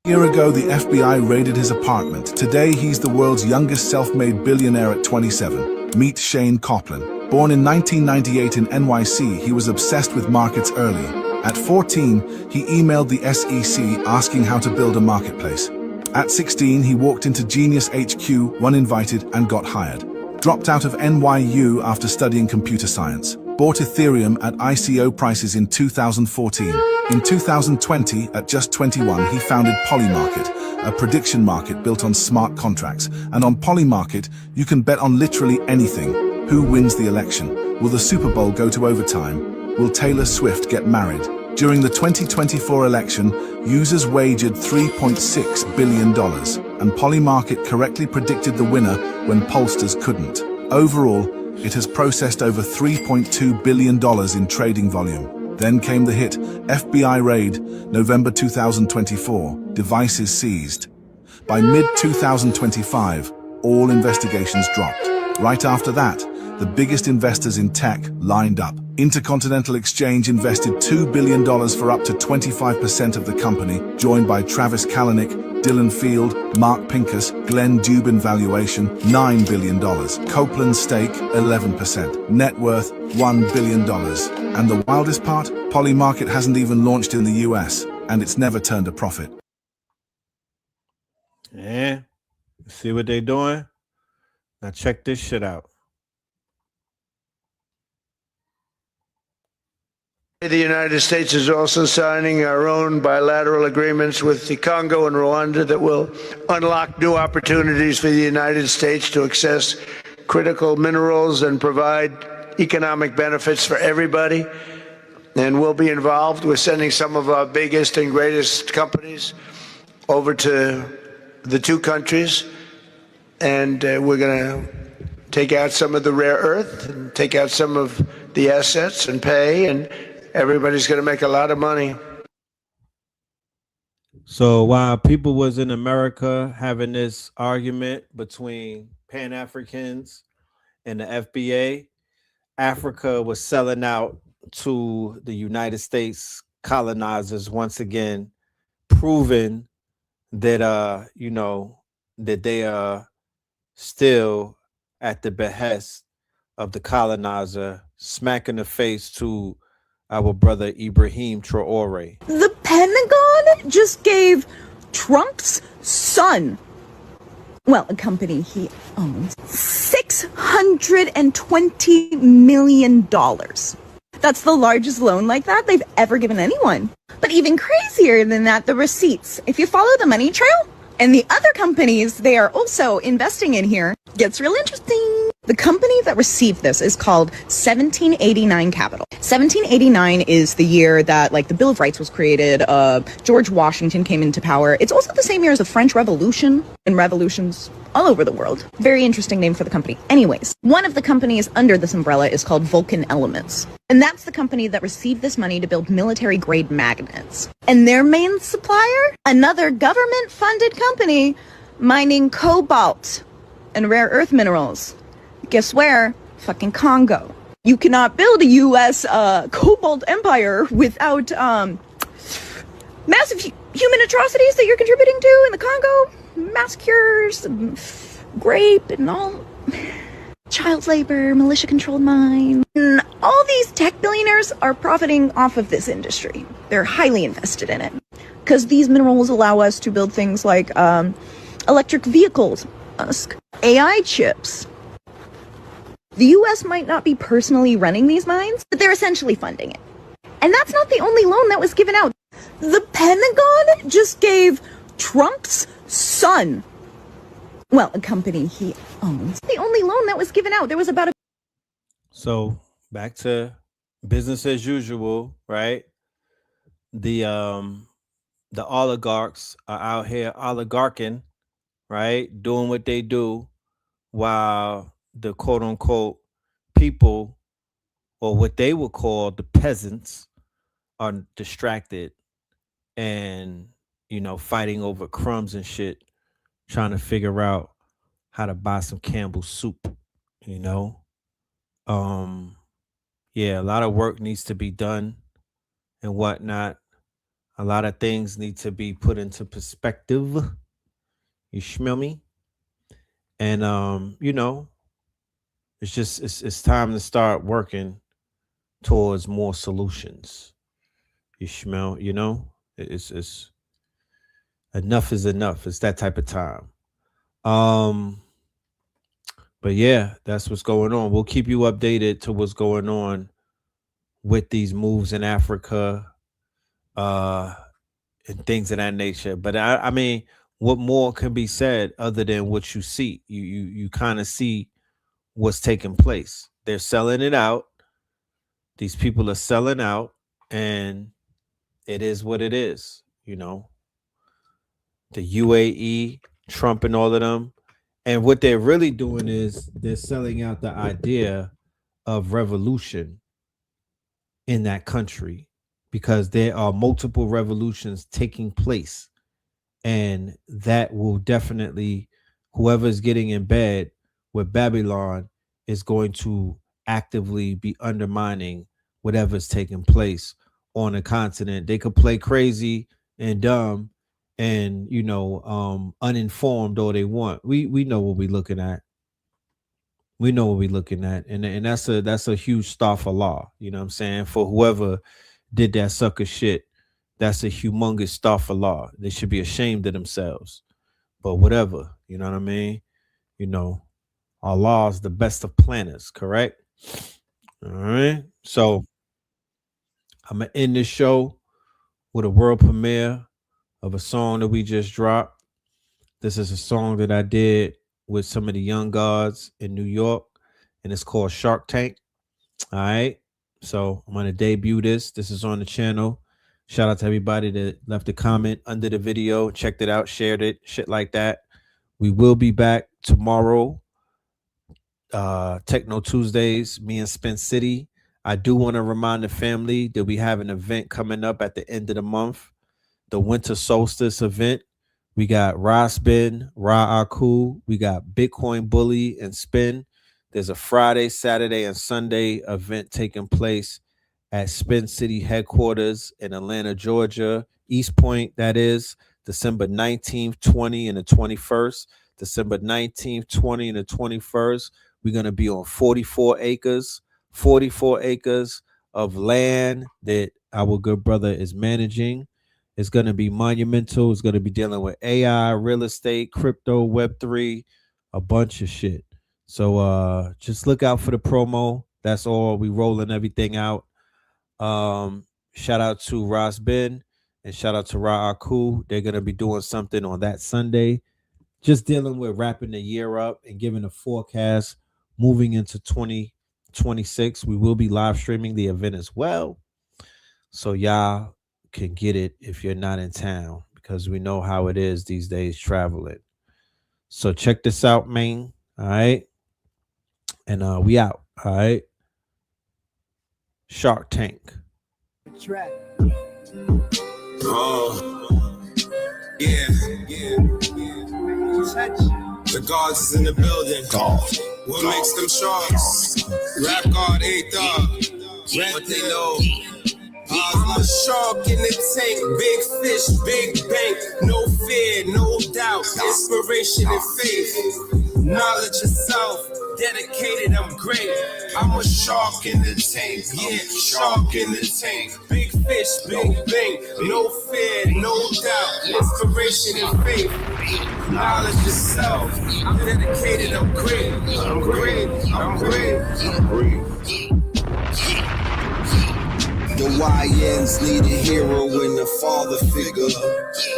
A year ago, the FBI raided his apartment. Today, he's the world's youngest self-made billionaire at 27. Meet Shane Copeland. Born in 1998 in NYC, he was obsessed with markets early. At 14, he emailed the SEC asking how to build a marketplace. At 16, he walked into Genius HQ, uninvited, and got hired. Dropped out of NYU after studying computer science. Bought Ethereum at ICO prices in 2014. In 2020, at just 21, he founded Polymarket, a prediction market built on smart contracts. And on Polymarket, you can bet on literally anything. Who wins the election? Will the Super Bowl go to overtime? Will Taylor Swift get married? During the 2024 election, users wagered $3.6 billion, and Polymarket correctly predicted the winner when pollsters couldn't. Overall, it has processed over $3.2 billion in trading volume. Then came the hit, FBI raid, November 2024, devices seized. By mid-2025, all investigations dropped. Right after that, the biggest investors in tech lined up. Intercontinental Exchange invested $2 billion for up to 25% of the company, joined by Travis Kalanick, Dylan Field, Mark Pincus, Glenn Dubin valuation, $9 billion. Copeland's stake, 11%. Net worth, $1 billion. And the wildest part? Polymarket hasn't even launched in the US, and it's never turned a profit. Yeah, see what they're doing? Now check this shit out. The United States is also signing our own bilateral agreements with the Congo and Rwanda that will unlock new opportunities for the United States to access critical minerals and provide economic benefits for everybody. And we'll be involved with sending some of our biggest and greatest companies over to the two countries. And we're going to take out some of the rare earth and take out some of the assets and pay, and everybody's going to make a lot of money. So while people was in America having this argument between Pan-Africans and the FBA, Africa was selling out to the United States colonizers once again, proving that that they are still at the behest of the colonizer, smacking the face to our brother Ibrahim Traore. The Pentagon just gave Trump's son, well, a company he owns, $620 million. That's the largest loan like that they've ever given anyone. But even crazier than that, the receipts. If you follow the money trail and the other companies they are also investing in here, gets real interesting. The company that received this is called 1789 Capital. 1789 is the year that, like, the Bill of Rights was created. George Washington came into power. It's also the same year as the French Revolution and revolutions all over the world. Very interesting name for the company. Anyways, one of the companies under this umbrella is called Vulcan Elements. And that's the company that received this money to build military-grade magnets. And their main supplier? Another government-funded company mining cobalt and rare earth minerals. Guess where? Fucking Congo. You cannot build a U.S. cobalt empire without massive human atrocities that you're contributing to in the Congo. Massacres, rape, and all. Child labor, militia-controlled mine. And all these tech billionaires are profiting off of this industry. They're highly invested in it. Because these minerals allow us to build things like electric vehicles, AI chips. The U.S. might not be personally running these mines, but they're essentially funding it. And that's not the only loan that was given out. The Pentagon just gave Trump's son, well, a company he owns, the only loan that was given out. There was about a... So back to business as usual, right? The oligarchs are out here oligarching, right? Doing what they do, while the quote unquote people, or what they would call the peasants, are distracted and, you know, fighting over crumbs and shit, trying to figure out how to buy some Campbell's soup, you know? Yeah, a lot of work needs to be done and whatnot. A lot of things need to be put into perspective. You smell me? And you know, it's just it's time to start working towards more solutions. You smell, you know? It's enough is enough. It's that type of time. But yeah, that's what's going on. We'll keep you updated to what's going on with these moves in Africa, and things of that nature. But I mean, what more can be said other than what you see? You kind of see what's taking place. They're selling it out. These people are selling out, and it is what it is, you know. The UAE, Trump and all of them. And what they're really doing is they're selling out the idea of revolution in that country, because there are multiple revolutions taking place. And that will definitely, whoever's getting in bed with Babylon is going to actively be undermining whatever's taking place on the continent. They could play crazy and dumb and, you know, uninformed all they want. We know what we're looking at. We know what we're looking at. And that's a huge star for law. You know what I'm saying? For whoever did that sucker shit, that's a humongous star for law. They should be ashamed of themselves. But whatever, you know what I mean? You know, Allah is the best of planners, correct? All right. So I'm gonna end this show with a world premiere of a song that we just dropped. This is a song that I did with some of the young gods in New York, and it's called Shark Tank. All right. So I'm gonna debut this. This is on the channel. Shout out to everybody that left a comment under the video, checked it out, shared it, shit like that. We will be back tomorrow. Techno Tuesdays, me and Spin City. I do want to remind the family that we have an event coming up at the end of the month, the Winter Solstice event. We got Rasbin, Ra Aku, we got Bitcoin Bully and Spin. There's a Friday, Saturday, and Sunday event taking place at Spin City headquarters in Atlanta, Georgia, East Point, that is, December 19th, 20th, and the 21st. December 19th, 20th, and the 21st. We're going to be on 44 acres of land that our good brother is managing. It's going to be monumental. It's going to be dealing with AI, real estate, crypto, Web3, a bunch of shit. So just look out for the promo. That's all. We rolling everything out. Shout out to Ross Ben and shout out to Ra Aku. They're going to be doing something on that Sunday. Just dealing with wrapping the year up and giving a forecast moving into 2026. We will be live streaming the event as well. So y'all can get it if you're not in town, because we know how it is these days traveling. So check this out, man. All right. And we out. All right. Shark Tank. Track. Yeah. The guards is in the building. What makes them sharks? Rap God, A-Thug. What they know? I'm a shark in the tank, big fish, big bank, no fear, no doubt, inspiration and faith, knowledge of self, dedicated, I'm great. I'm a shark in the tank, yeah, shark in the tank, big fish, big bank, no fear, no doubt, inspiration and faith, knowledge of self, I'm dedicated, I'm great, I'm great, I'm great, I'm great. The YNs need a hero and a father figure,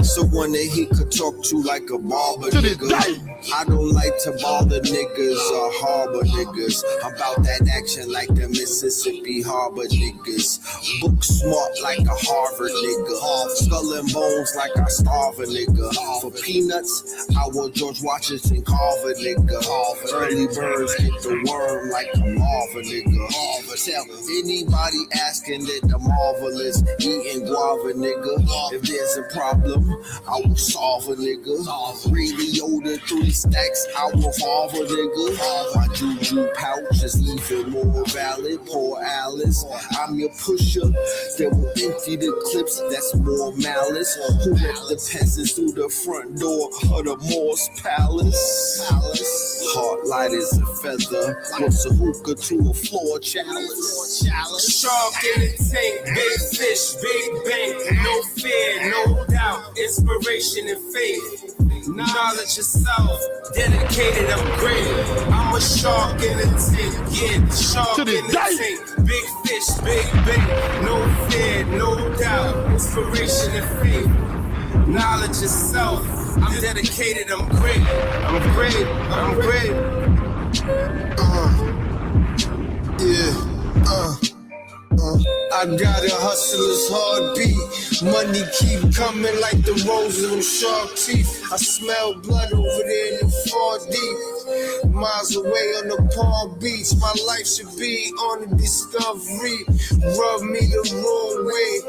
someone that he could talk to like a barber nigga. I don't like to bother niggas or harbor niggas. I'm about that action like the Mississippi Harbor niggas. Book smart like a Harvard nigga. Skull and bones like I starve a nigga. For peanuts, I will George Washington Carver nigga. Early birds get the worm like a Marva nigga. Tell anybody asking that the marvelous eating guava nigga. If there's a problem, I will solve a nigga. Really Yoda 3 stacks, I will solve a nigga. My juju pouch is even more valid. Poor Alice, I'm your pusher that will empty the clips. That's more malice. Who let the peasants through the front door of the Morse Palace? Heart light as a feather. What's a hookah to a floor chalice? Shark in the tank, big fish, big bank, no fear, no doubt, inspiration and faith, knowledge of self, dedicated, I'm great. I'm a shark in the tank, yeah, shark in the tank, big fish, big bank, no fear, no doubt, inspiration and faith, knowledge of self, I'm dedicated, I'm great, I'm great, I'm great. I got a hustler's heartbeat. Money keep coming like the rose of them shark teeth. I smell blood over there in the 4D. Miles away on the Palm Beach. My life should be on the Discovery. Rub me the wrong way.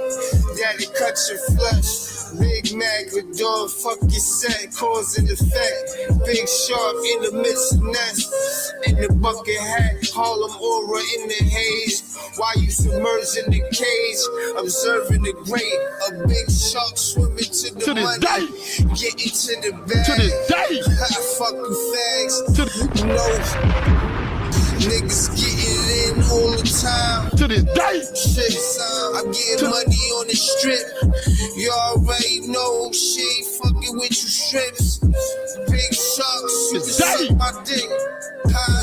Daddy cut your flesh. Big Mac with dog, fuck your set, cause and effect. Big shark in the midst of nest. In the bucket hat, Harlem aura in the haze. While you submerged in the cage, observing the great. A big shark swimming to the money, getting to the bag. To this day, I fuck you fags. You know, niggas getting in all the time. To this day, shit, I'm getting money on the strip. You already know she ain't fucking with you strips. Big sharks, you can suck my dick.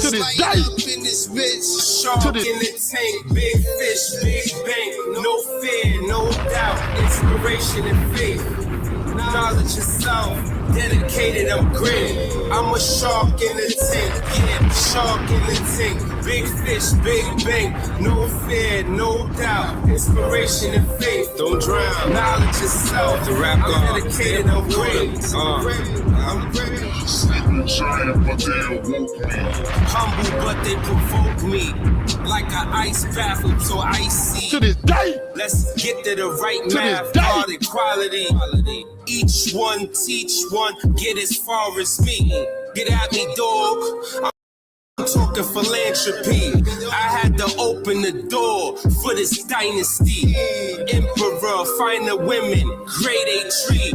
To this day, up in this bitch. Shark in the tank, big fish, big bank, no fear, no doubt, inspiration and faith, knowledge of self, dedicated, I'm great. I'm a shark in the tank, yeah, shark in the tank, big fish, big bank, no fear, no doubt, inspiration and faith, don't drown, knowledge of self, the rap I'm dedicated, I'm great. I'm great. Giant, but they awoke me. Humble, but they provoke me. Like an ice bath, so icy. To this day, let's get to the right math. Art equality. Each one teach one. Get as far as me. Get at me, dog. I'm talking philanthropy. I had to open the door for this dynasty. Emperor, find the women, grade A tree.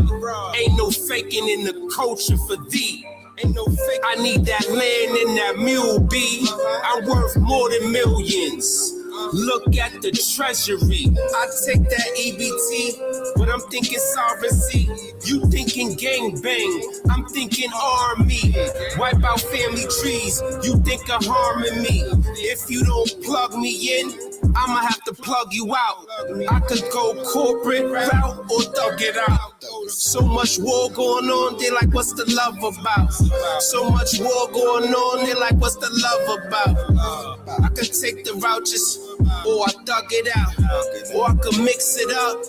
Ain't no faking in the culture for thee. I need that land and that mule B. I'm worth more than millions. Look at the treasury. I take that EBT, but I'm thinking sovereignty. You thinking gang bang, I'm thinking army. Wipe out family trees, you think of harming me. If you don't plug me in, I'ma have to plug you out. I could go corporate route or thug it out. So much war going on, they like, what's the love about? So much war going on, they like, what's the love about? I could take the route just, or I thug it out, or I could mix it up.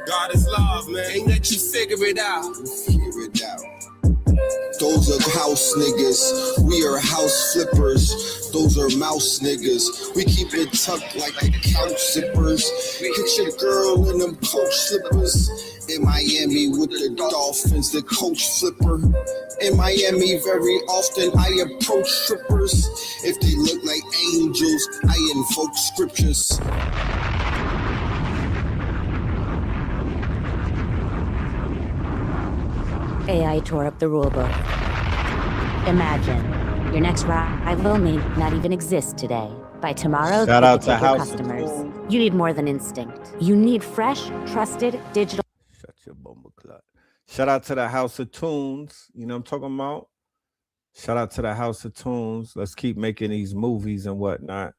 God is love, man. Ain't let you figure it out. Those are house niggas, we are house flippers. Those are mouse niggas, we keep it tucked like the couch zippers. Hit your girl in them coach slippers. In Miami with the Dolphins, the coach flipper. In Miami very often I approach strippers. If they look like angels, I invoke scriptures. AI tore up the rulebook. Imagine, your next rival may not even exist today. By tomorrow, Shout they out could to take your House of customers. Tunes. You need more than instinct. You need fresh, trusted, digital. Shut your bumble clock. Shout out to the House of Tunes. You know what I'm talking about? Shout out to the House of Tunes. Let's keep making these movies and whatnot.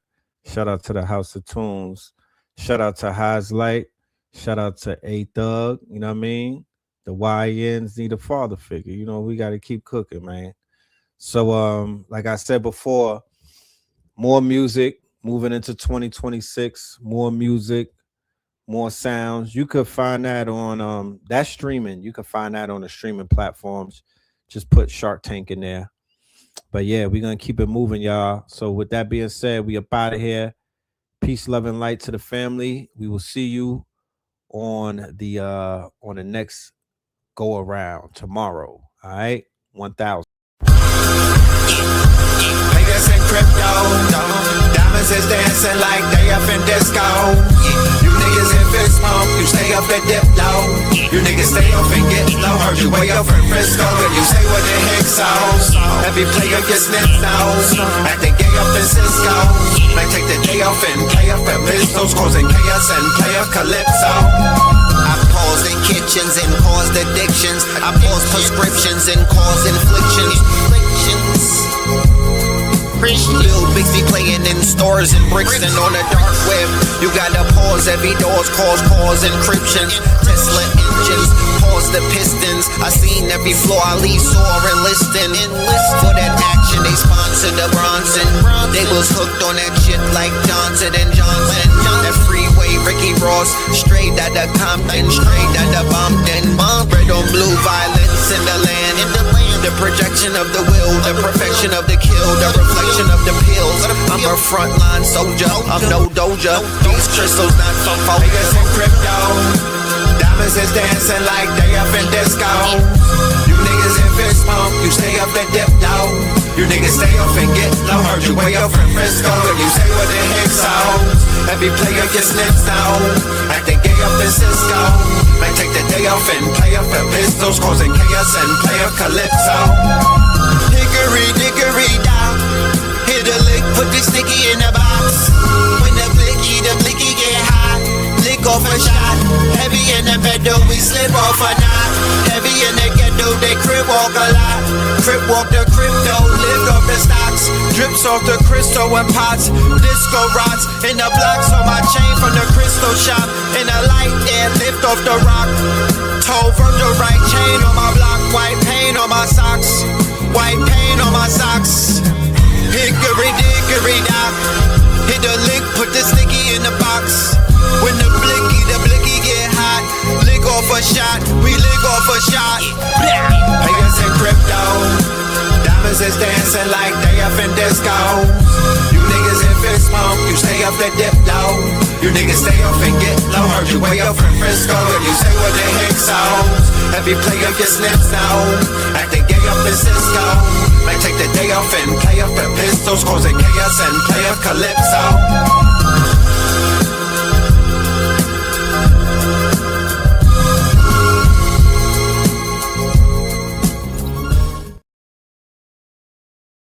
Shout out to the House of Tunes. Shout out to Highs Light. Shout out to A Thug. You know what I mean? The YNs need a father figure. You know, we got to keep cooking, man. So, like I said before, more music moving into 2026, more music, more sounds. You could find that on that streaming. You can find that on the streaming platforms. Just put Shark Tank in there. But yeah, we're gonna keep it moving, y'all. So with that being said, we up out of here. Peace, love, and light to the family. We will see you on the next go around tomorrow. All right, 1,000. Niggas in crypto, diamonds is dancing like they up in disco. You niggas in fist pump, you stay up at dip low. You niggas stay up and get low. Heard you way up in Frisco, and you say what the heck so. Every player gets snipped nose, acting gay up in Cisco. They take the day off and play up at pistols, causing chaos and play up calypso. I pause in kitchens and caused addictions. I pause prescriptions and cause inflictions. Build Bix be playing in stores and Brixton on the dark web. You gotta pause every doors, cause encryption. Tesla engines, pause the pistons. I seen every floor I leave sore and listing. For that action, they sponsored the Bronson. They was hooked on that shit like Johnson and Johnson. That freeway, Ricky Ross, straight out of Compton, straight out of Bompton. Red on blue, violence in the land. The projection of the will, the perfection of the kill, the reflection of the pills. I'm a frontline soldier, I'm no doja. These crystals not from focus. In crypto, diamonds is dancing like they up in disco. You niggas in fist pump, you stay up and dip low. You niggas stay up and get low. Heard you way up in Frisco, and you say what the heck so. Every player gets nipped now, acting gay up in Cisco. They take the day off and play up at pistols, causing chaos and play up calypso. Hickory dickory down, hit a lick, put the sticky in the box. When the blicky get hot, lick off a shot. Heavy in the pedal, we slip off a knot. Heavy in the ghetto, they crib walk a lot. Crib walk the crypto, lift off the stocks. Drips off the crystal and pots. Disco rods in the blocks on my chain from the crystal shop. In the light air, lift off the rock. Toe Virgil right chain on my block. White paint on my socks. White paint on my socks. Hickory dickory dock. Hit the lick, put the sticky in the box. When the blicky get hot. Lick off a shot, we lick off a shot. Players in crypto, diamonds is dancing like they up in disco. You niggas in fist pump, you stay up at dip low. You niggas stay up and get low. Heard you way up in Frisco, and you say what the heck so. Every player gets snipped now, acting gay up in Cisco. They take the day off and play up at pistols, causing chaos and play up calypso.